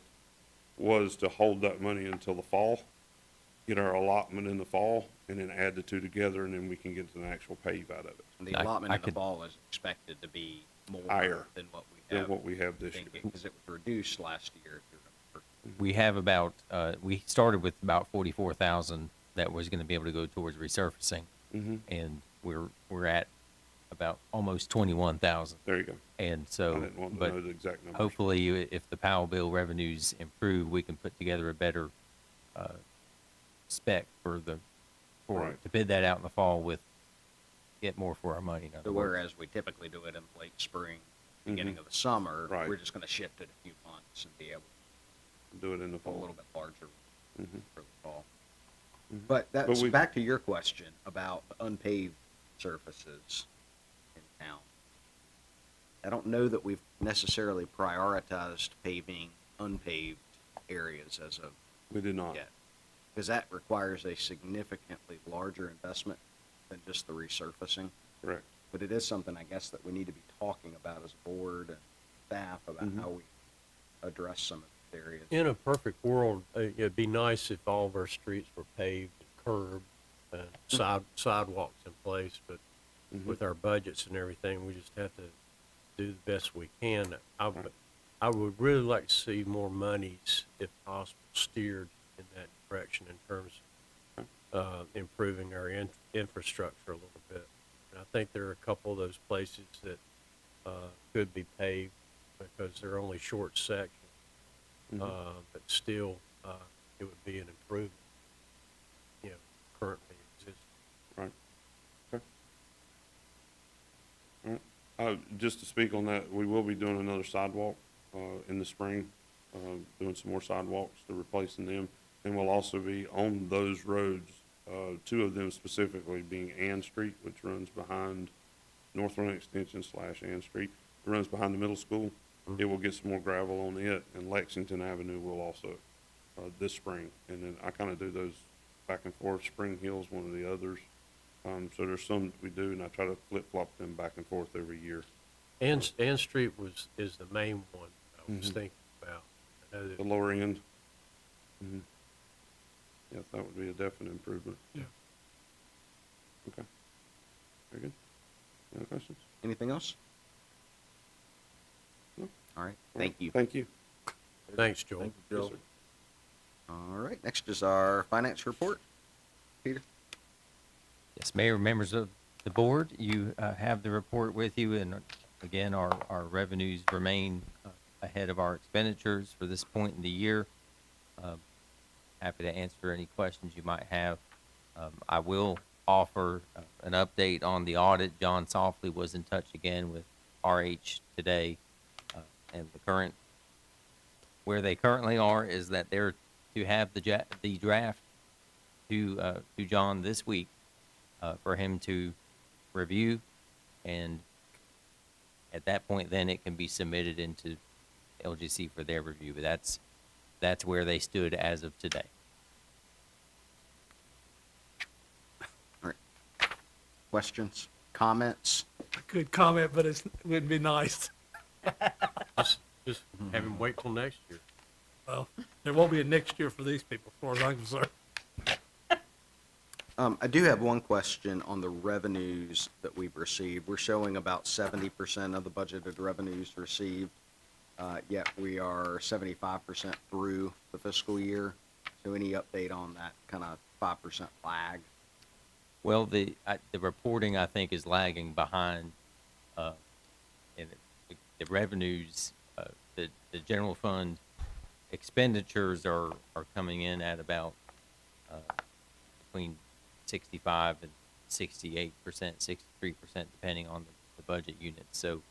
was to hold that money until the fall, get our allotment in the fall, and then add the two together, and then we can get an actual pave out of it. And the allotment in the fall is expected to be more higher than what we have this year. because it was reduced last year. We have about, we started with about 44,000 that was going to be able to go towards resurfacing. Mhm. And we're at about almost 21,000. There you go. And so, I didn't want to but know the exact numbers. hopefully if the Powell bill revenues improve, we can put together a better spec to bid that out in the fall with, get more for our money. in other So words. whereas we typically do it in late spring, beginning of the summer, Right. we're just going to shift it a few months and be able do it in the to go a fall. little bit larger Mhm. for the fall. Mhm. But that's we- back to your question about unpaved surfaces in town. I don't know that we've necessarily prioritized paving unpaved areas as of We did not. yet, because that requires a significantly larger investment than just the resurfacing. Correct. But it is something, I guess, that we need to be talking about as a board and staff about Mhm. how we address some of these areas. In a perfect world, it'd be nice if all of our streets were paved, curbed, and sidewalks in place, but Mhm. with our budgets and everything, we just have to do the best we can. I would really like to see more monies, if possible, steered in that direction in terms of improving our infrastructure a little bit. And I think there are a couple of those places that could be paved because they're only short sections. But still, it would be an improvement, currently existing. Right. Okay. All right. Just to speak on that, we will be doing another sidewalk in the spring, doing some more sidewalks to replacing them. And we'll also be on those roads, two of them specifically being Ann Street, which runs behind North Run Extension / Ann Street. It runs behind the middle school. It will get some more gravel on it, and Lexington Avenue will also this spring. And then I kind of do those back and forth. Spring Hill's one of the others. So there's some that we do, and I try to flip-flop them back and forth every year. Ann Street is the main one I was Mhm. thinking about. I know that The lower end. Mhm. Yes, that would be a definite improvement. Yeah. Okay. Very good. Any other questions? Anything else? No. All right. Thank you. Thank you. Thanks, Joel. Thank you, Joel. Yes, sir. All right. Next is our finance report. Peter. Yes, Mayor, members of the board, you have the report with you, and again, our revenues remain ahead of our expenditures for this point in the year. Happy to answer any questions you might have. I will offer an update on the audit. John Softly was in touch again with RH today, and where they currently are is that they're to have the draft to John this week for him to review, and at that point then it can be submitted into LGC for their review. But that's where they stood as of today. All right. Questions, comments? I could comment, but it wouldn't be nice. Just have him wait till next year. Well, there won't be a next year for these people, as far as I'm concerned. I do have one question on the revenues that we've received. We're showing about 70% of the budgeted revenues received, yet we are 75% through the fiscal year. So any update on that kind of 5% lag? Well, the reporting, I think, is lagging behind, and the revenues, the general fund expenditures are coming in at about between 65 and 68%, 63%, depending on the budget unit. So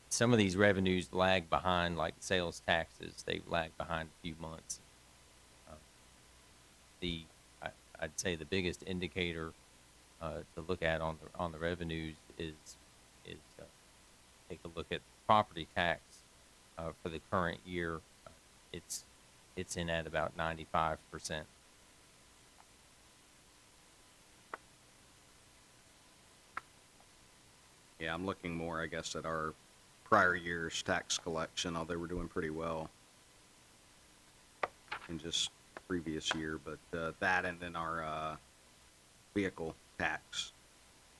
some of these revenues lag behind, like sales taxes. They lag behind a few months. I'd say the biggest indicator to look at on the revenues is take a look at property tax for the current year. It's in at about 95%. Yeah, I'm looking more, I guess, at our prior year's tax collection, although we're doing pretty well in just previous year, but that and then our vehicle tax,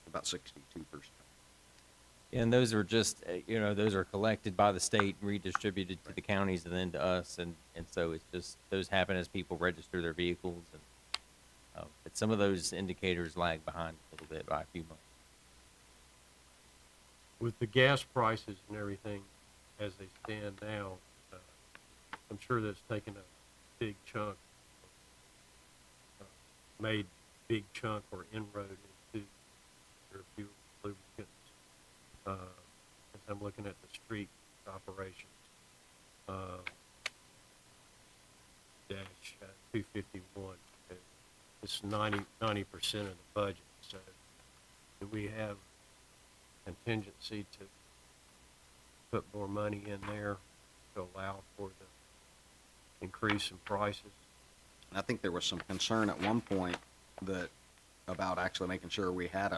about 62%. And those are just, those are collected by the state, redistributed to the counties and then to us. And so it's just, those happen as people register their vehicles. And but some of those indicators lag behind a little bit by a few months. With the gas prices and everything as they stand now, I'm sure that's taken a big chunk, made big chunk or inroad into your fuel lubricants. As I'm looking at the street operations, dash 251, it's 90% of the budget. So do we have contingency to put more money in there to allow for the increase in prices? And I think there was some concern at one point that about actually making sure we had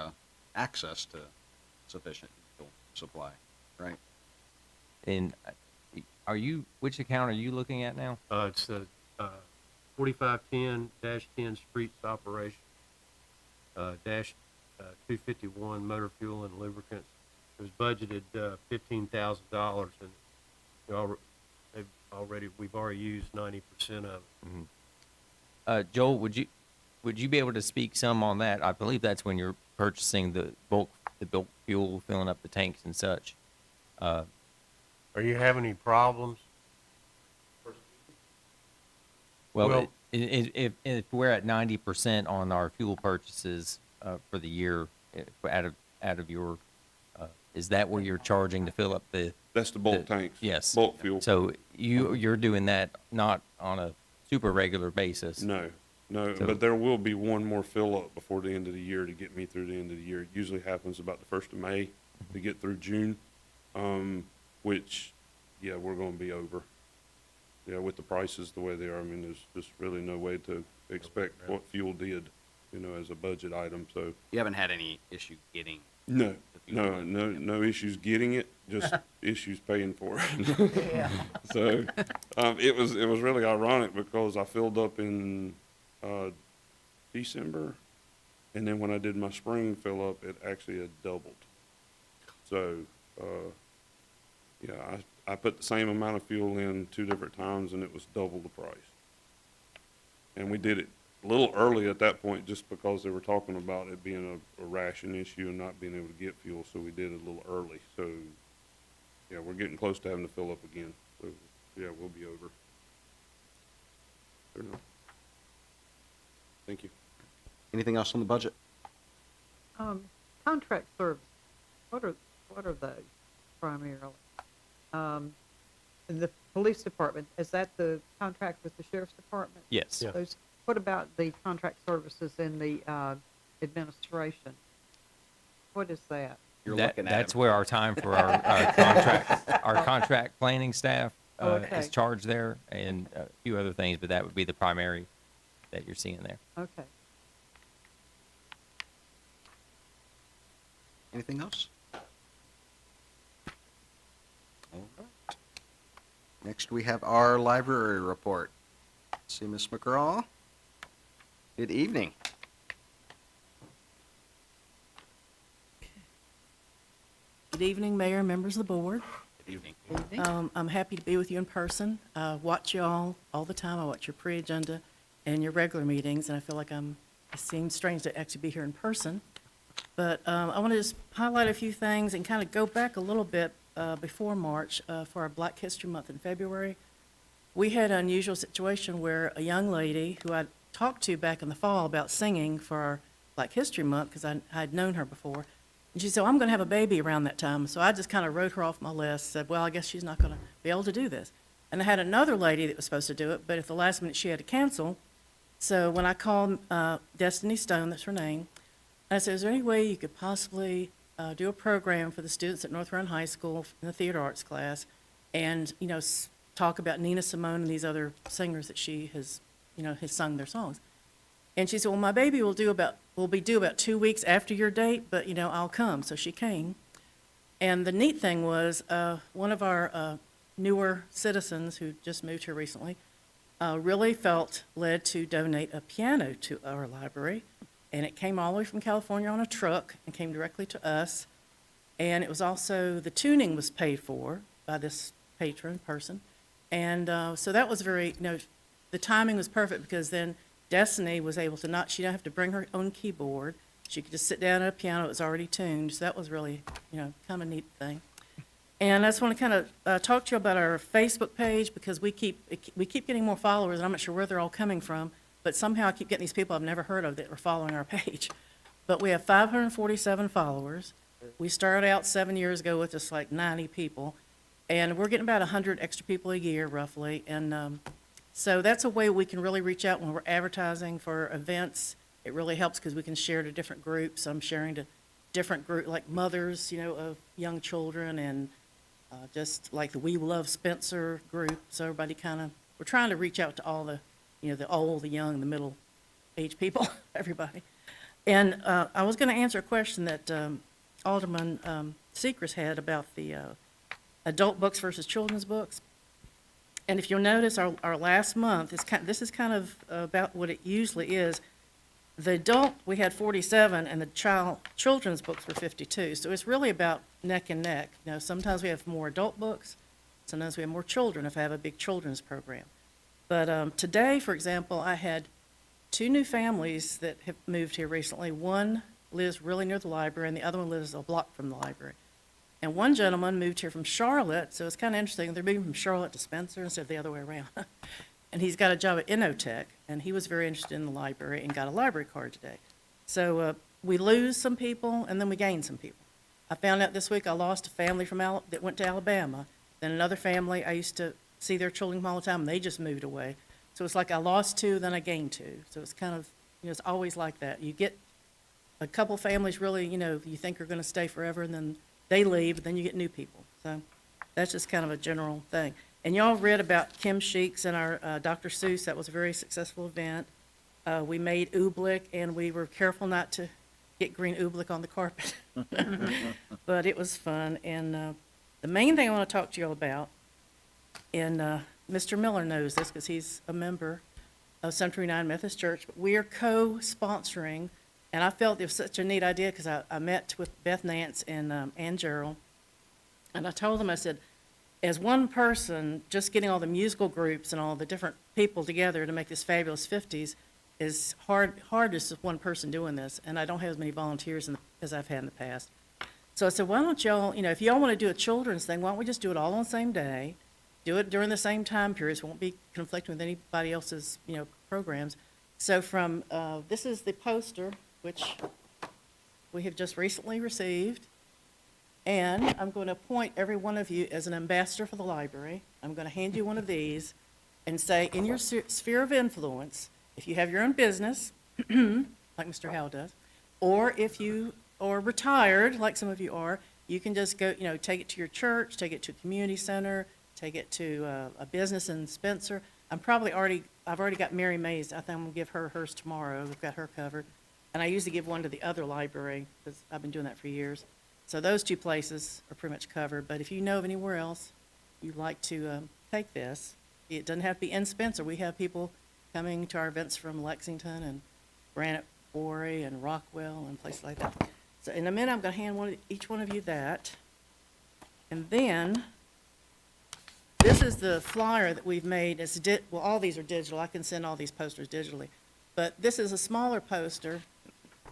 access to sufficient fuel supply, right? And which account are you looking at now? It's the 4510-10 streets operation, dash 251 motor fuel and lubricants. It was budgeted $15,000, and we've already used 90% of it. Mm-hmm. Joel, would you be able to speak some on that? I believe that's when you're purchasing the bulk fuel, filling up the tanks and such. Are you having any problems? Well, if we're at 90% on our fuel purchases for the year, out of your, is that where you're charging to fill up the? That's the bulk tanks. Yes. Bulk fuel. So you're doing that not on a super regular basis. No, So- but there will be one more fill up before the end of the year to get me through the end of the year. It usually happens about the 1st of May to get through June, which, yeah, we're going to be over. Yeah, with the prices the way they are, I mean, there's just really no way to expect what fuel did, as a budget item. So You haven't had any issue getting? no issues getting it, just issues paying for it. Yeah. So it was really ironic because I filled up in December, and then when I did my spring fill up, it actually had doubled. So yeah, I put the same amount of fuel in 2 different times, and it was double the price. And we did it a little early at that point just because they were talking about it being a ration issue and not being able to get fuel, so we did it a little early. So yeah, we're getting close to having to fill up again. So, yeah, we'll be over. Fair enough. Thank you. Anything else on the budget? Contract service, what are those primarily? In the police department, is that the contract with the sheriff's department? Yes. Yeah. Those, what about the contract services in the administration? What is that? That's where our time for our contract planning staff Okay. is charged there, and a few other things, but that would be the primary that you're seeing there. Okay. Anything else? All right. Next, we have our library report. See Ms. McGraw. Good evening. Good evening, Mayor and members of the board. Good evening. I'm happy to be with you in person. I watch you all the time. I watch your pre-agenda and your regular meetings, and I feel like it seems strange to actually be here in person. But I want to just highlight a few things and kind of go back a little bit before March for our Black History Month in February. We had an unusual situation where a young lady who I talked to back in the fall about singing for our Black History Month, because I had known her before, and she said, well, I'm going to have a baby around that time. So I just kind of wrote her off my list, said, well, I guess she's not going to be able to do this. And I had another lady that was supposed to do it, but at the last minute she had to cancel. So when I called Destiny Stone, that's her name, I said, is there any way you could possibly do a program for the students at North Run High School in the theater arts class and, you know, talk about Nina Simone and these other singers that she has, you know, has sung their songs. And she said, well, my baby will be due about 2 weeks after your date, but, you know, I'll come. So she came. And the neat thing was one of our newer citizens who just moved here recently really felt led to donate a piano to our library. And it came all the way from California on a truck and came directly to us. And it was also, the tuning was paid for by this patron person. And so that was very, you know, the timing was perfect because then Destiny was able to she didn't have to bring her own keyboard. She could just sit down at a piano that was already tuned. So that was really, you know, kind of a neat thing. And I just want to kind of talk to you about our Facebook page because we keep getting more followers. And I'm not sure where they're all coming from, but somehow I keep getting these people I've never heard of that are following our page. But we have 547 followers. We started out 7 years ago with just like 90 people, and we're getting about 100 extra people a year roughly. And so that's a way we can really reach out when we're advertising for events. It really helps because we can share to different groups. I'm sharing to different groups like mothers, you know, of young children, and just like the We Love Spencer group. So everybody we're trying to reach out to all the, you know, the old, the young, the middle-aged people, everybody. And I was going to answer a question that Alderman Seacrest had about the adult books versus children's books. And if you'll notice, our last month, this is kind of about what it usually is. The adult, we had 47, and the children's books were 52. So it's really about neck and neck. You know, sometimes we have more adult books, sometimes we have more children if I have a big children's program. But today, for example, I had 2 new families that have moved here recently. One lives really near the library, and the other one lives a block from the library. And one gentleman moved here from Charlotte, so it's kind of interesting. They're moving from Charlotte to Spencer instead of the other way around. And he's got a job at Innotech, and he was very interested in the library and got a library card today. So we lose some people, and then we gain some people. I found out this week I lost a family that went to Alabama. Then another family, I used to see their children all the time, and they just moved away. So it's like I lost 2, then I gained 2. So it's kind of, you know, it's always like that. You get a couple families really, you know, you think are going to stay forever, and then they leave, and then you get new people. So that's just kind of a general thing. And y'all read about Kim Sheeks and our Dr. Seuss. That was a very successful event. We made oobleck, and we were careful not to get green oobleck on the carpet. But it was fun. And the main thing I want to talk to you all about, and Mr. Miller knows this because he's a member of Central United Methodist Church, but we are co-sponsoring. And I felt it was such a neat idea because I met with Beth Nance and Ann Gerald, and I told them, I said, as one person, just getting all the musical groups and all the different people together to make this fabulous 50s is hard as one person doing this, and I don't have as many volunteers as I've had in the past. So I said, why don't y'all, if y'all want to do a children's thing, why don't we just do it all on the same day? Do it during the same time periods, won't be conflicting with anybody else's, programs. So this is the poster, which we have just recently received. And I'm going to appoint every one of you as an ambassador for the library. I'm going to hand you one of these and say, in your sphere of influence, if you have your own business, like Mr. Howe does, or if you are retired, like some of you are, you can just go, take it to your church, take it to a community center, take it to a business in Spencer. I've already got Mary May's. I think I'm going to give her hers tomorrow. We've got her covered. And I usually give one to the other library because I've been doing that for years. So those two places are pretty much covered. But if you know of anywhere else you'd like to take this, it doesn't have to be in Spencer. We have people coming to our events from Lexington and Granite Quarry and Rockwell and places like that. So in a minute, I'm going to hand each one of you that. And then this is the flyer that we've made. Well, all these are digital. I can send all these posters digitally. But this is a smaller poster.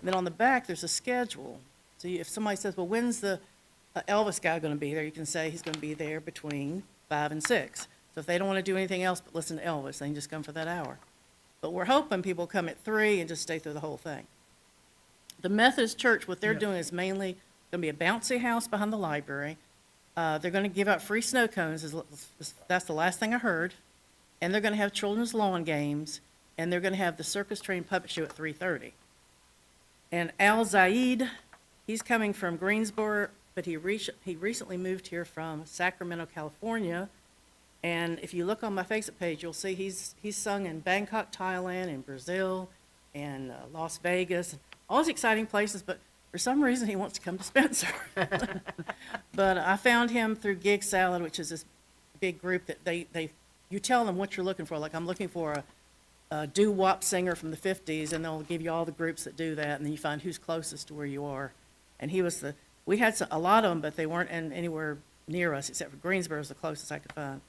Then on the back, there's a schedule. So if somebody says, well, when's the Elvis guy going to be there? You can say he's going to be there between 5 and 6. So if they don't want to do anything else but listen to Elvis, they can just come for that hour. But we're hoping people come at 3 and just stay through the whole thing. The Methodist Church, what they're doing is mainly going to be a bouncy house behind the library. They're going to give out free snow cones. That's the last thing I heard. And they're going to have children's lawn games. And they're going to have the circus train puppet show at 3:30. And Al Zaid, he's coming from Greensboro, but he recently moved here from Sacramento, California. And if you look on my Facebook page, you'll see he's sung in Bangkok, Thailand, and Brazil, and Las Vegas, and all these exciting places. But for some reason, he wants to come to Spencer. But I found him through Gig Salad, which is this big group that you tell them what you're looking for. Like, I'm looking for a doo-wop singer from the 50s, and they'll give you all the groups that do that, and then you find who's closest to where you are. And we had a lot of them, but they weren't anywhere near us, except for Greensboro is the closest I could find.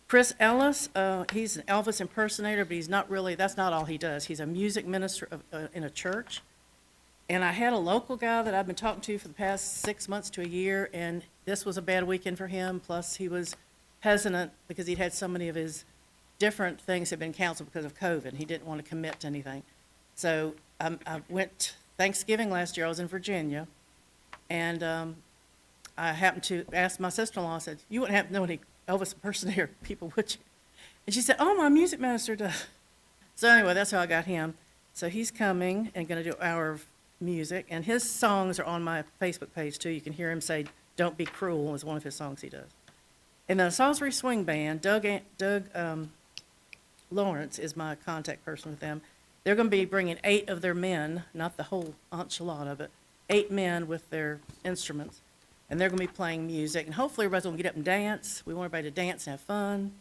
Chris Ellis, he's an Elvis impersonator, but he's not really, that's not all he does. He's a music minister in a church. And I had a local guy that I've been talking to for the past 6 months to a year, and this was a bad weekend for him. Plus, he was hesitant because he'd had so many of his different things had been canceled because of COVID. He didn't want to commit to anything. So I went Thanksgiving last year. I was in Virginia, and I happened to ask my sister-in-law, I said, you wouldn't happen to know any Elvis impersonator people, would you? And she said, oh, my music minister does. So anyway, that's how I got him. So he's coming and going to do an hour of music, and his songs are on my Facebook page too. You can hear him say, Don't Be Cruel is one of his songs he does. And the Salisbury Swing Band, Doug Lawrence is my contact person with them. They're going to be bringing 8 of their men, not the whole enchilada, but 8 men with their instruments. And they're going to be playing music. And hopefully everybody's going to get up and dance. We want everybody to dance and have fun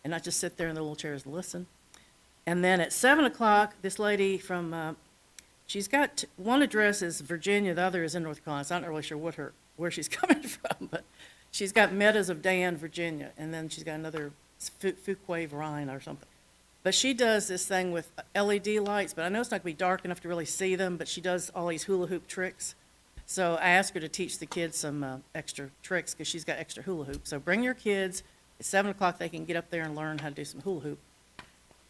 and not just sit there in their little chairs and listen. And then at 7 o'clock, this lady from, she's got one address is Virginia, the other is in North Carolina. So I'm not really sure where she's coming from, but she's got Meadows of Dan, Virginia, and then she's got another Fuquay, Rhine or something. But she does this thing with LED lights, but I know it's not going to be dark enough to really see them, but she does all these hula hoop tricks. So I asked her to teach the kids some extra tricks because she's got extra hula hoops. So bring your kids. At 7 o'clock, they can get up there and learn how to do some hula hoop.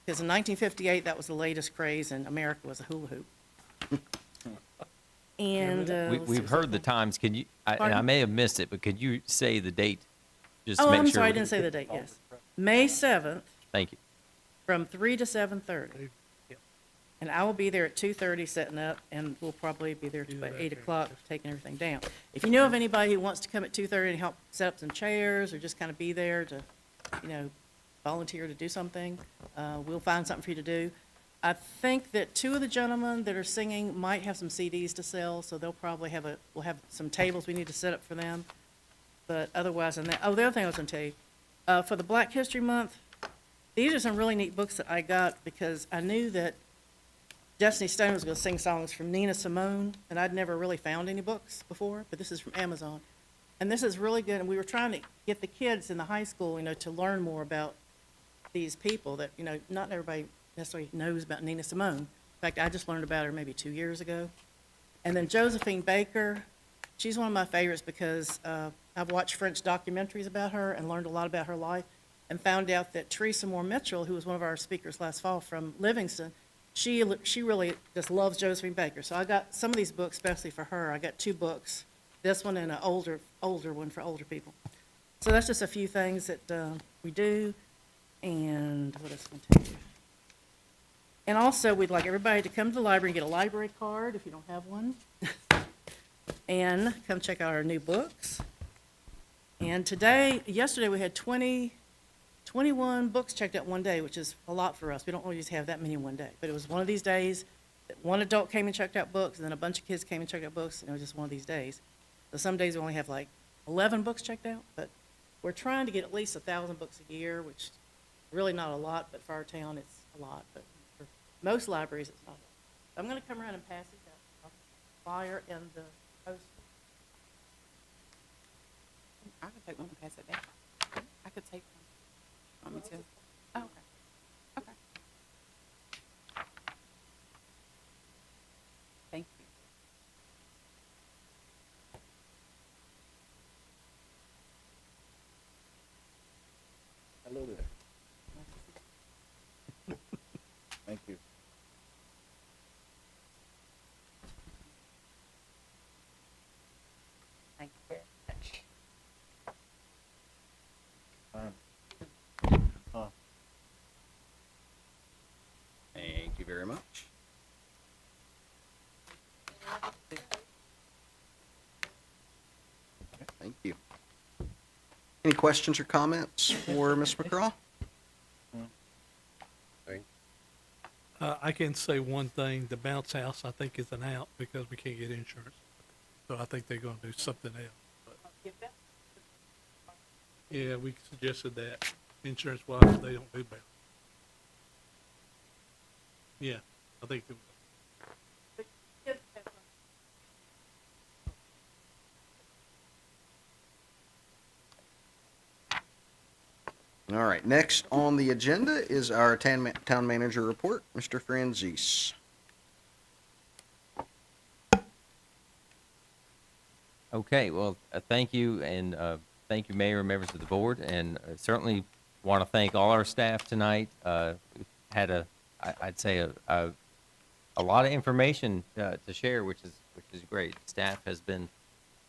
Because in 1958, that was the latest craze in America was a hula hoop. And we've heard the times. Can you? And I may have missed it, but could you say the date? Just to oh, make I'm sure sorry, I didn't say the date. Yes, May 7th. Thank you. From 3 to 7:30. And I will be there at 2:30 setting up, and we'll probably be there till about 8 o'clock taking everything down. If you know of anybody who wants to come at 2:30 and help set up some chairs or just kind of be there to, volunteer to do something, we'll find something for you to do. I think that 2 of the gentlemen that are singing might have some CDs to sell, so they'll probably we'll have some tables we need to set up for them. But otherwise, the other thing I was going to tell you, for the Black History Month, these are some really neat books that I got because I knew that Destiny Stone was going to sing songs from Nina Simone, and I'd never really found any books before, but this is from Amazon. And this is really good, and we were trying to get the kids in the high school, to learn more about these people that, not everybody necessarily knows about Nina Simone. In fact, I just learned about her maybe 2 years ago. And then Josephine Baker, she's one of my favorites because I've watched French documentaries about her and learned a lot about her life, and found out that Teresa Moore Mitchell, who was one of our speakers last fall from Livingston, she really just loves Josephine Baker. So I got some of these books especially for her. I got 2 books, this one and an older one for older people. So that's just a few things that we do. And what else can I tell you? And also, we'd like everybody to come to the library and get a library card if you don't have one. And come check out our new books. And yesterday we had 21 books checked out one day, which is a lot for us. We don't always have that many in one day. But it was one of these days that one adult came and checked out books, and then a bunch of kids came and checked out books, and it was just one of these days. So some days we only have like 11 books checked out, but we're trying to get at least 1,000 books a year, which is really not a lot, but for our town it's a lot. But for most libraries it's not a lot. I'm going to come around and pass these out. Flyer and the poster. I could take one and pass it down. I could take one. Want me to? Oh, okay. Okay. Thank you. Hello there. Thank you. Thank you very much. Thank you very much. Okay, thank you. Any questions or comments for Ms. McCraw? I can say one thing, the bounce house, I think, is an out because we can't get insurance. So I think they're gonna do something else. But yeah, we suggested that, insurance-wise, they don't do bounce. Yeah, I think it All right, next on the agenda is our town manager report, Mr. Franzese. Okay, well, thank you, and thank you, Mayor and members of the board, and certainly want to thank all our staff tonight. We've had I'd say a lot of information to share, which is great. Staff has been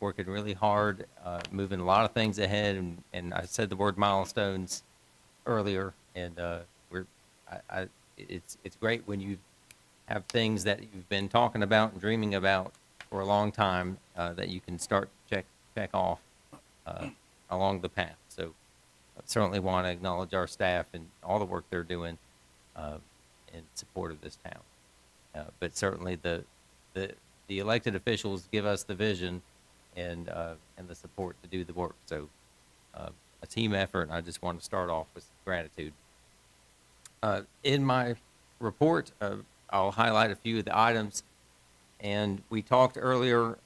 working really hard, moving a lot of things ahead, and I said the word milestones earlier, and it's great when you have things that you've been talking about and dreaming about for a long time that you can start check off along the path. So I certainly want to acknowledge our staff and all the work they're doing in support of this town. But certainly the elected officials give us the vision and the support to do the work. So a team effort, and I just want to start off with gratitude. In my report, I'll highlight a few of the items. And we talked earlier, of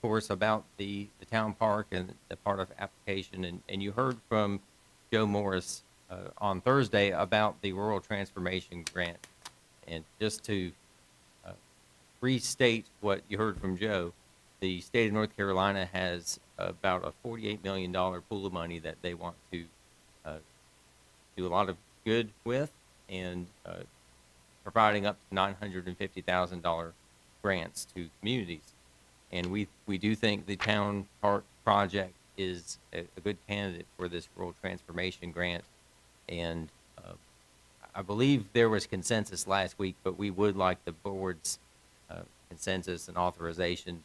course, about the town park and the part of application. And you heard from Joe Morris on Thursday about the rural transformation grant. And just to restate what you heard from Joe, the state of North Carolina has about a $48 million pool of money that they want to do a lot of good with, and providing up to $950,000 grants to communities. And we do think the town park project is a good candidate for this rural transformation grant. And I believe there was consensus last week, but we would like the board's consensus and authorization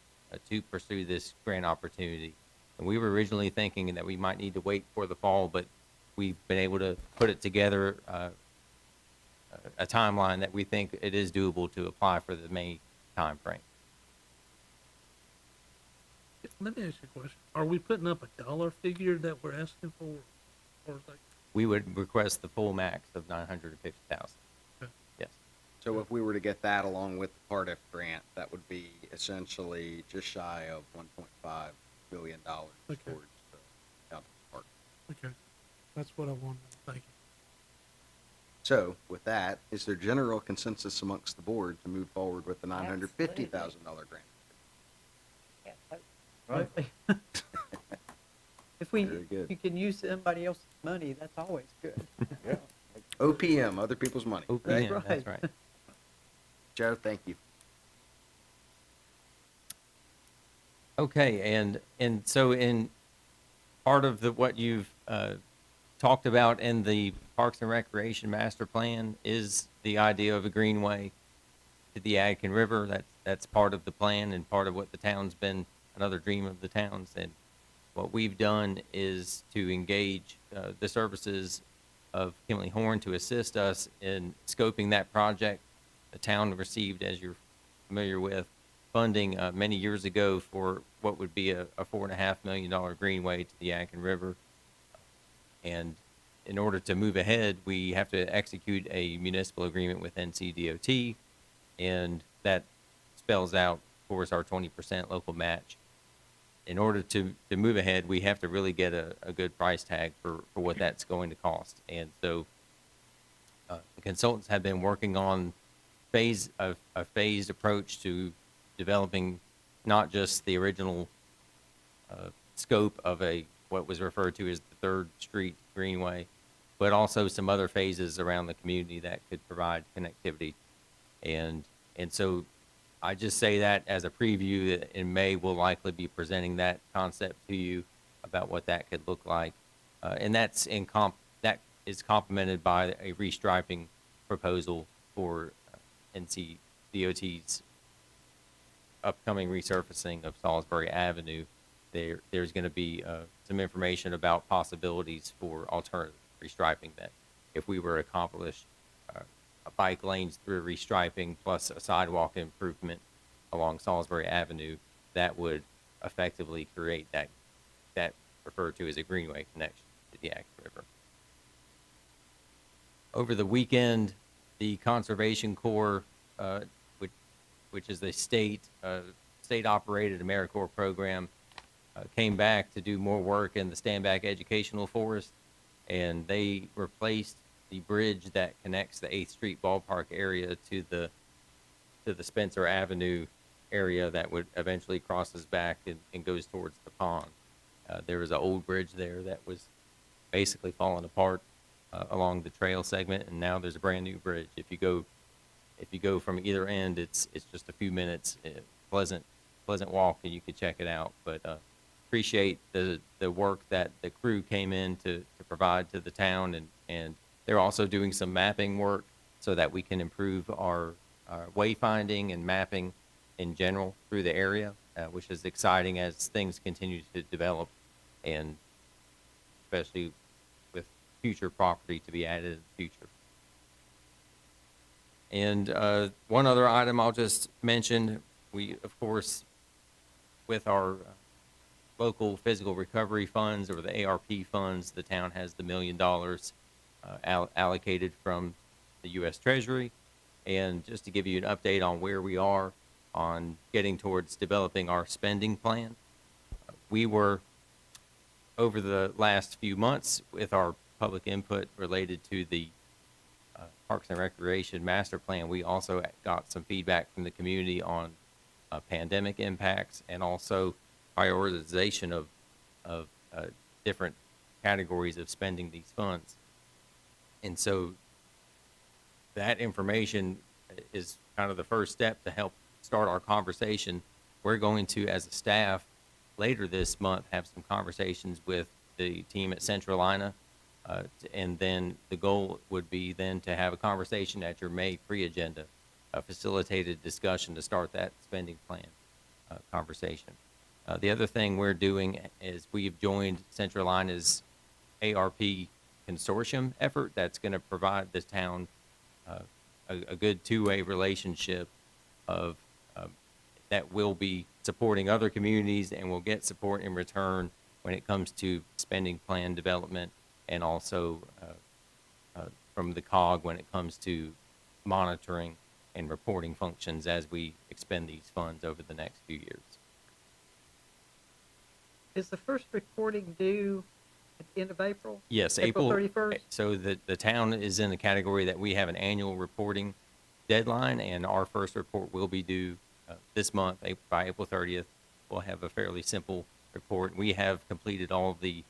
to pursue this grant opportunity. And we were originally thinking that we might need to wait for the fall, but we've been able to put it together a timeline that we think it is doable to apply for the May time frame. Let me ask you a question. Are we putting up a dollar figure that we're asking for? Or is that... We would request the full max of $950,000. Okay. Yes. So if we were to get that along with the Part F grant, that would be essentially just shy of $1.5 billion towards the town park. Okay. That's what I wanted. Thank you. So with that, is there general consensus amongst the board to move forward with the $950,000 grant? absolutely. If we, Very good. if you can use somebody else's money, that's always good. Yeah. OPM, other people's money. OPM, right? that's right. Joe, thank you. Okay, and so in part of what you've talked about in the Parks and Recreation Master Plan is the idea of a greenway to the Yadkin River. That's part of the plan and part of what the town's been, another dream of the town's. And what we've done is to engage the services of Kimley Horn to assist us in scoping that project. The town received, as you're familiar with, funding many years ago for what would be a $4.5 million greenway to the Yadkin River. And in order to move ahead, we have to execute a municipal agreement with NCDOT, and that spells out, of course, our 20% local match. In order to move ahead, we have to really get a good price tag for what that's going to cost. And so the consultants have been working on a phased approach to developing not just the original scope of what was referred to as the 3rd Street Greenway, but also some other phases around the community that could provide connectivity. And so I just say that as a preview that in May we'll likely be presenting that concept to you about what that could look like. And that is complemented by a restriping proposal for NCDOT's upcoming resurfacing of Salisbury Avenue. There's going to be some information about possibilities for alternative restriping that if we were to accomplish bike lanes through restriping plus a sidewalk improvement along Salisbury Avenue, that would effectively create that referred to as a greenway connection to the Yadkin River. Over the weekend, the Conservation Corps, which is the state-operated AmeriCorps program, came back to do more work in the Standback Educational Forest, and they replaced the bridge that connects the 8th Street ballpark area to the Spencer Avenue area that would eventually crosses back and goes towards the pond. There was an old bridge there that was basically falling apart along the trail segment, and now there's a brand new bridge. If you go from either end, it's just a few minutes, pleasant walk, and you could check it out. But appreciate the work that the crew came in to provide to the town, and they're also doing some mapping work so that we can improve our wayfinding and mapping in general through the area, which is exciting as things continue to develop, and especially with future property to be added in the future. And one other item I'll just mention, we, of course, with our local physical recovery funds or the ARP funds, the town has the $1 million allocated from the U.S. Treasury. And just to give you an update on where we are on getting towards developing our spending plan, we were, over the last few months, with our public input related to the Parks and Recreation Master Plan, we also got some feedback from the community on pandemic impacts and also prioritization of different categories of spending these funds. And so that information is kind of the first step to help start our conversation. We're going to, as a staff, later this month have some conversations with the team at Centralina, and then the goal would be then to have a conversation at your May pre-agenda, a facilitated discussion to start that spending plan conversation. The other thing we're doing is we've joined Centralina's ARP consortium effort that's going to provide this town a good two-way relationship of that will be supporting other communities and will get support in return when it comes to spending plan development, and also from the COG when it comes to monitoring and reporting functions as we expend these funds over the next few years. Is the first reporting due at the end of April? Yes, April 31st? So the town is in the category that we have an annual reporting deadline, and our first report will be due this month by April 30th. we'll have a fairly simple report. We have completed all of the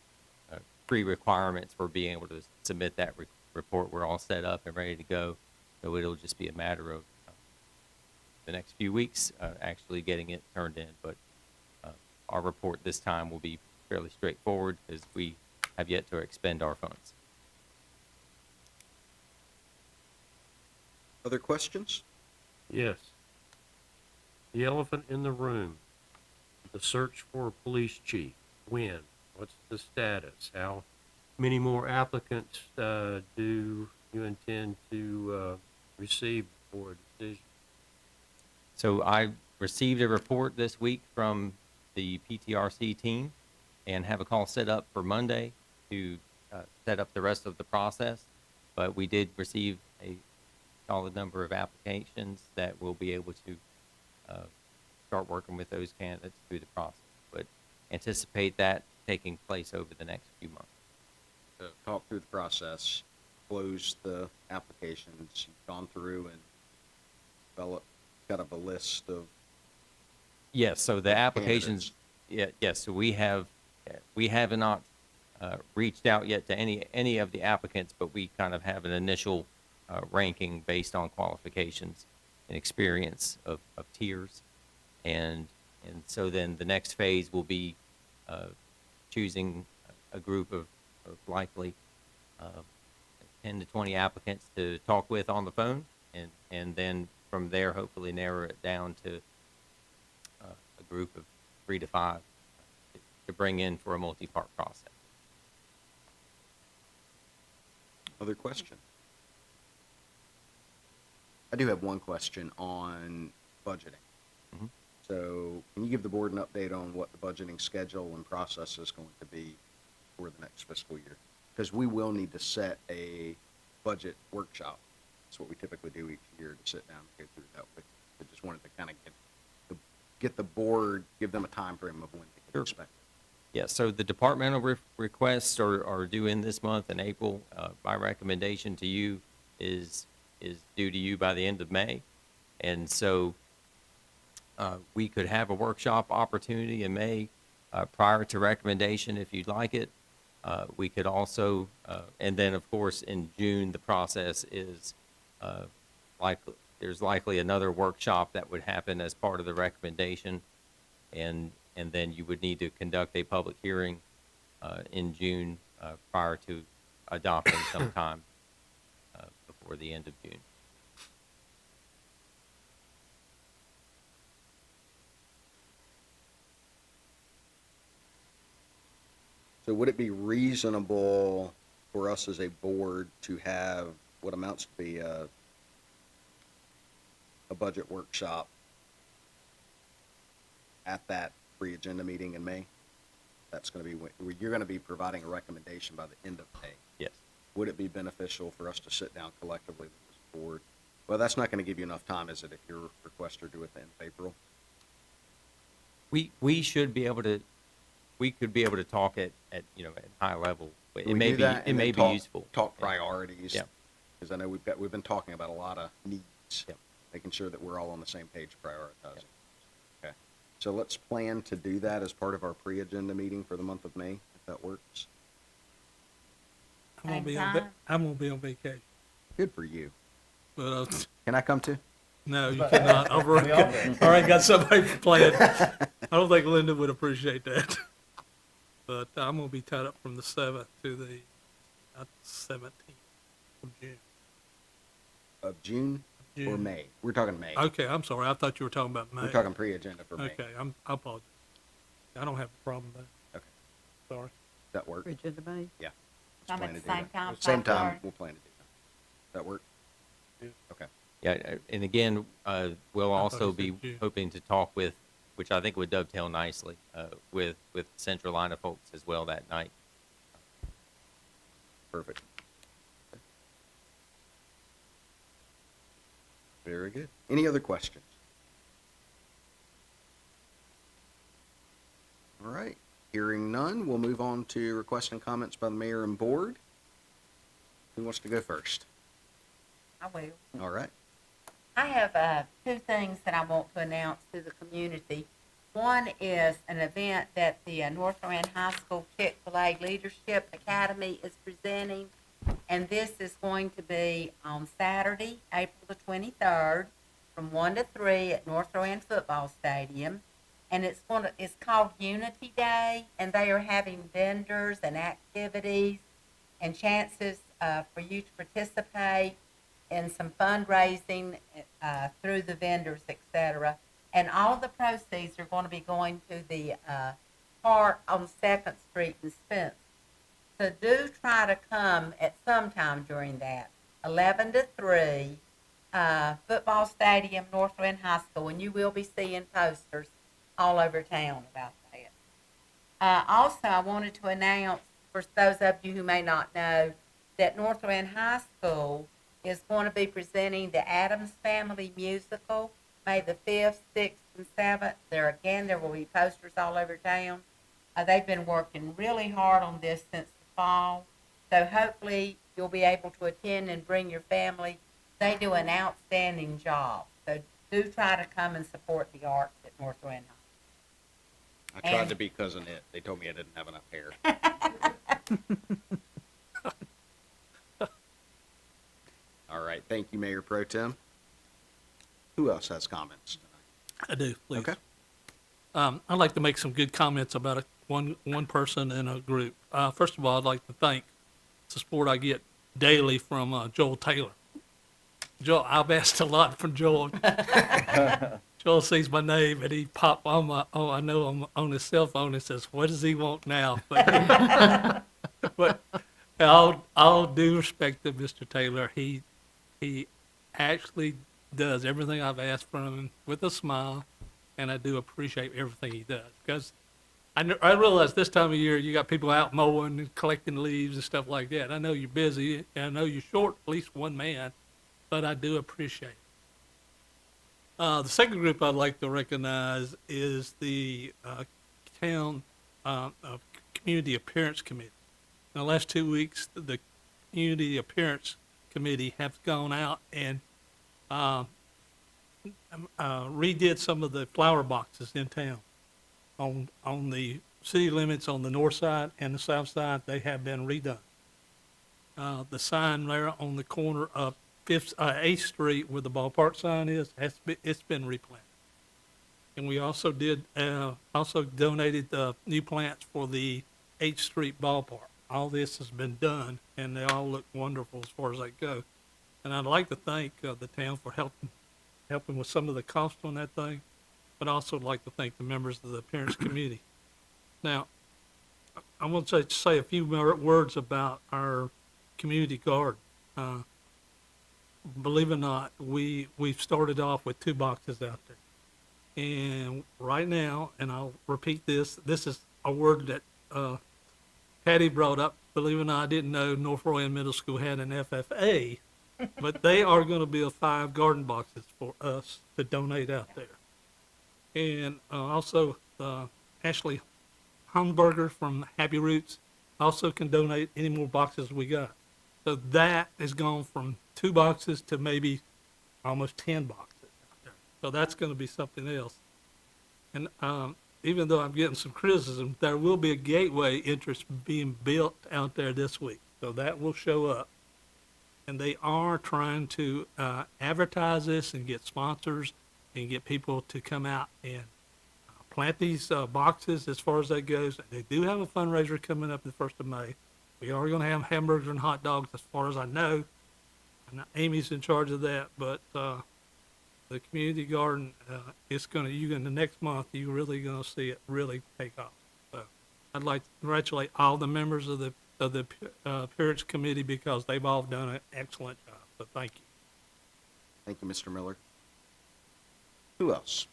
pre-requirements for being able to submit that report. We're all set up and ready to go. So it'll just be a matter of the next few weeks actually getting it turned in. But our report this time will be fairly straightforward as we have yet to expend our funds. Other questions? Yes. The elephant in the room, the search for a police chief. When? What's the status? How many more applicants do you intend to receive for a decision? So I received a report this week from the PTRC team and have a call set up for Monday to set up the rest of the process. But we did receive a solid number of applications that we'll be able to start working with those candidates through the process. But anticipate that taking place over the next few months. So talk through the process, close the applications, you've gone through and developed kind of a list of. Yes, so the applications, yes, so we have not reached out yet to any of the applicants, but we kind of have an initial ranking based on qualifications and experience of tiers. And so then the next phase will be choosing a group of likely 10 to 20 applicants to talk with on the phone, and then from there hopefully narrow it down to a group of 3 to 5 to bring in for a multi-part process. Other question? I do have one question on budgeting. Mm-hmm. So can you give the board an update on what the budgeting schedule and process is going to be for the next fiscal year? Because we will need to set a budget workshop. That's what we typically do each year, to sit down and go through that. But I just wanted to kind of get the board, give them a time frame of when they can expect it. Yeah, so the departmental requests are due in this month in April. My recommendation to you is due to you by the end of May. And so we could have a workshop opportunity in May prior to recommendation if you'd like it. We could also, and then of course in June, the process is there's likely another workshop that would happen as part of the recommendation. And then you would need to conduct a public hearing in June prior to adopting sometime before the end of June. So would it be reasonable for us as a board to have what amounts to be a budget workshop at that pre-agenda meeting in May? That's going to be, you're going to be providing a recommendation by the end of May. Yes. Would it be beneficial for us to sit down collectively with this board? Well, that's not going to give you enough time, is it, if your requests are due at the end of April? We should be able to, we could be able to talk at high level. It Can we may do be, that it and may then be useful. Talk priorities. Yeah. Because I know we've been talking about a lot of needs. Yep. Making sure that we're all on the same page prioritizing. Yep. Okay. So let's plan to do that as part of our pre-agenda meeting for the month of May, if that works. I'm gonna be on vacation. Good for you. But Can I come too? no, you cannot. I've already got somebody planned. I don't think Linda would appreciate that. But I'm gonna be tied up from the 7th to the 17th of June. Of June or June. May? We're talking May. Okay, I'm sorry. I thought you were talking about May. We're talking pre-agenda for May. Okay, I apologize. I don't have a problem with that. Okay. Sorry. That work? Agenda May? Yeah. Time Plan at to the do same that. time, At the same 5:30. time, we'll plan to do that. That work? Yeah. Okay. Yeah, and again, we'll also you be said June. hoping to talk with, which I think would dovetail nicely, with Central Line of folks as well that night. Perfect. Very good. Any other questions? All right. Hearing none, we'll move on to requests and comments by the mayor and board. Who wants to go first? I will. All right. I have two things that I want to announce to the community. One is an event that the North Lorraine High School Chick-fil-A Leadership Academy is presenting, and this is going to be on Saturday, April the 23rd, from 1 to 3 at North Lorraine Football Stadium. And it's called Unity Day, and they are having vendors and activities and chances for you to participate in some fundraising through the vendors, etc. And all the proceeds are going to be going to the park on 2nd Street in Spence. So do try to come at some time during that, 11 to 3, football stadium, North Lorraine High School, and you will be seeing posters all over town about that. Also, I wanted to announce, for those of you who may not know, that North Lorraine High School is going to be presenting the Addams Family Musical, May the 5th, 6th, and 7th. There will be posters all over town. They've been working really hard on this since the fall, so hopefully you'll be able to attend and bring your family. They do an outstanding job, so do try to come and support the arts at North Lorraine High. I tried to be Cousin It. They told me I didn't have enough hair. All right. Thank you, Mayor Pro Tem. Who else has comments tonight? I do, please. Okay. I'd like to make some good comments about one person in a group. First of all, I'd like to thank the support I get daily from Joel Taylor. Joel, I've asked a lot from Joel. Joel sees my name and he popped on my, I know I'm on his cell phone and says, what does he want now? But all due respect to Mr. Taylor, he actually does everything I've asked from him with a smile, and I do appreciate everything he does. Because I realize this time of year you got people out mowing and collecting leaves and stuff like that. I know you're busy, and I know you're short at least one man, but I do appreciate it. The second group I'd like to recognize is the town Community Appearance Committee. In the last 2 weeks, the Community Appearance Committee have gone out and redid some of the flower boxes in town. On the city limits on the north side and the south side, they have been redone. The sign there on the corner of 8th Street where the ballpark sign is, it's been replanted. And we also donated new plants for the 8th Street ballpark. All this has been done, and they all look wonderful as far as they go. And I'd like to thank the town for helping with some of the cost on that thing, but also like to thank the members of the appearance committee. Now, I want to say a few more words about our community garden. Believe it or not, we've started off with 2 boxes out there. And right now, and I'll repeat this is a word that Patty brought up. Believe it or not, I didn't know North Royan Middle School had an FFA, but they are going to build 5 garden boxes for us to donate out there. And also, Ashley Humberger from Happy Roots also can donate any more boxes we got. So that has gone from 2 boxes to maybe almost 10 boxes out there. So that's going to be something else. And even though I'm getting some criticism, there will be a gateway interest being built out there this week. So that will show up. And they are trying to advertise this and get sponsors and get people to come out and plant these boxes as far as that goes. They do have a fundraiser coming up the 1st of May. We are going to have hamburgers and hot dogs as far as I know. And Amy's in charge of that, but the community garden, in the next month, you're really going to see it really take off. So I'd like to congratulate all the members of the appearance committee because they've all done an excellent job. So thank you. Thank you, Mr. Miller. Who else?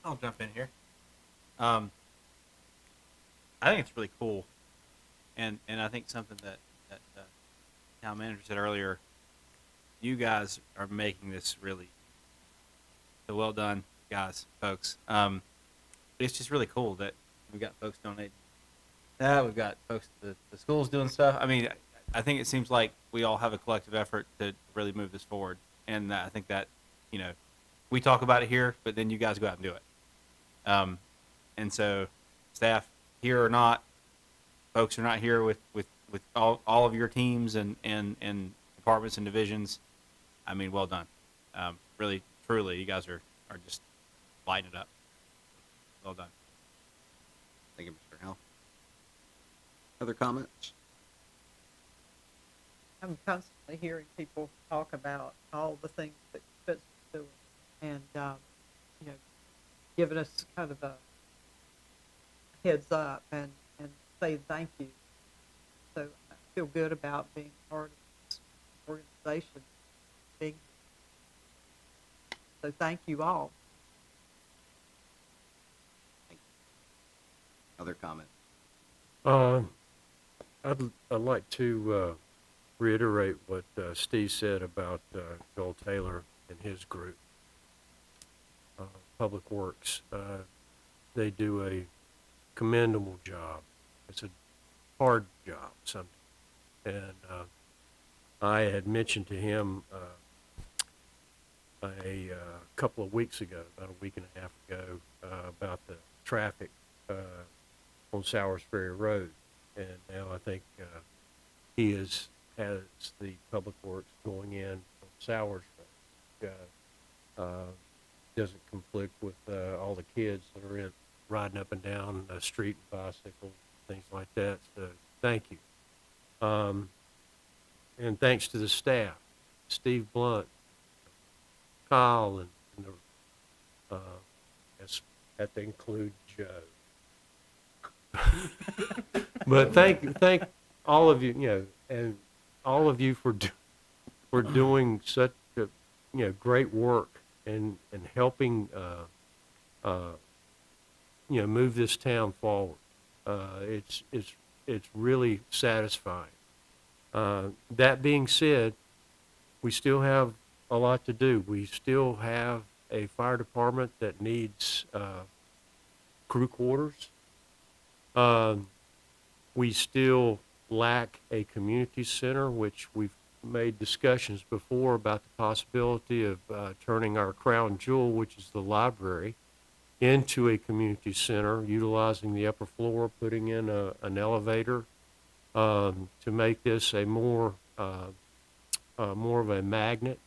I'll jump in here. I think it's really cool, and I think something that town manager said earlier. You guys are making this really so well done, guys, folks. It's just really cool that we've got folks donating. We've got folks at the schools doing stuff. I mean, I think it seems like we all have a collective effort to really move this forward, And I think that, you know, we talk about it here, but then you guys go out and do it. And so staff here or not, folks are not here with all of your teams and departments and divisions. I mean, well done. Really, truly, you guys are just lighting it up. Well done. Thank you, Mr. Howell. Other comments? I'm constantly hearing people talk about all the things that Spencer's doing, and you know, giving us kind of a heads up and say thank you. So I feel good about being part of this organization. So thank you all. Other comments? I'd like to reiterate what Steve said about Joel Taylor and his group, Public Works. They do a commendable job. It's a hard job sometimes. And I had mentioned to him a couple of weeks ago, about a week and a half ago, about the traffic on Sowers Ferry Road. And now I think he has the Public Works going in on Sowers Road. Doesn't conflict with all the kids that are riding up and down the street, bicycles, things like that. So thank you. And thanks to the staff, Steve Blunt, Kyle, and the, that to include Joe. But thank all of you, you know, and all of you for doing such great work and helping move this town forward. It's really satisfying. That being said, we still have a lot to do. We still have a fire department that needs crew quarters. We still lack a community center, which we've made discussions before about the possibility of turning our crown jewel, which is the library, into a community center, utilizing the upper floor, putting in an elevator to make this a more of a magnet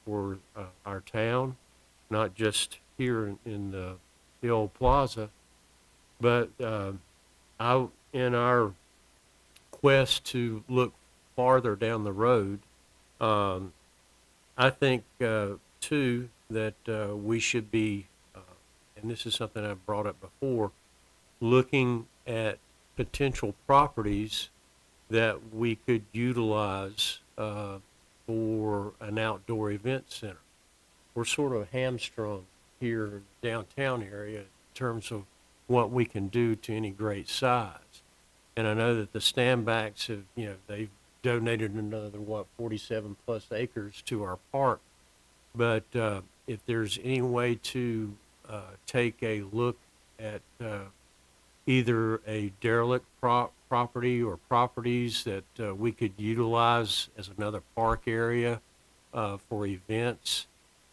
for our town, not just here in the old plaza, but in our quest to look farther down the road, I think too that we should be, and this is something I've brought up before, looking at potential properties that we could utilize for an outdoor event center. We're sort of hamstrung here in the downtown area in terms of what we can do to any great size. And I know that the Standbacks have, they've donated another, 47 plus acres to our park. But if there's any way to take a look at either a derelict property or properties that we could utilize as another park area for events,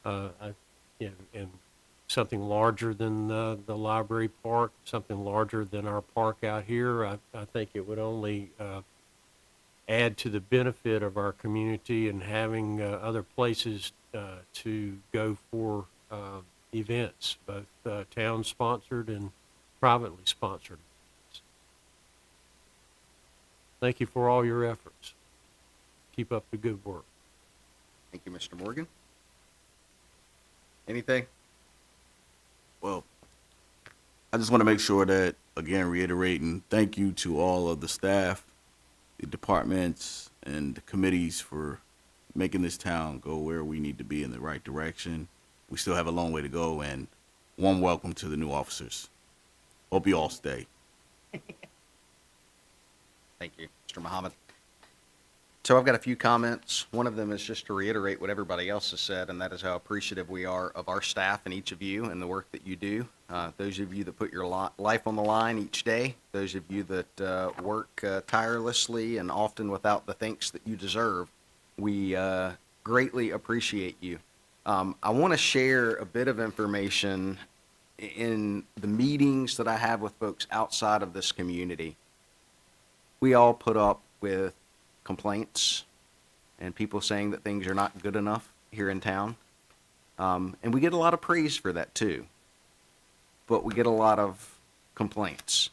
and something larger than the library park, something larger than our park out here, I think it would only add to the benefit of our community and having other places to go for events, both town-sponsored and privately sponsored. Thank you for all your efforts. Keep up the good work. Thank you, Mr. Morgan. Anything? Well, I just want to make sure that, again, reiterating, thank you to all of the staff, the departments, and the committees for making this town go where we need to be in the right direction. We still have a long way to go, and warm welcome to the new officers. Hope you all stay. Thank you, Mr. Muhammad. So I've got a few comments. One of them is just to reiterate what everybody else has said, and that is how appreciative we are of our staff and each of you and the work that you do. Those of you that put your life on the line each day, those of you that work tirelessly and often without the thanks that you deserve, we greatly appreciate you. I want to share a bit of information in the meetings that I have with folks outside of this community. We all put up with complaints and people saying that things are not good enough here in town. And we get a lot of praise for that too. But we get a lot of complaints.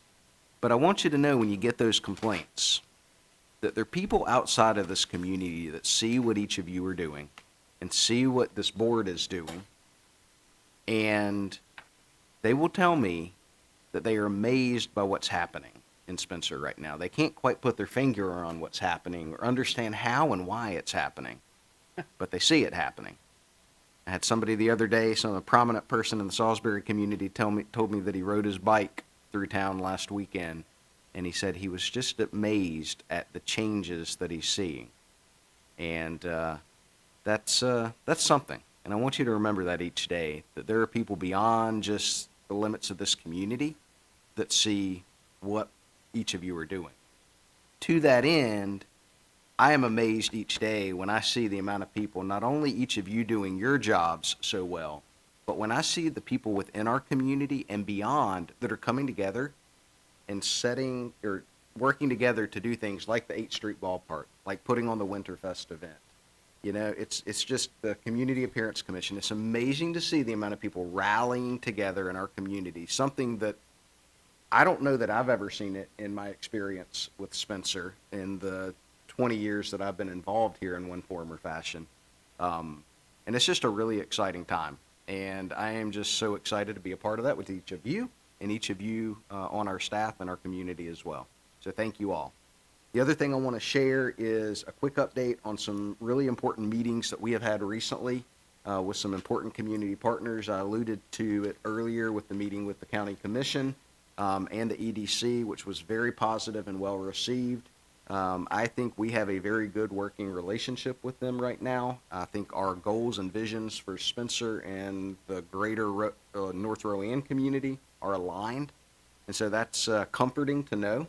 But I want you to know when you get those complaints that there are people outside of this community that see what each of you are doing and see what this board is doing. And they will tell me that they are amazed by what's happening in Spencer right now. They can't quite put their finger on what's happening or understand how and why it's happening, but they see it happening. I had somebody the other day, a prominent person in the Salisbury community, told me that he rode his bike through town last weekend, and he said he was just amazed at the changes that he's seeing. And that's something. And I want you to remember that each day, that there are people beyond just the limits of this community that see what each of you are doing. To that end, I am amazed each day when I see the amount of people, not only each of you doing your jobs so well, but when I see the people within our community and beyond that are coming together and setting or working together to do things like the 8th Street Ballpark, like putting on the Winterfest event. You know, it's just the Community Appearance Commission. It's amazing to see the amount of people rallying together in our community, something that I don't know that I've ever seen it in my experience with Spencer in the 20 years that I've been involved here in one form or fashion. And it's just a really exciting time. And I am just so excited to be a part of that with each of you and each of you on our staff and our community as well. So thank you all. The other thing I want to share is a quick update on some really important meetings that we have had recently with some important community partners. I alluded to it earlier with the meeting with the County Commission and the EDC, which was very positive and well received. I think we have a very good working relationship with them right now. I think our goals and visions for Spencer and the greater North Rowan community are aligned. And so that's comforting to know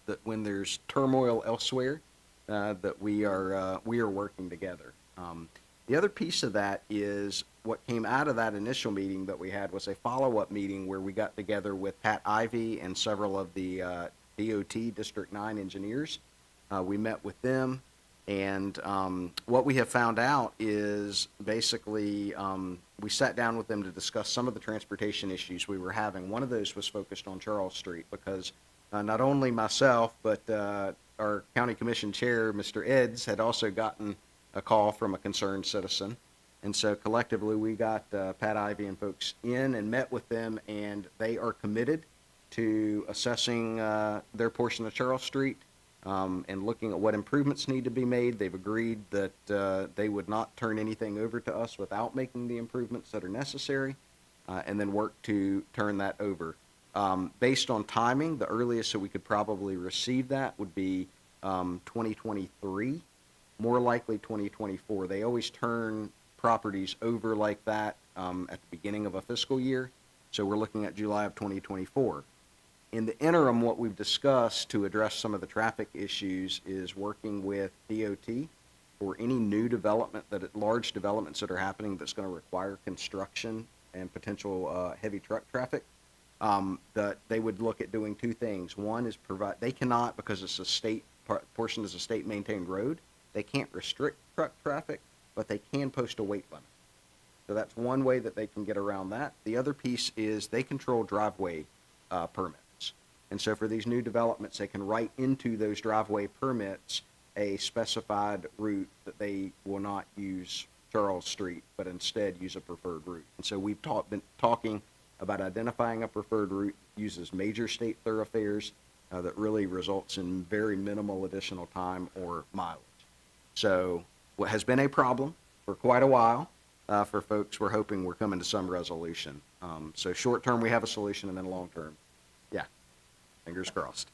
that when there's turmoil elsewhere, that we are working together. The other piece of that is what came out of that initial meeting that we had was a follow-up meeting where we got together with Pat Ivy and several of the DOT District 9 engineers. We met with them, and what we have found out is basically we sat down with them to discuss some of the transportation issues we were having. One of those was focused on Charles Street because not only myself, but our County Commission Chair, Mr. Eds, had also gotten a call from a concerned citizen. And so collectively we got Pat Ivy and folks in and met with them, and they are committed to assessing their portion of Charles Street and looking at what improvements need to be made. They've agreed that they would not turn anything over to us without making the improvements that are necessary, and then work to turn that over. Based on timing, the earliest that we could probably receive that would be 2023, more likely 2024. They always turn properties over like that at the beginning of a fiscal year, so we're looking at July of 2024. In the interim, what we've discussed to address some of the traffic issues is working with DOT for any new development, large developments that are happening that's going to require construction and potential heavy truck traffic. That they would look at doing two things. One is they cannot, because it's a state portion is a state maintained road, they can't restrict truck traffic, but they can post a weight limit. So that's one way that they can get around that. The other piece is they control driveway permits. And so for these new developments, they can write into those driveway permits a specified route that they will not use Charles Street, but instead use a preferred route. And so we've been talking about identifying a preferred route, uses major state thoroughfares that really results in very minimal additional time or mileage. So what has been a problem for quite a while for folks, we're hoping we're coming to some resolution. So short term, we have a solution, and then long term, yeah, fingers crossed.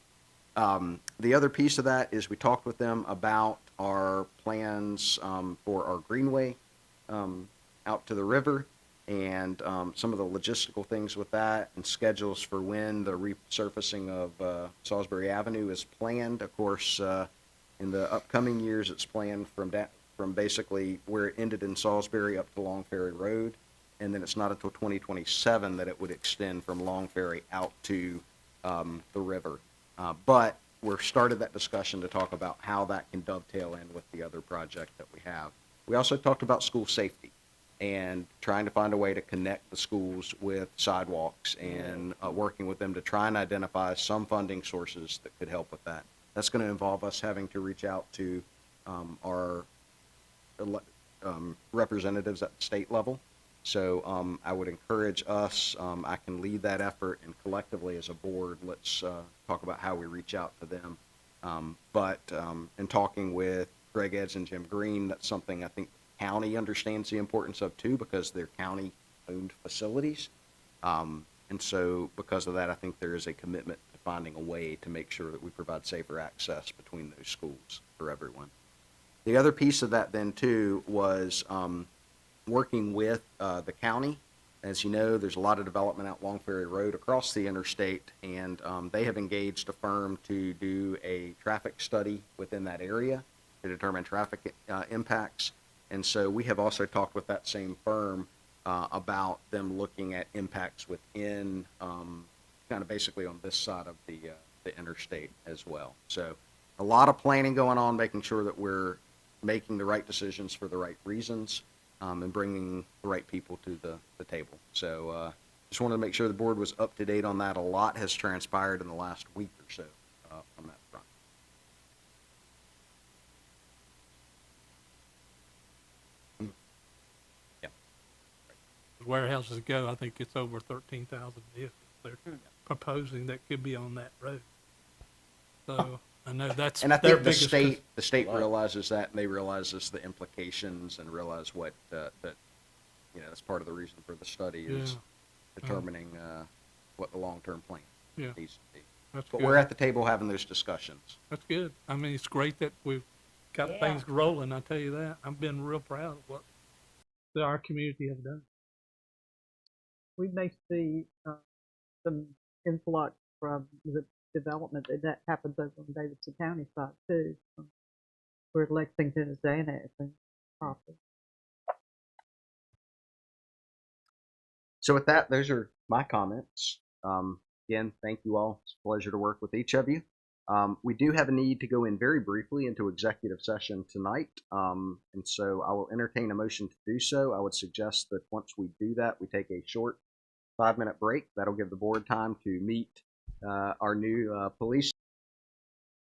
The other piece of that is we talked with them about our plans for our greenway out to the river, and some of the logistical things with that and schedules for when the resurfacing of Salisbury Avenue is planned. Of course, in the upcoming years, it's planned from from basically where it ended in Salisbury up to Long Ferry Road. And then it's not until 2027 that it would extend from Long Ferry out to the river. But we've started that discussion to talk about how that can dovetail in with the other project that we have. We also talked about school safety and trying to find a way to connect the schools with sidewalks and working with them to try and identify some funding sources that could help with that. That's going to involve us having to reach out to our representatives at the state level. So I would encourage us, I can lead that effort, and collectively as a board, let's talk about how we reach out to them. But in talking with Greg Edds and Jim Green, that's something I think the county understands the importance of too, because they're county-owned facilities. And so because of that, I think there is a commitment to finding a way to make sure that we provide safer access between those schools for everyone. The other piece of that then too was working with the county. As you know, there's a lot of development out Long Ferry Road across the interstate, and they have engaged a firm to do a traffic study within that area to determine traffic impacts. And so we have also talked with that same firm about them looking at impacts within, kind of basically on this side of the interstate as well. So a lot of planning going on, making sure that we're making the right decisions for the right reasons. And bringing the right people to the table. So just wanted to make sure the board was up to date on that. A lot has transpired in the last week or so on that front. Yeah. As warehouses go, I think it's over 13,000 vehicles they're proposing that could be on that road. So I know that's and I their think the biggest state realizes that, and they realizes the implications and realize what that that's part of the reason for the study is determining what the long-term plan needs to be. But we're at the table having those discussions. That's good. I mean, it's great that we've got things rolling. I tell you that. I've been real proud of what our community has done. We may see some influx from the development that happens over on Davidson County side too, where Lexington is annexing property. So with that, those are my comments. Again, thank you all. It's a pleasure to work with each of you. We do have a need to go in very briefly into executive session tonight, and so I will entertain a motion to do so. I would suggest that once we do that, we take a short 5-minute break. That'll give the board time to meet our new police